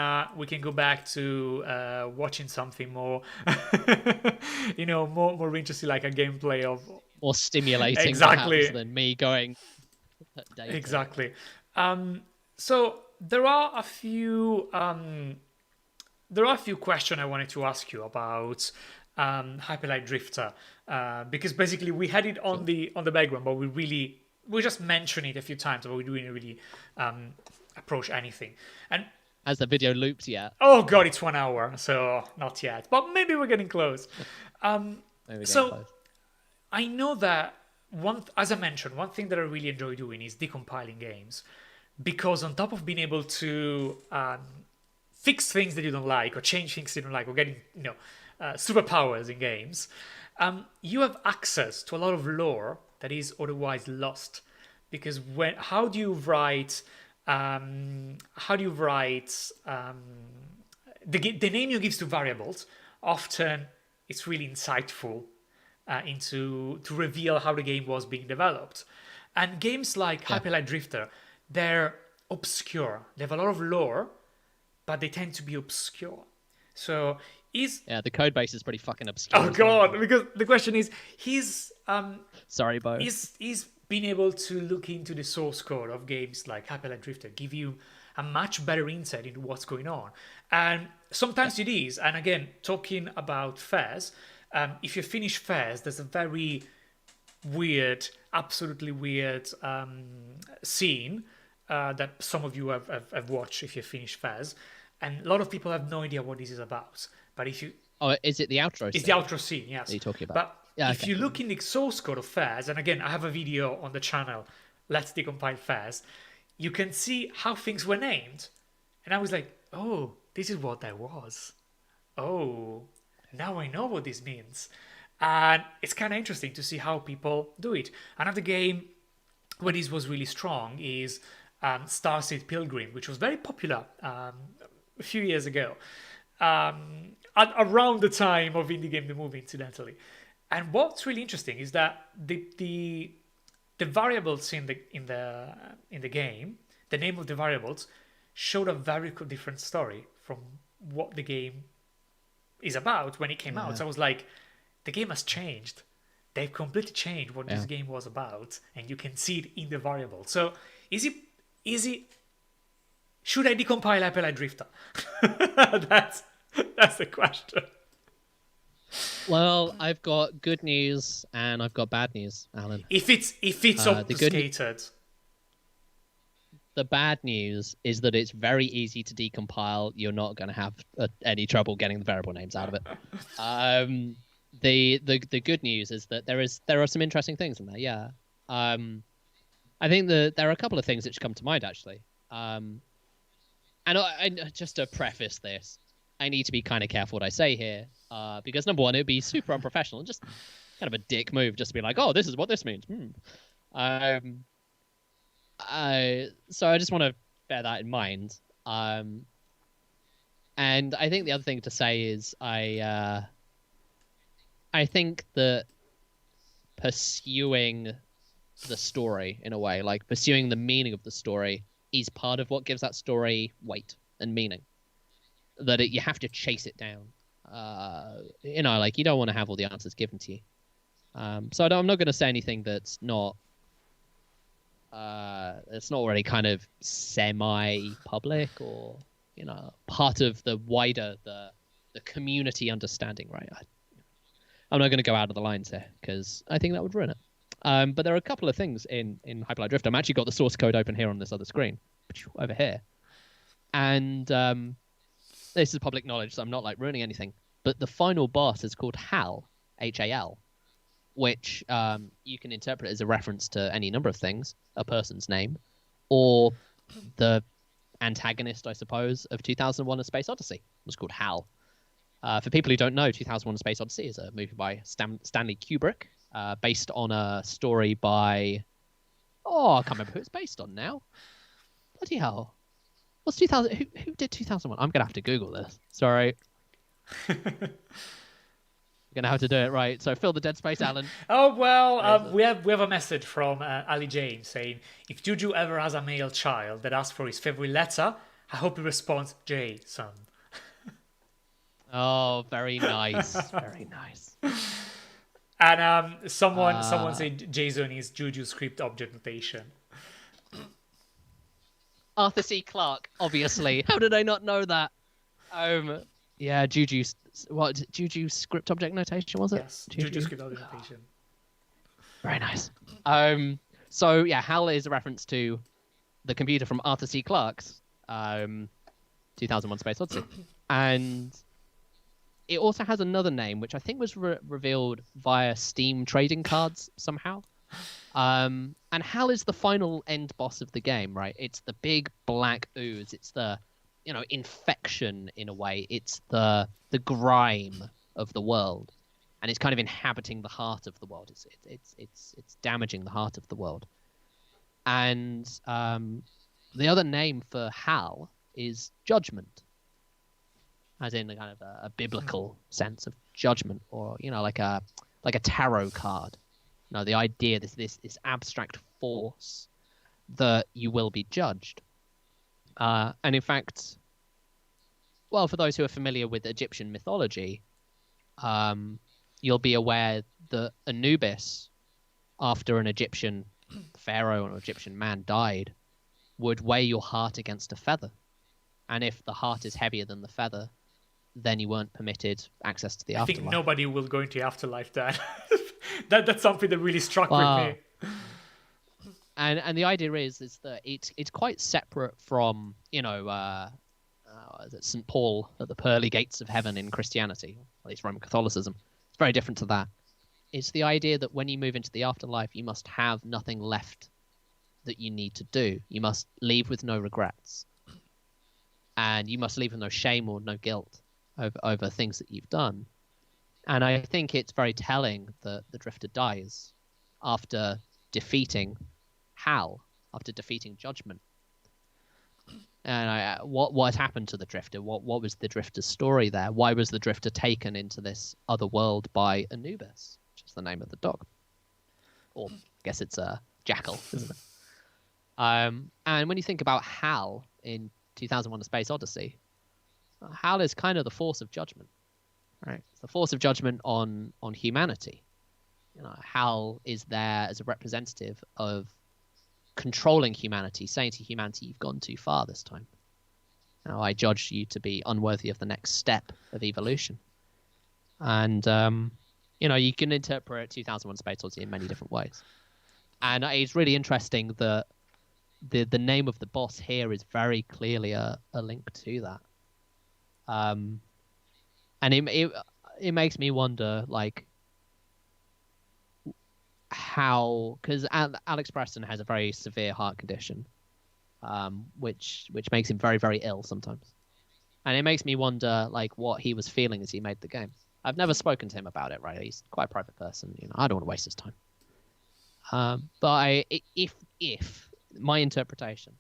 go back to watching something more, more interesting, like a gameplay of more stimulating, exactly, perhaps, than me going data. Exactly. So there are a few questions I wanted to ask you about Hyperlight Drifter, because basically we had it on the background, but we just mentioned it a few times, but we didn't really approach anything. And has the video looped yet? Oh god, it's 1 hour, so not yet, but maybe we're getting close. Close. I know that as I mentioned, one thing that I really enjoy doing is decompiling games, because on top of being able to fix things that you don't like or change things you don't like or getting superpowers in games, you have access to a lot of lore that is otherwise lost. Because how do you write the name you give to variables? Often it's really insightful to reveal how the game was being developed. And games like Hyperlight Drifter, they're obscure. They have a lot of lore, but they tend to be obscure. So the code base is pretty fucking obscure. Oh god, because the question is, sorry, Bo. Is being able to look into the source code of games like Hyperlight Drifter give you a much better insight into what's going on. And sometimes it is. And again, talking about Fez, if you finish Fez, there's a very weird, absolutely weird scene that some of you have watched if you finish Fez. And a lot of people have no idea what this is about. But if you... Oh, is it the outro scene? It's the outro scene, yes. What are you talking about? But if you look in the source code of Fez, and again, I have a video on the channel, Let's Decompile Fez, you can see how things were named. And I was like, oh, this is what that was. Oh, now I know what this means. And it's kind of interesting to see how people do it. Another game where this was really strong is Starseed Pilgrim, which was very popular a few years ago. Around the time of Indie Game the Movie, incidentally. And what's really interesting is that the variables in the game, the name of the variables, showed a very different story from what the game is about when it came out. So I was like, the game has changed. They've completely changed what this game was about, and you can see it in the variable. So is it? Should I decompile Hyperlight Drifter? That's the question. Well, I've got good news and I've got bad news, Alan. If it's obfuscated. The bad news is that it's very easy to decompile. You're not going to have any trouble getting the variable names out of it. The good news is that there are some interesting things in there. Yeah. I think that there are a couple of things that should come to mind actually. And just to preface this, I need to be kind of careful what I say here, because number one, it would be super unprofessional and just kind of a dick move just to be like, oh, this is what this means. So I just want to bear that in mind. And I think the other thing to say is I think that pursuing the story in a way, like pursuing the meaning of the story, is part of what gives that story weight and meaning. That you have to chase it down. Like you don't want to have all the answers given to you. So I'm not going to say anything that's not already kind of semi-public or part of the wider the community understanding, right? I'm not going to go out of the lines here because I think that would ruin it. But there are a couple of things in Hyperlight Drift. I've actually got the source code open here on this other screen, over here, and this is public knowledge, so I'm not like ruining anything. But the final boss is called Hal, H-A-L, which you can interpret as a reference to any number of things, a person's name, or the antagonist, I suppose, of 2001: A Space Odyssey was called Hal. For people who don't know, 2001: A Space Odyssey is a movie by Stanley Kubrick, based on a story by... Oh, I can't remember who it's based on now. Bloody hell. What's 2000? Who did 2001? I'm going to have to Google this. Sorry. We're gonna have to do it right. So fill the dead space, Alan. Oh well, we have a message from Ali Jane saying, if Juju ever has a male child that asks for his favorite letter, I hope he responds J, son. Oh, very nice, very nice. And someone said JSON is Juju script object notation. Arthur C. Clarke, obviously. How did I not know that? Yeah, Juju script object notation, was it? Yes, Juju script object notation. Very nice. So yeah, HAL is a reference to the computer from Arthur C. Clarke's 2001: Space Odyssey, and it also has another name, which I think was revealed via Steam trading cards somehow. And HAL is the final end boss of the game, right? It's the big black ooze. It's the, infection in a way. It's the grime of the world, and it's kind of inhabiting the heart of the world. It's damaging the heart of the world. And the other name for HAL is judgment, as in the kind of a biblical sense of judgment, or like a tarot card. The idea this abstract force that you will be judged. And in fact, well, for those who are familiar with Egyptian mythology, you'll be aware that Anubis, after an Egyptian pharaoh or Egyptian man died, would weigh your heart against a feather. And if the heart is heavier than the feather, then you weren't permitted access to the afterlife. I think nobody will go into the afterlife then. That's something that really struck with me. And the idea is that it's quite separate from St. Paul at the pearly gates of heaven in Christianity, at least Roman Catholicism. It's very different to that. It's the idea that when you move into the afterlife, you must have nothing left that you need to do. You must leave with no regrets, and you must leave with no shame or no guilt over things that you've done. And I think it's very telling that the Drifter dies after defeating HAL, after defeating Judgment. And what happened to the Drifter? What was the Drifter's story there? Why was the Drifter taken into this other world by Anubis, which is the name of the dog? Or I guess it's a jackal, isn't it? And when you think about HAL in 2001: A Space Odyssey, HAL is kind of the force of judgment, right? It's the force of judgment on humanity. HAL is there as a representative of controlling humanity, saying to humanity, you've gone too far this time. Now I judge you to be unworthy of the next step of evolution. And, you can interpret 2001: Space Odyssey in many different ways. And it's really interesting that the name of the boss here is very clearly a link to that. And it makes me wonder, like, how, because Alex Preston has a very severe heart condition, which makes him very, very ill sometimes. And it makes me wonder, like, what he was feeling as he made the game. I've never spoken to him about it, right? He's quite a private person. I don't want to waste his time. But if my interpretation,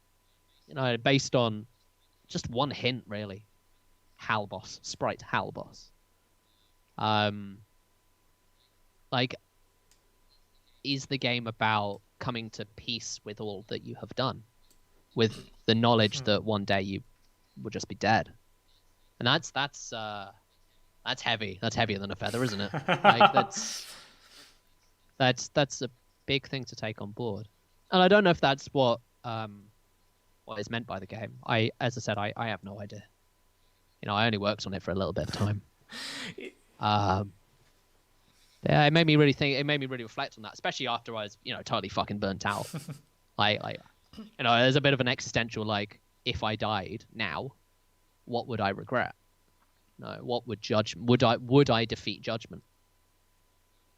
based on just one hint, really, HAL boss, sprite HAL boss, like, is the game about coming to peace with all that you have done, with the knowledge that one day you will just be dead? And that's heavy. That's heavier than a feather, isn't it? Like, that's a big thing to take on board. And I don't know if that's what is meant by the game. As I said, I have no idea. I only worked on it for a little bit of time. Yeah, it made me really think. It made me really reflect on that, especially after I was, totally fucking burnt out. There's a bit of an existential, like, if I died now, what would I regret? What would would I defeat Judgment?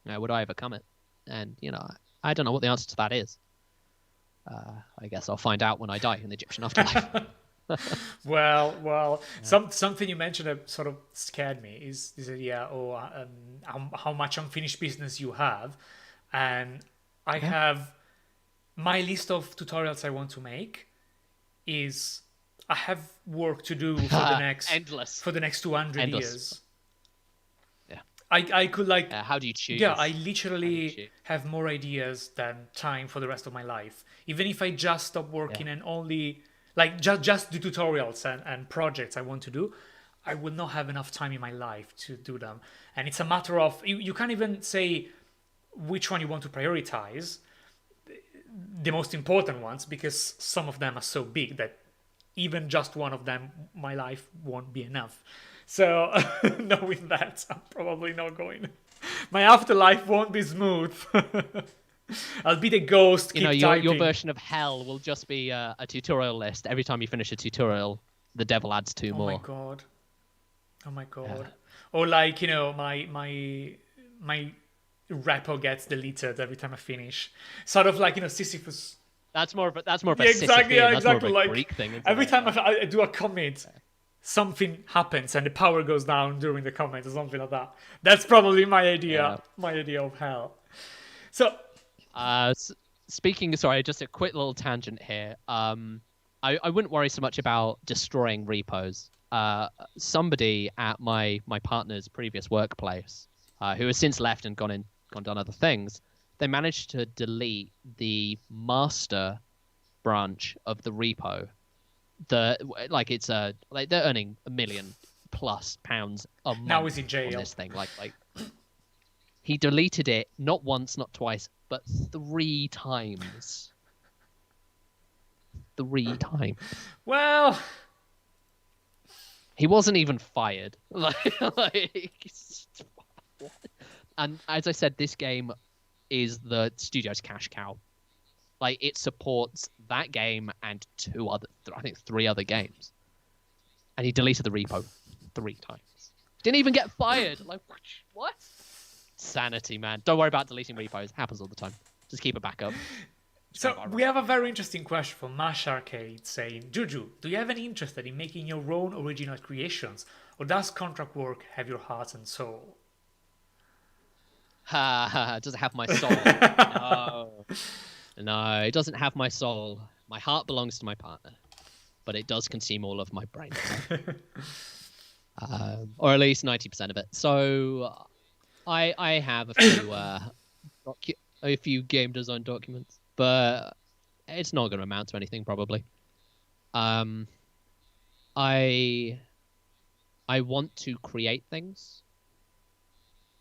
Would I overcome it? And I don't know what the answer to that is. I guess I'll find out when I die in the Egyptian afterlife. Well, something you mentioned that sort of scared me is this idea, how much unfinished business you have. And I have my list of tutorials I want to make is I have work to do for the next endless for the next 200 endless. years. Yeah. I could like How do you choose? yeah, I How do you literally choose? have more ideas than time for the rest of my life. Even if I just stop Yeah. working and only like just do tutorials and projects I want to do, I will not have enough time in my life to do them. And it's a matter of you can't even say which one you want to prioritize, the most important ones, because some of them are so big that even just one of them, my life won't be enough. So knowing that, I'm probably not going. My afterlife won't be smooth. I'll be the ghost. You know, Keep your typing. version of hell will just be a tutorial list. Every time you finish a tutorial, the devil adds two Oh my more. god. Oh my Yeah. god. Or like my repo gets deleted every time I finish. Sort of like Sisyphus. That's more of a Yeah, exactly. Sisyphean. Yeah, That's more of exactly. a Like Greek thing, isn't every it? time I do a commit, something happens and the power goes down during the comment or something like that. That's probably my idea. Yeah. My idea of hell. So Speaking, sorry, just a quick little tangent here. I wouldn't worry so much about destroying repos. Somebody at my partner's previous workplace, who has since left and gone done other things, they managed to delete the master branch of the repo. It's like they're earning £1 million+ a month now he's in on jail. this thing. Like he deleted it not once, not twice, but 3 times. 3 times. Well, He wasn't even fired. And as I said, this game is the studio's cash cow. Like, it supports that game and 3 other games. And he deleted the repo 3 times. Didn't even get fired. Like, what? Sanity, man. Don't worry about deleting repos. Happens all the time. Just keep a backup. so we have a very interesting question from Mash Arcade saying, Juju, do you have any interest in making your own original creations, or does contract work have your heart and soul? Does it have my soul? No. No, it doesn't have my soul. My heart belongs to my partner, but it does consume all of my brain. Or at least 90% of it. So I have a few game design documents, but it's not going to amount to anything probably. I want to create things,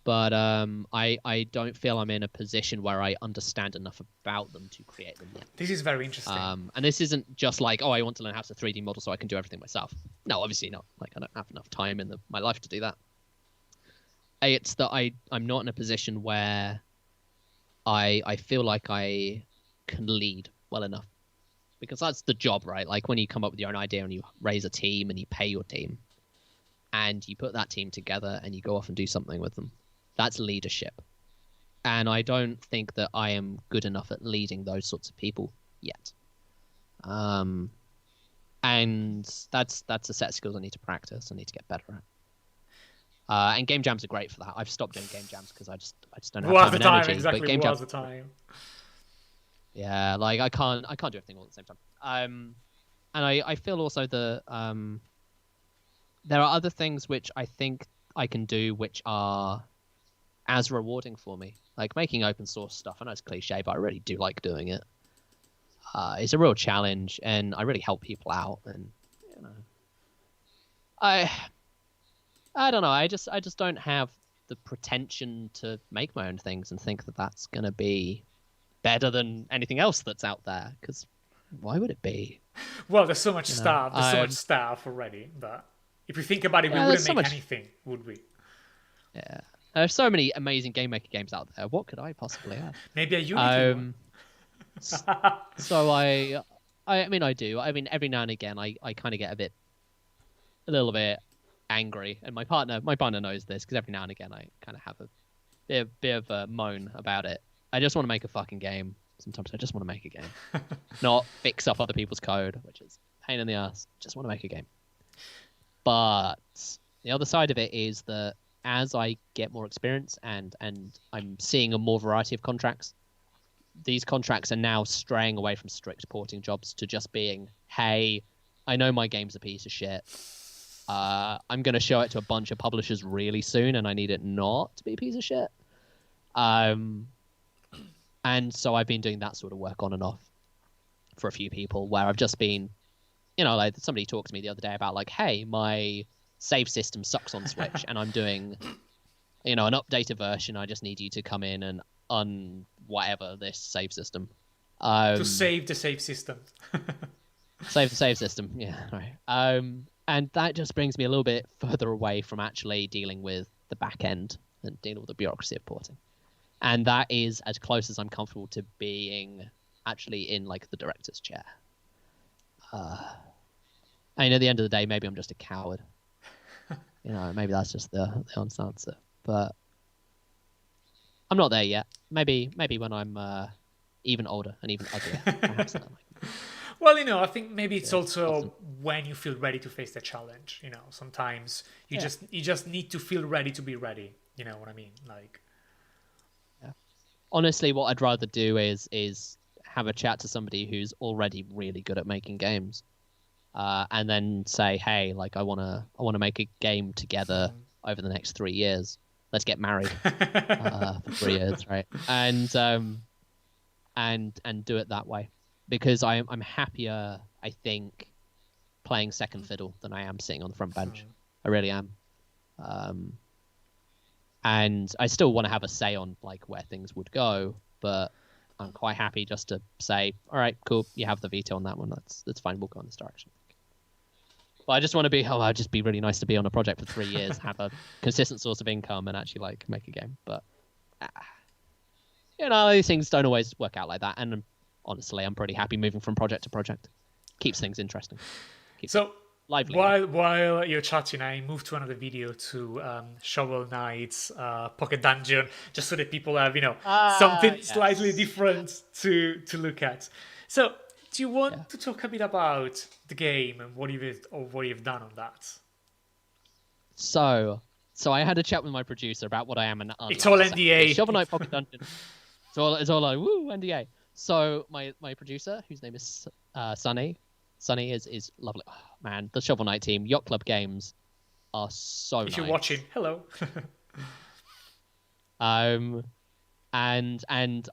but I don't feel I'm in a position where I understand enough about them to create them yet. This is very interesting. And this isn't just like, oh, I want to learn how to 3D model so I can do everything myself. No, obviously not. Like, I don't have enough time in my life to do that. It's that I'm not in a position where I feel like I can lead well enough. Because that's the job, right? Like, when you come up with your own idea and you raise a team and you pay your team and you put that team together and you go off and do something with them. That's leadership. And I don't think that I am good enough at leading those sorts of people yet. And that's a set of skills I need to practice. I need to get better at. And game jams are great for that. I've stopped doing game jams because I just don't have time and energy. Exactly. But game was jams, the time. yeah, like I can't do everything all at the same time. And I feel also there are other things which I think I can do which are as rewarding for me, like making open source stuff. I know it's cliche, but I really do like doing it. It's a real challenge, and I really help people out. And you know, I don't know. I just don't have the pretension to make my own things and think that that's gonna be better than anything else that's out there. Because why would it be? Well, there's so much stuff. There's so much stuff already. But if you think about it, we wouldn't make anything, would we? Yeah. There's so many amazing GameMaker games out there. What could I possibly add? Maybe a Unity one. So I mean, I do. I mean, every now and again, I kind of get a little bit angry, and my partner knows this because every now and again I kind of have a bit of a moan about it. I just want to make a fucking game. Sometimes I just want to make a game, not fix up other people's code, which is a pain in the ass. Just want to make a game. But the other side of it is that as I get more experience and I'm seeing a more variety of contracts, these contracts are now straying away from strict porting jobs to just being, hey, I know my game's a piece of shit. I'm going to show it to a bunch of publishers really soon, and I need it not to be a piece of shit. And so I've been doing that sort of work on and off for a few people, where I've just been, like somebody talked to me the other day about like, hey, my save system sucks on Switch, and I'm doing, an updated version. I just need you to come in and whatever this save system. To save the save system. Save the save system, yeah, right. And that just brings me a little bit further away from actually dealing with the back end and dealing with the bureaucracy of porting. And that is as close as I'm comfortable to being actually in like the director's chair. And at the end of the day, maybe I'm just a coward. Maybe that's just the honest answer. But I'm not there yet. Maybe when I'm even older and even uglier. Perhaps that might be. Well, I think maybe it's also when you feel ready to face the challenge. Sometimes you just need to feel ready to be ready. You know what I mean? Like, yeah. Honestly, what I'd rather do is have a chat to somebody who's already really good at making games, and then say, hey, like I wanna make a game together over the next 3 years. Let's get married for 3 years, right? And do it that way. Because I'm happier, I think, playing second fiddle than I am sitting on the front bench. I really am. And I still want to have a say on like where things would go, but I'm quite happy just to say, all right, cool, you have the veto on that one. That's fine. We'll go in this direction. But I just want to be. It'd just be really nice to be on a project for 3 years, have a consistent source of income, and actually like make a game. But these things don't always work out like that, and honestly, I'm pretty happy moving from project to project. Keeps things interesting. Keeps so lively. While you're chatting, I moved to another video to Shovel Knight's Pocket Dungeon, just so that people have something slightly different to look at. So, do you want to talk a bit about the game and what you've done on that? So I had a chat with my producer about what I am and it's all NDA. Shovel Knight Pocket Dungeon. It's all like woo NDA. So my producer, whose name is Sunny is lovely. Oh, man, the Shovel Knight team, Yacht Club Games, are so nice. If you're watching, hello. And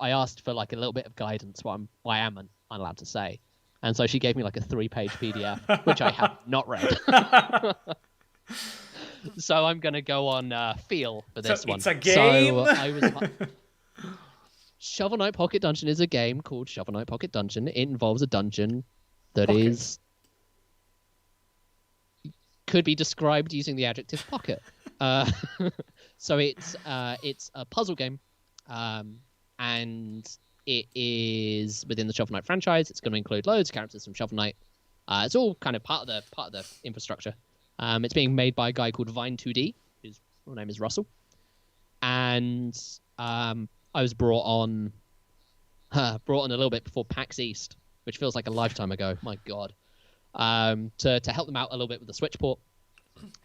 I asked for like a little bit of guidance why I am unallowed to say, and so she gave me like a 3-page PDF, which I have not read. So I'm gonna go on feel for this one. It's a game. So I was. Shovel Knight Pocket Dungeon is a game called Shovel Knight Pocket Dungeon. It involves a dungeon that could be described using the adjective pocket. So it's a puzzle game, and it is within the Shovel Knight franchise. It's going to include loads of characters from Shovel Knight. It's all kind of part of the infrastructure. It's being made by a guy called Vine2D, whose real name is Russell, and I was brought on a little bit before PAX East, which feels like a lifetime ago. My God, to help them out a little bit with the Switch port,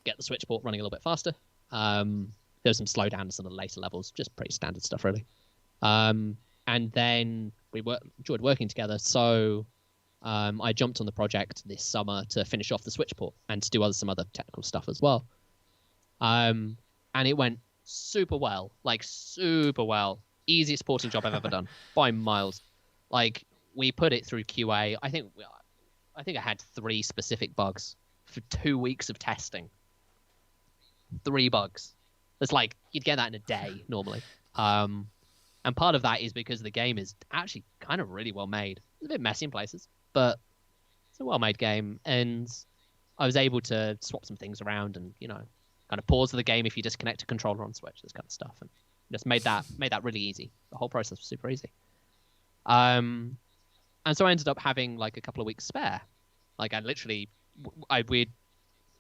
get the Switch port running a little bit faster. There's some slowdowns on the later levels, just pretty standard stuff, really. And then we enjoyed working together, so I jumped on the project this summer to finish off the Switch port and to do some other technical stuff as well. And it went super well, easiest porting job I've ever done by miles. Like, we put it through QA. I think I had 3 specific bugs for 2 weeks of testing. 3 bugs. It's like you'd get that in a day normally. And part of that is because the game is actually kind of really well made. It's a bit messy in places, but it's a well made game. And I was able to swap some things around and kind of pause the game if you disconnect a controller on Switch, this kind of stuff, and just made that really easy. The whole process was super easy. And so I ended up having like a couple of weeks spare. Like we'd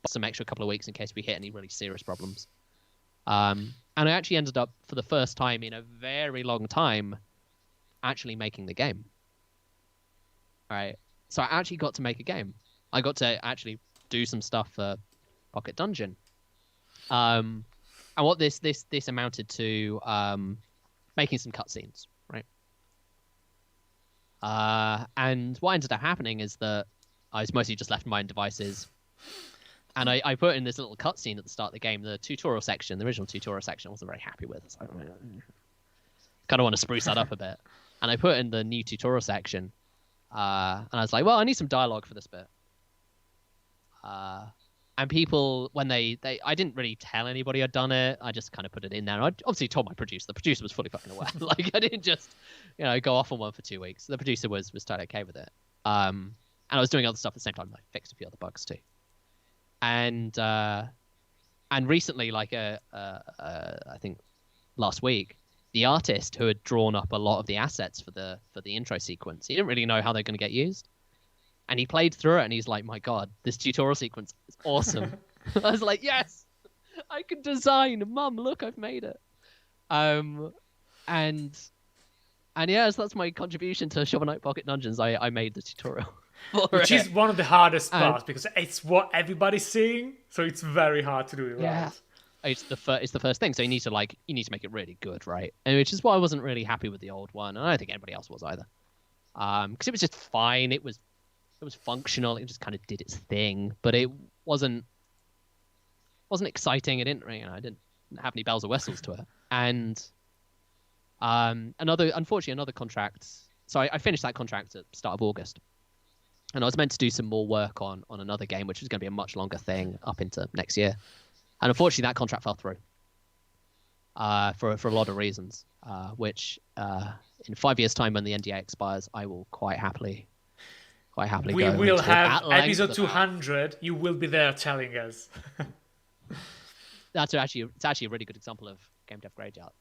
some extra couple of weeks in case we hit any really serious problems. And I actually ended up, for the first time in a very long time, actually making the game. All right. So I actually got to make a game. I got to actually do some stuff for Pocket Dungeon. And what this amounted to, making some cutscenes, right? And what ended up happening is that I was mostly just left my own devices. And I put in this little cutscene at the start of the game, the tutorial section, the original tutorial section. I wasn't very happy with. So I kind of want to spruce that up a bit. And I put in the new tutorial section, and I was like, well, I need some dialogue for this bit. And people, when I didn't really tell anybody I'd done it. I just kind of put it in there. And I obviously told my producer. The producer was fully fucking aware. Like, I didn't just, go off on one for 2 weeks. The producer was totally okay with it. And I was doing other stuff at the same time. I fixed a few other bugs too. And recently, like I think last week, the artist who had drawn up a lot of the assets for the intro sequence, he didn't really know how they're going to get used, and he played through it and he's like, "My God, this tutorial sequence is awesome!" I was like, "Yes, I can design, Mum. Look, I've made it." And yes, that's my contribution to Shovel Knight Pocket Dungeons. I made the tutorial. Which is one of the hardest parts because it's what everybody's seeing, so it's very hard to do it right. It's the first thing, so you need to make it really good, right? And which is why I wasn't really happy with the old one, and I don't think anybody else was either. Because it was just fine. It was functional. It just kind of did its thing, but it wasn't exciting. It didn't, I didn't have any bells or whistles to it. And another contract. So I finished that contract at the start of August. And I was meant to do some more work on another game, which was going to be a much longer thing up into next year. And unfortunately, that contract fell through for a lot of reasons, which in 5 years' time, when the NDA expires, I will quite happily we go will into have episode 200. You will be there telling us. It's actually a really good example of Gamedev Graveyard,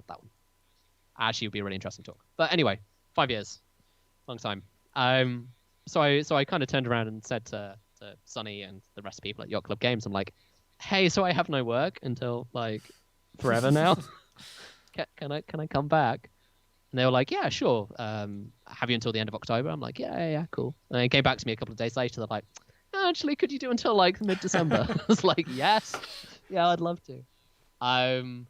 that one. Actually, it would be a really interesting talk. But anyway, 5 years. Long time. So I kind of turned around and said to Sonny and the rest of the people at Yacht Club Games, I'm like, hey, so I have no work until like forever now. Can I come back? And they were like, yeah, sure. Have you until the end of October? I'm like, yeah, cool. And they came back to me a couple of days later. They're like, actually, could you do until like mid-December? I was like, yes, yeah, I'd love to. And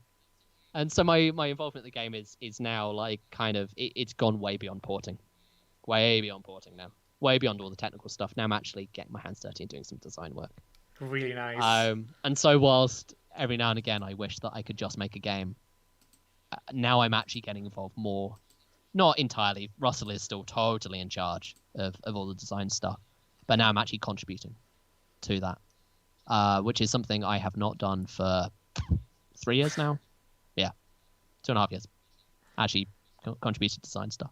so my involvement in the game is now like kind of it's gone way beyond porting now. Way beyond all the technical stuff. Now I'm actually getting my hands dirty and doing some design work. Really nice. And so whilst every now and again I wish that I could just make a game, now I'm actually getting involved more. Not entirely. Russell is still totally in charge of all the design stuff. But now I'm actually contributing to that, which is something I have not done for 3 years now. Yeah, 2.5 years. Actually contributed to design stuff.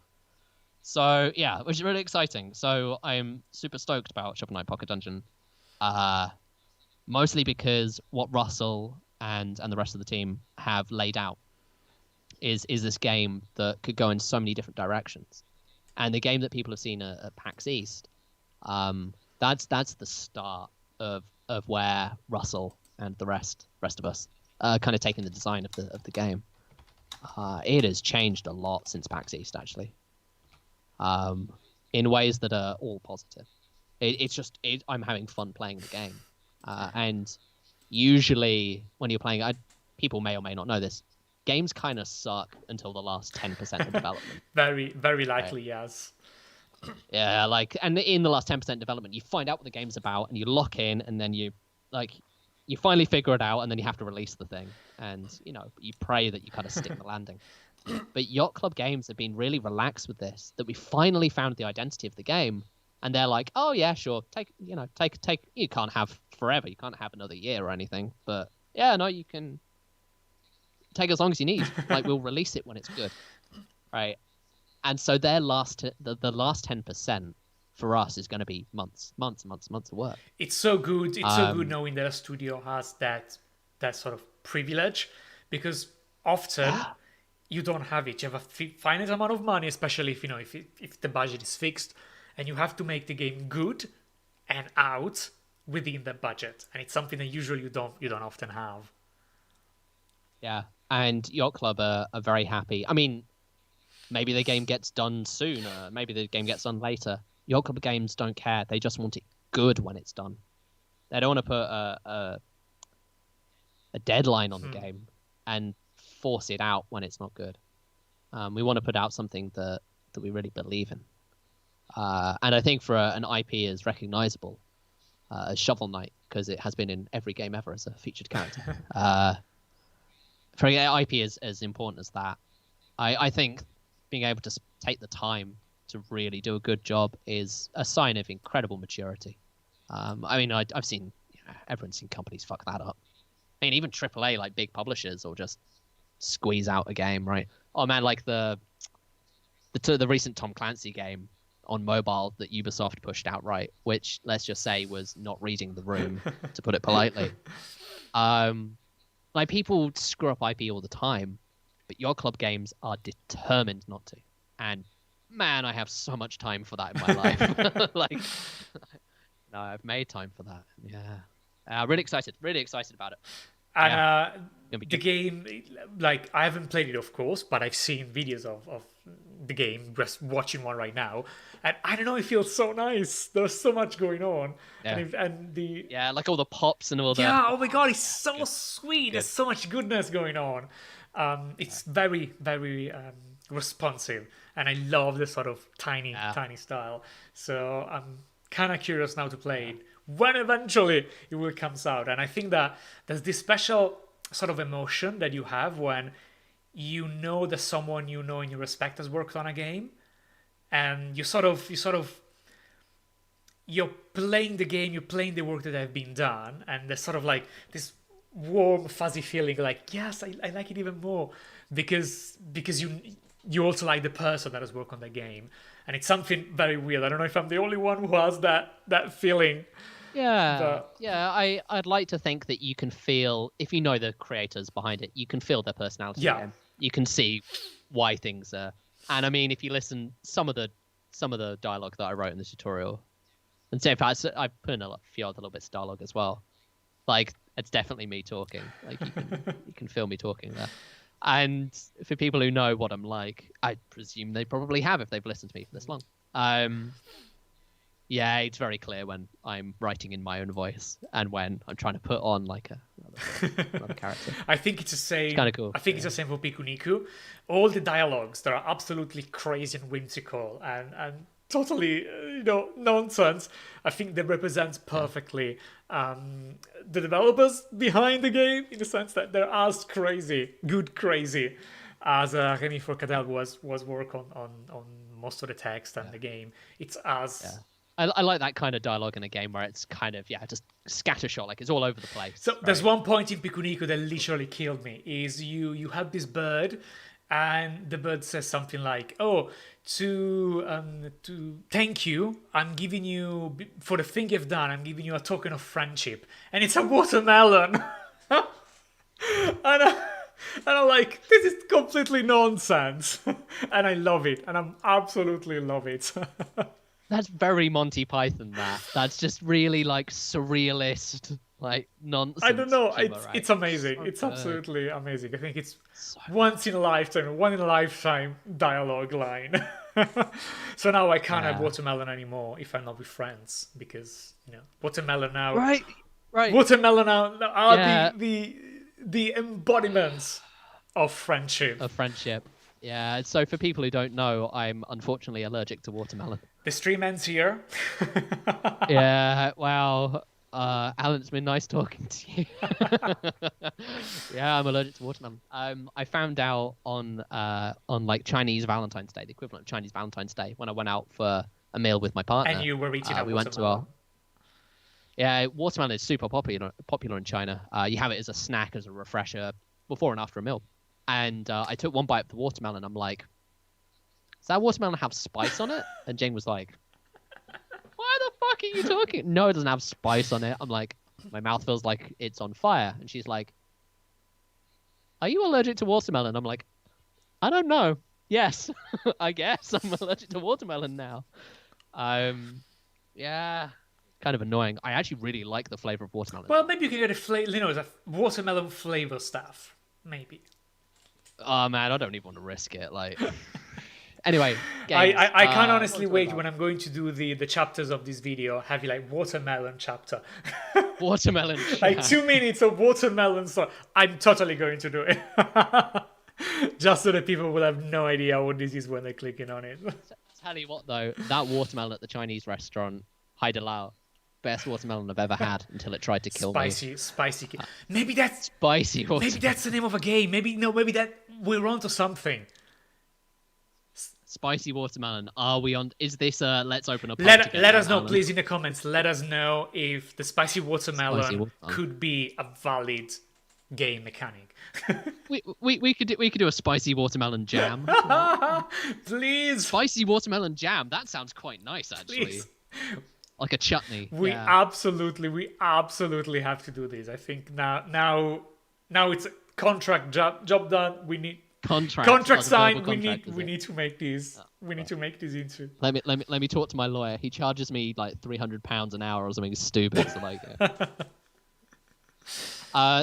So yeah, which is really exciting. So I'm super stoked about Shovel Knight Pocket Dungeon, mostly because what Russell and the rest of the team have laid out is this game that could go in so many different directions, and the game that people have seen at PAX East, that's the start of where Russell and the rest of us are kind of taking the design of the game. It has changed a lot since PAX East, actually. In ways that are all positive. I'm having fun playing the game. And usually when you're playing, people may or may not know this, games kind of suck until the last 10% of development. Very, very likely, right? Yes. Yeah, and in the last 10% development, you find out what the game's about and you lock in, and then you finally figure it out, and then you have to release the thing. And, you pray that you kind of stick the landing. But Yacht Club Games have been really relaxed with this, that we finally found the identity of the game, and they're like, oh yeah, sure, take, you can't have forever, you can't have another year or anything, but yeah, no, you can take as long as you need. We'll release it when it's good, right? And so their the last 10% for us is going to be months of work. It's so good. It's so good knowing that a studio has that sort of privilege, because often. You don't have it. You have a finite amount of money, especially if the budget is fixed, and you have to make the game good and out within the budget. And it's something that usually you don't often have. Yeah, and Yacht Club are very happy. I mean, maybe the game gets done sooner, maybe the game gets done later. Yacht Club Games don't care. They just want it good when it's done. They don't want to put a deadline on the game and force it out when it's not good. We want to put out something that we really believe in. And I think for an IP as recognizable as Shovel Knight, because it has been in every game ever as a featured character. For an IP as important as that, I think being able to take the time to really do a good job is a sign of incredible maturity. I mean, I've seen, everyone's seen companies fuck that up. I mean, even AAA, like big publishers, will just squeeze out a game, right? Oh man, like the recent Tom Clancy game on mobile that Ubisoft pushed outright, which let's just say was not reading the room, to put it politely. Like people screw up IP all the time, but Yacht Club games are determined not to. And man, I have so much time for that in my life. Like, no, I've made time for that. Yeah, really excited about it. And the game, like, I haven't played it, of course, but I've seen videos of the game, just watching one right now. And I don't know, it feels so nice. There's so much going on. Yeah. Like all the pops and all that. Yeah, oh my god, it's so sweet. There's so much goodness going on. It's very, very responsive. And I love this sort of tiny style. So I'm kind of curious now to play it when eventually it will comes out. And I think that there's this special sort of emotion that you have when you know that someone you know and you respect has worked on a game, and you're playing the game, you're playing the work that have been done, and there's sort of like this warm, fuzzy feeling like, yes, I like it even more because you also like the person that has worked on the game. And it's something very weird. I don't know if I'm the only one who has that feeling. Yeah, I'd like to think that you can feel, if you know the creators behind it, you can feel their personality. Yeah. You can see why things are. And I mean, if you listen, some of the dialogue that I wrote in the tutorial, and so I put in a few other little bits of dialogue as well. Like, it's definitely me talking. Like, you can feel me talking there. And for people who know what I'm like, I presume they probably have if they've listened to me for this long. Yeah, it's very clear when I'm writing in my own voice and when I'm trying to put on like another character. I think it's the same. It's kind of cool. I think it's the same for Pikuniku. All the dialogues that are absolutely crazy and whimsical and totally nonsense, I think they represent perfectly the developers behind the game, in the sense that they're as crazy as Remy Forcadell was work on most of the text and the game. It's as I like that kind of dialogue in a game where it's kind of just scattershot, like it's all over the place. So there's one point in Pikuniku that literally killed me. Is you have this bird, and the bird says something like, "Oh, to thank you, I'm giving you, for the thing you've done, I'm giving you a token of friendship," and it's a watermelon. and I'm like, this is completely nonsense, and I love it, and I absolutely love it. That's very Monty Python. That's just really like surrealist, like nonsense. I don't know. Humor, it's amazing. So it's good. absolutely amazing. I think it's one in a lifetime dialogue line. So now I can't have watermelon anymore if I'm not with friends, because watermelon now. Right. Watermelon now are the embodiments of friendship. Yeah. So for people who don't know, I'm unfortunately allergic to watermelon. The stream ends here. Yeah. Wow. Alan, it's been nice talking to you. Yeah, I'm allergic to watermelon. I found out on like Chinese Valentine's Day, the equivalent of Chinese Valentine's Day, when I went out for a meal with my partner. And you were eating a watermelon. We went to watermelon is super popular in China. You have it as a snack, as a refresher, before and after a meal. And I took one bite of the watermelon. I'm like, does that watermelon have spice on it? And Jane was like, why the fuck are you talking? No, it doesn't have spice on it. I'm like, my mouth feels like it's on fire. And she's like, are you allergic to watermelon? I'm like, I don't know. Yes, I guess I'm allergic to watermelon now. Yeah, kind of annoying. I actually really like the flavor of watermelon. Well, maybe you can get a watermelon flavor stuff. Maybe. Oh man, I don't even want to risk it. Like, anyway, I can't honestly wait when I'm going to do the chapters of this video. Have you like watermelon chapter? Watermelon. Like 2 minutes of watermelon stuff. I'm totally going to do it. Just so that people will have no idea what this is when they're clicking on it. Tell you what though, that watermelon at the Chinese restaurant Haidilao, best watermelon I've ever had until it tried to kill me. Spicy. Maybe that's Spicy watermelon. Maybe that's the name of a game. Maybe that we're onto something. Spicy watermelon. Are we on? Is this let's open a pub Let together, us know, Alan? please, in the comments. Let us know if the spicy watermelon could be a valid game mechanic. we could do a spicy watermelon jam. Please. Spicy watermelon jam. That sounds quite nice, actually. Please. Like a chutney. We absolutely have to do this. I think now it's a contract job done. We need contract signed. We need to make these. We need to make these into. Let me talk to my lawyer. He charges me like £300 an hour or something stupid. So like.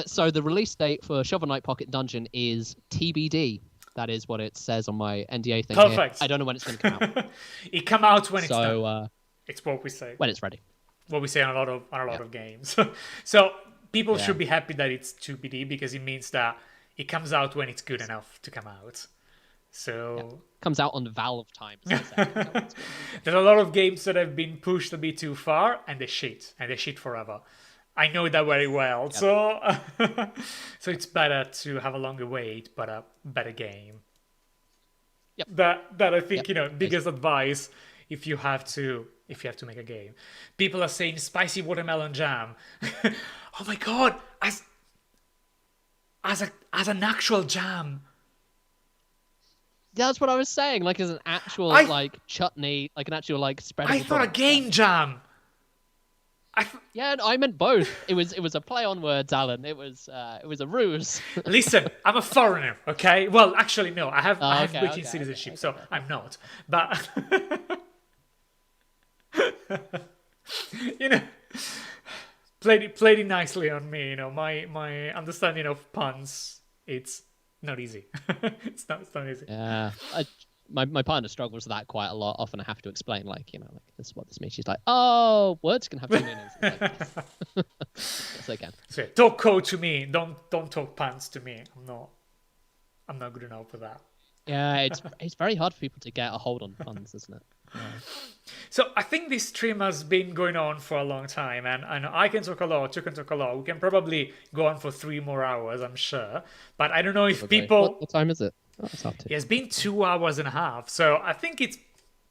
So the release date for Shovel Knight Pocket Dungeon is TBD. That is what it says on my NDA thing. Perfect. Here. I don't know when it's going to come out. It come out when it's done. It's what we say. When it's ready. What we say on a lot of games. So people should be happy that it's TBD because it means that it comes out when it's good enough to come out. So comes out on Valve time. There's a lot of games that have been pushed a bit too far and they shit forever. I know that very well. Yep. So it's better to have a longer wait, but a better game. Yep. That I think biggest advice if you have to make a game. People are saying spicy watermelon jam. Oh my god, as an actual jam. Yeah, that's what I was saying. Like as an actual like chutney, like an actual like spread. I thought a game jam. Yeah, I meant both. It was a play on words, Alan. It was a ruse. Listen, I'm a foreigner, okay? Well, actually, no. I have British citizenship, so I'm not. But played it nicely on me. My understanding of puns, it's not easy. it's not easy. Yeah. My partner struggles with that quite a lot. Often I have to explain, like this is what this means. She's like, "Oh, words can have two meanings." Like, yes, they can. So talk code to me. Don't talk puns to me. I'm not good enough for that. Yeah, it's very hard for people to get a hold on puns, isn't it? Yeah. So I think this stream has been going on for a long time, and I can talk a lot. You can talk a lot. We can probably go on for 3 more hours, I'm sure. But I don't know if people. What time is it? Oh, it has been 2 hours and a half, so I think it's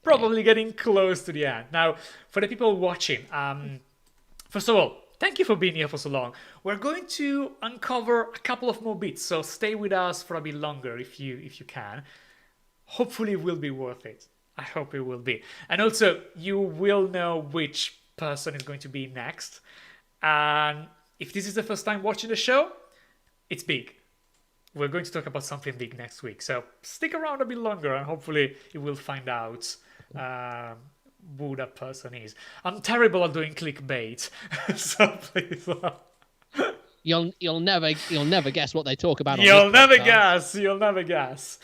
probably getting close to the end. Now, for the people watching, first of all, thank you for being here for so long. We're going to uncover a couple of more bits, so stay with us for a bit longer if you can. Hopefully it will be worth it. I hope it will be. And also, you will know which person is going to be next. And if this is the first time watching the show, it's big. We're going to talk about something big next week. So stick around a bit longer and hopefully you will find out who that person is. I'm terrible at doing clickbait. So please. You'll never guess what they talk about. You'll never guess.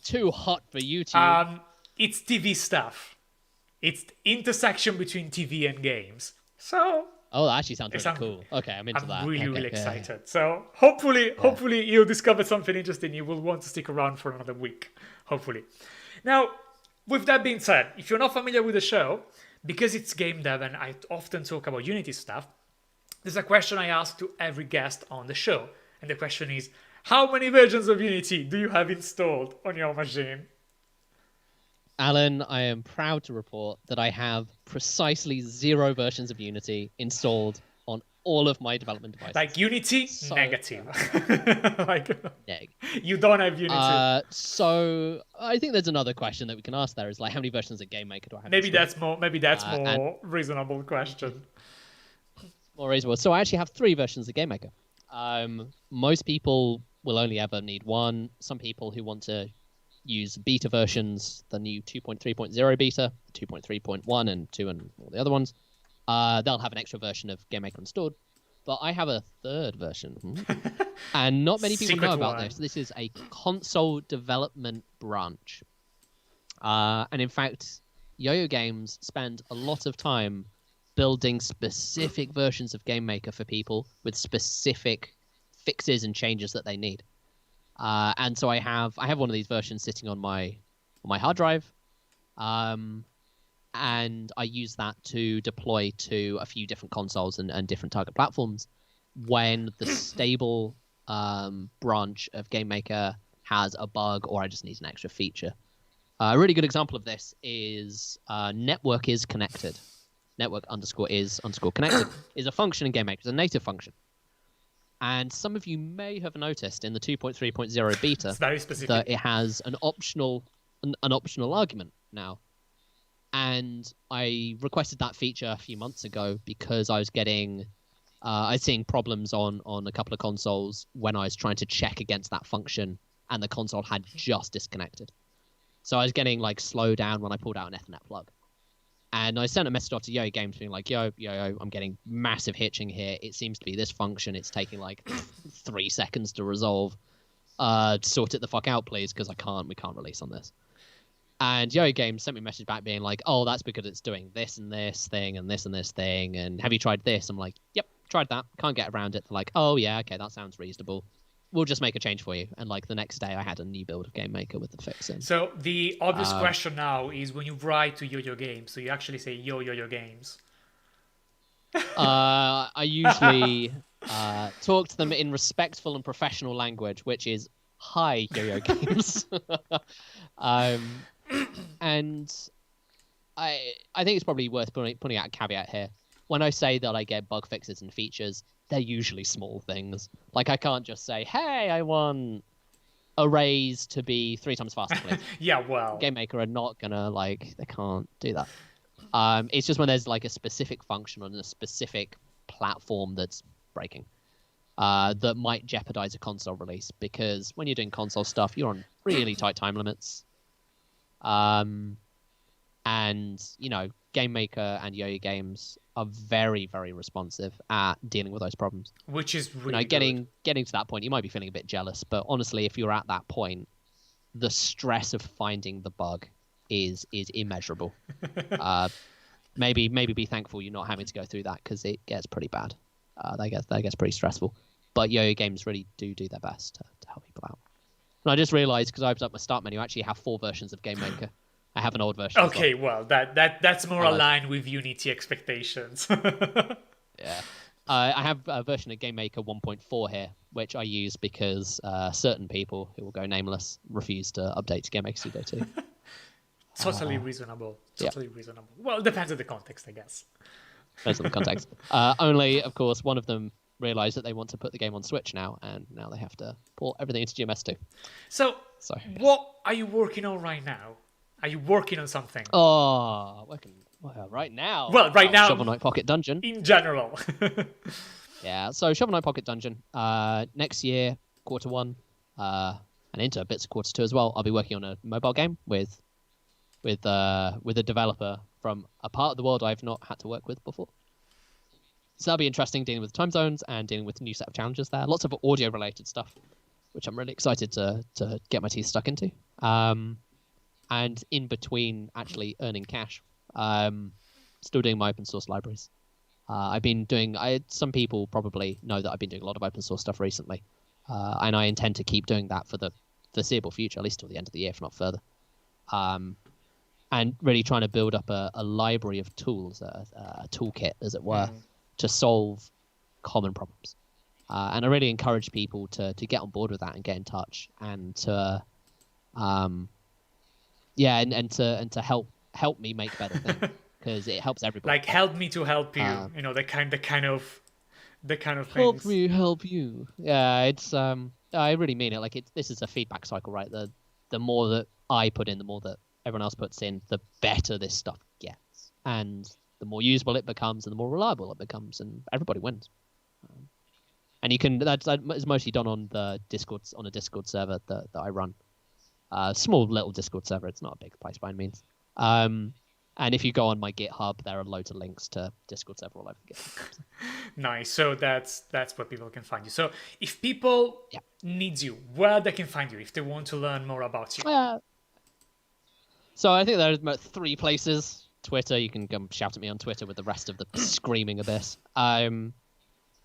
Too hot for YouTube. It's TV stuff. It's the intersection between TV and games. So oh, that actually sounds really cool. Okay, I'm into that. I'm really excited. So hopefully you'll discover something interesting. You will want to stick around for another week. Hopefully. Now, with that being said, if you're not familiar with the show, because it's game dev and I often talk about Unity stuff, there's a question I ask to every guest on the show. And the question is, how many versions of Unity do you have installed on your machine? Alan, I am proud to report that I have precisely 0 versions of Unity installed on all of my development devices. Like Unity, negative. Like, neg. You don't have Unity. So I think there's another question that we can ask there is like, how many versions of GameMaker do I have? Maybe that's more reasonable question. More reasonable. So I actually have 3 versions of GameMaker. Most people will only ever need 1. Some people who want to use beta versions, the new 2.3.0 beta, 2.3.1 and 2 and all the other ones, they'll have an extra version of GameMaker installed. But I have a 3rd version. And not many people know about this. This is a console development branch. And in fact, Yo-Yo Games spend a lot of time building specific versions of GameMaker for people with specific fixes and changes that they need. And so I have one of these versions sitting on my hard drive, and and I use that to deploy to a few different consoles and different target platforms when the stable branch of GameMaker has a bug or I just need an extra feature. A really good example of this is network is connected. Network _is _connected is a function in GameMaker. It's a native function. And some of you may have noticed in the 2.3.0 beta that it has an optional argument now. And I requested that feature a few months ago because I was seeing problems on a couple of consoles when I was trying to check against that function and the console had just disconnected. So I was getting like slow down when I pulled out an Ethernet plug. And I sent a message off to Yo Games being like, yo, I'm getting massive hitching here. It seems to be this function. It's taking like 3 seconds to resolve. Sort it the fuck out, please, because we can't release on this. And Yo Games sent me a message back being like, oh, that's because it's doing this and this thing and this and this thing. And have you tried this? I'm like, yep, tried that. Can't get around it. They're like, oh, yeah, okay, that sounds reasonable. We'll just make a change for you. And like the next day I had a new build of GameMaker with the fix in. So the obvious question now is when you write to Yo Games, so you actually say Yo Games. I usually talk to them in respectful and professional language, which is hi Yo Games. And I think it's probably worth putting out a caveat here. When I say that I get bug fixes and features, they're usually small things. Like I can't just say, hey, I want arrays to be 3 times faster, please. Yeah, well. GameMaker are not gonna they can't do that. It's just when there's like a specific function on a specific platform that's breaking, that might jeopardize a console release, because when you're doing console stuff, you're on really tight time limits. And GameMaker and Yo Games are very, very responsive at dealing with those problems. Which is really getting to that point, you might be feeling a bit jealous, but honestly, if you're at that point, the stress of finding the bug is immeasurable. Maybe be thankful you're not having to go through that, because it gets pretty bad. That gets pretty stressful. But Yo Games really do their best to help people out. And I just realized, because I opened up my start menu, I actually have 4 versions of GameMaker. I have an old version. Okay, well, that's more aligned with Unity expectations. Yeah. I have a version of GameMaker 1.4 here, which I use because certain people, who will go nameless, refuse to update to GameMaker Pseudo 2. Totally reasonable. Totally reasonable. Well, it depends on the context, I guess. Depends on the context. Only, of course, one of them realized that they want to put the game on Switch now, and now they have to port everything into GMS2. So what are you working on right now? Are you working on something? Working right now. Well, right now. Shovel Knight Pocket Dungeon. In general. Yeah, so Shovel Knight Pocket Dungeon. Next year, Q1, and into bits of Q2 as well. I'll be working on a mobile game with a developer from a part of the world I've not had to work with before. So that'll be interesting, dealing with time zones and dealing with a new set of challenges there. Lots of audio-related stuff, which I'm really excited to get my teeth stuck into. And in between actually earning cash, still doing my open source libraries. I've been doing, some people probably know that I've been doing a lot of open source stuff recently. And I intend to keep doing that for the foreseeable future, at least till the end of the year, if not further. And really trying to build up a library of tools, a toolkit, as it were, to solve common problems. And I really encourage people to get on board with that and get in touch, and to to help me make better things, because it helps everybody. Like, help me to help you, the kind of things. Help me help you. Yeah, it's I really mean it. Like, this is a feedback cycle, right? The more that I put in, the more that everyone else puts in, the better this stuff gets, and the more usable it becomes, and the more reliable it becomes, and everybody wins. And you can that's mostly done on the Discord, on a Discord server that I run. Small little Discord server. It's not a big place by any means. And if you go on my GitHub, there are loads of links to Discord server all over GitHub. Nice. So that's where people can find you. So if people need you, where they can find you if they want to learn more about you? So I think there's about 3 places. Twitter, you can come shout at me on Twitter with the rest of the screaming abyss.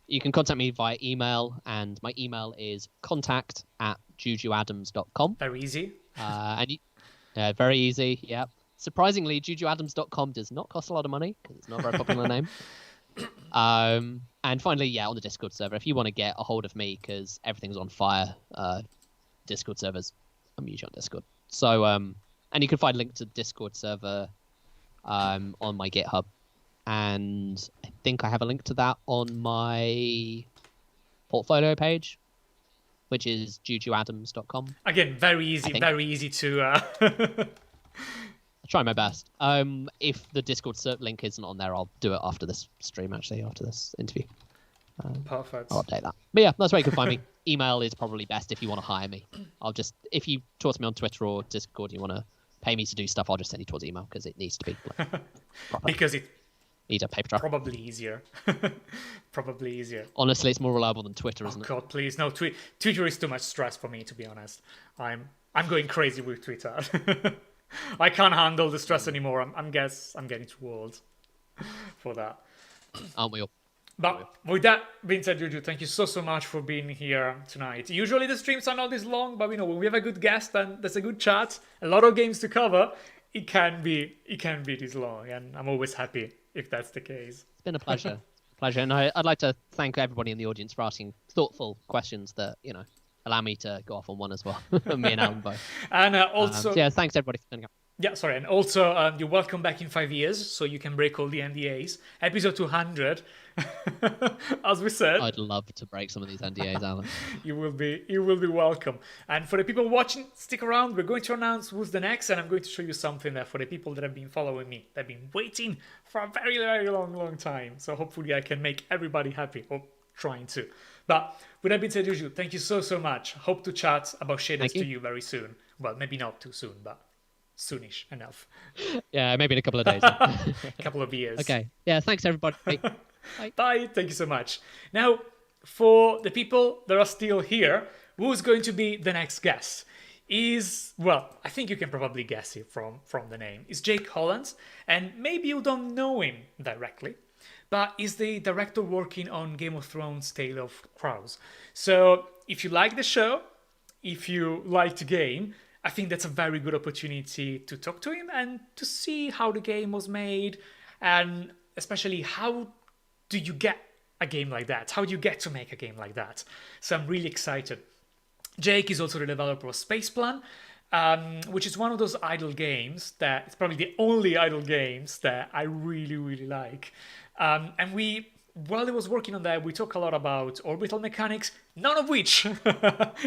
You can contact me via email, and my email is contact@jujuadams.com. Very easy. Very easy, yep. Surprisingly, JujuAdams.com does not cost a lot of money because it's not a very popular name. And finally, yeah, on the Discord server, if you want to get a hold of me because everything's on fire, Discord servers, I'm usually on Discord. So, and you can find a link to the Discord server on my GitHub. And I think I have a link to that on my portfolio page, which is jujuadams.com. Again, very easy to... I'll try my best. If the Discord link isn't on there, I'll do it after this stream, actually, after this interview. Perfect. I'll update that. But yeah, that's where you can find me. Email is probably best if you want to hire me. If you talk to me on Twitter or Discord and you want to pay me to do stuff, I'll just send you towards email because it needs to be like, proper. Because it needs a paper trail. Probably easier. Probably easier. Honestly, it's more reliable than Twitter, isn't it? Oh God, please. No, Twitter is too much stress for me, to be honest. I'm going crazy with Twitter. I can't handle the stress anymore. I'm getting too old for that. Aren't we all? But with that being said, Juju, thank you so much for being here tonight. Usually the streams are not this long, but when we have a good guest and there's a good chat, a lot of games to cover, it can be this long, and I'm always happy if that's the case. It's been a pleasure. And I'd like to thank everybody in the audience for asking thoughtful questions that, allow me to go off on one as well. Me and Alan both. And also... yeah, thanks everybody for turning up. Yeah, sorry. And also, you're welcome back in 5 years, so you can break all the NDAs. Episode 200, as we said. I'd love to break some of these NDAs, Alan. You will be welcome. And for the people watching, stick around. We're going to announce who's the next, and I'm going to show you something there for the people that have been following me. They've been waiting for a very, very long time. So hopefully I can make everybody happy, or trying to. But with that being said, Juju, thank you so much. Hope to chat about shaders to you very soon. Well, maybe not too soon, but soonish enough. Yeah, maybe in a couple of days. A couple of years. Okay. Yeah, thanks everybody. Bye. Bye. Thank you so much. Now, for the people that are still here, who's going to be the next guest is, well, I think you can probably guess it from the name. It's Jake Hollands, and maybe you don't know him directly, but he's the director working on Game of Thrones Tale of Crows. So if you like the show, if you like the game, I think that's a very good opportunity to talk to him and to see how the game was made, and especially how do you get a game like that? How do you get to make a game like that? So I'm really excited. Jake is also the developer of Space Plan, which is one of those idle games that it's probably the only idle games that I really like. And while he was working on that, we talk a lot about orbital mechanics, none of which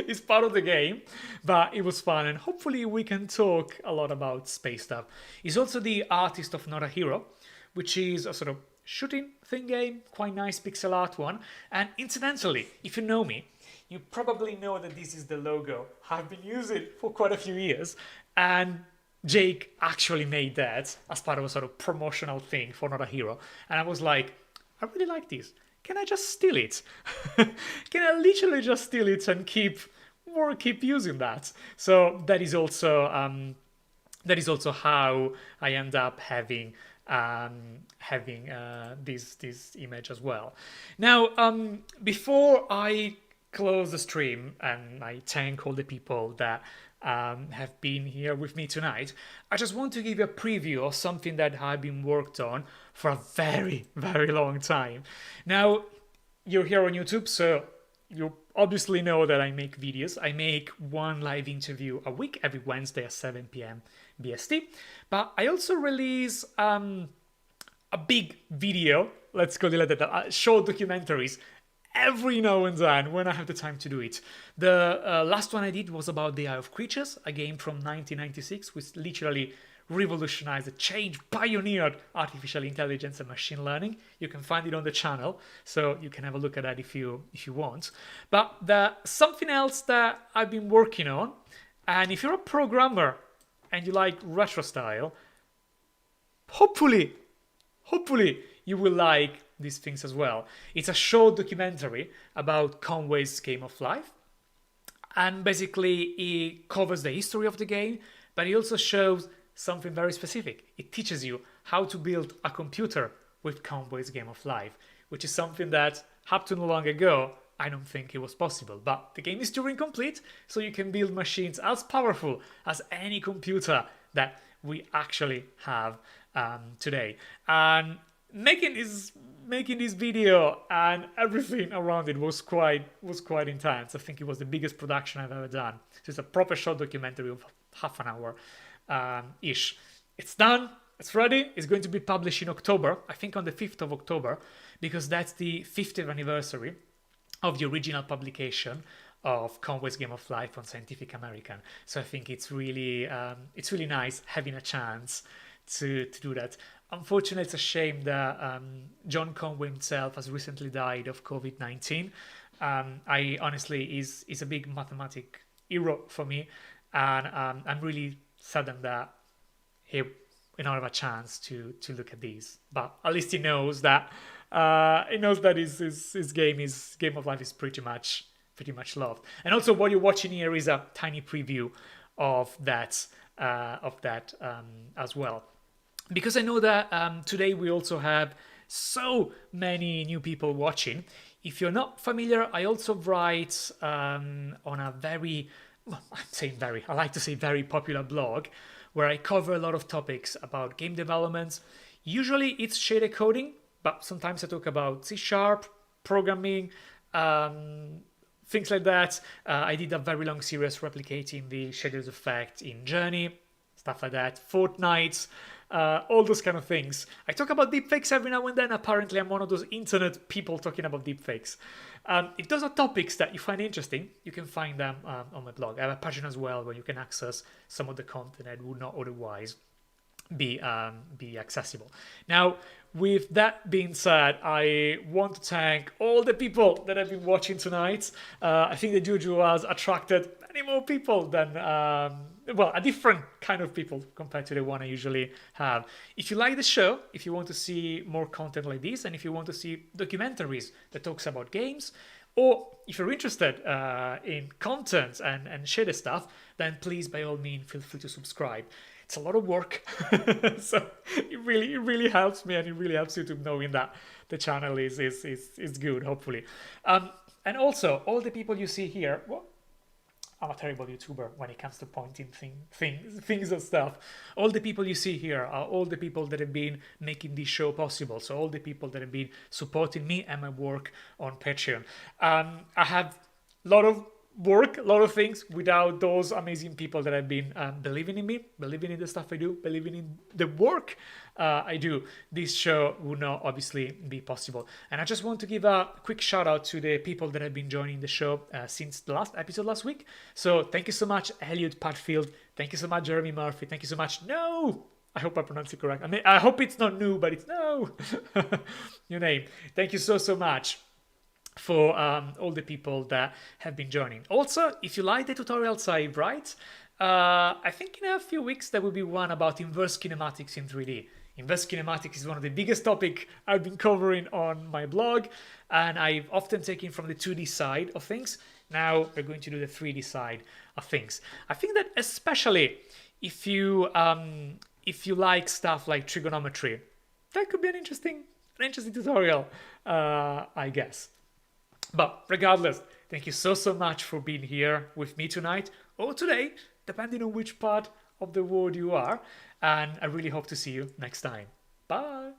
is part of the game, but it was fun, and hopefully we can talk a lot about space stuff. He's also the artist of Not a Hero, which is a sort of shooting thing game, quite nice pixel art one. And incidentally, if you know me, you probably know that this is the logo. I've been using it for quite a few years, and Jake actually made that as part of a sort of promotional thing for Not a Hero. And I was like, I really like this. Can I just steal it? Can I literally just steal it and keep using that? So that is also how I end up having this image as well. Now, before I close the stream and I thank all the people that have been here with me tonight, I just want to give you a preview of something that I've been worked on for a very long time. Now, you're here on YouTube, so you obviously know that I make videos. I make one live interview a week, every Wednesday at 7 p.m. BST, but I also release a big video, let's call it that, short documentaries, every now and then when I have the time to do it. The last one I did was about The Eye of Creatures, a game from 1996, which literally revolutionized, changed, pioneered artificial intelligence and machine learning. You can find it on the channel, so you can have a look at that if you want. But something else that I've been working on, and if you're a programmer and you like retro style, hopefully you will like these things as well. It's a short documentary about Conway's Game of Life, and basically it covers the history of the game, but it also shows something very specific. It teaches you how to build a computer with Conway's Game of Life, which is something that up to not long ago I don't think it was possible. But the game is Turing complete, so you can build machines as powerful as any computer that we actually have today. And making this video and everything around it was quite intense. I think it was the biggest production I've ever done. So it's a proper short documentary of half an hour ish. It's done. It's ready. It's going to be published in October, I think on the 5th of October, because that's the 50th anniversary of the original publication of Conway's Game of Life on Scientific American. So I think it's really nice having a chance to do that. Unfortunately, it's a shame that John Conway himself has recently died of COVID-19. I honestly is a big mathematic hero for me, and I'm really saddened that he not have a chance to look at these. But at least he knows that his Game of Life is pretty much loved. And also, what you're watching here is a tiny preview of that as well. Because I know that today we also have so many new people watching. If you're not familiar, I also write on a very popular blog where I cover a lot of topics about game development. Usually it's shaded coding, but sometimes I talk about C#, programming, things like that. I did a very long series replicating the schedules effect in Journey, stuff like that, Fortnite, all those kind of things. I talk about deepfakes every now and then. Apparently I'm one of those internet people talking about deepfakes. If those are topics that you find interesting, you can find them on my blog. I have a page as well where you can access some of the content that would not otherwise be accessible. Now, with that being said, I want to thank all the people that have been watching tonight. I think the Juju has attracted many more people than, a different kind of people compared to the one I usually have. If you like the show, if you want to see more content like this, and if you want to see documentaries that talks about games, or if you're interested in content and share the stuff, then please, by all means, feel free to subscribe. It's a lot of work, so it really helps me, and it really helps YouTube knowing that the channel is good, hopefully. And also, all the people you see here, I'm a terrible YouTuber when it comes to pointing things and stuff. All the people you see here are all the people that have been making this show possible. So all the people that have been supporting me and my work on Patreon. I have a lot of work, a lot of things without those amazing people that have been believing in me, believing in the stuff I do, believing in the work I do. This show would not obviously be possible. And I just want to give a quick shout out to the people that have been joining the show since the last episode last week. So thank you so much, Elliot Padfield. Thank you so much, Jeremy Murphy. Thank you so much. No, I hope I pronounced it correct. I mean, I hope it's not new, but it's no. Your name. Thank you so much for all the people that have been joining. Also, if you like the tutorials I write, I think in a few weeks there will be one about inverse kinematics in 3D. Inverse kinematics is one of the biggest topics I've been covering on my blog, and I've often taken from the 2D side of things. Now we're going to do the 3D side of things. I think that especially if you like stuff like trigonometry, that could be an interesting tutorial, I guess. But regardless, thank you so much for being here with me tonight, or today, depending on which part of the world you are. And I really hope to see you next time. Bye!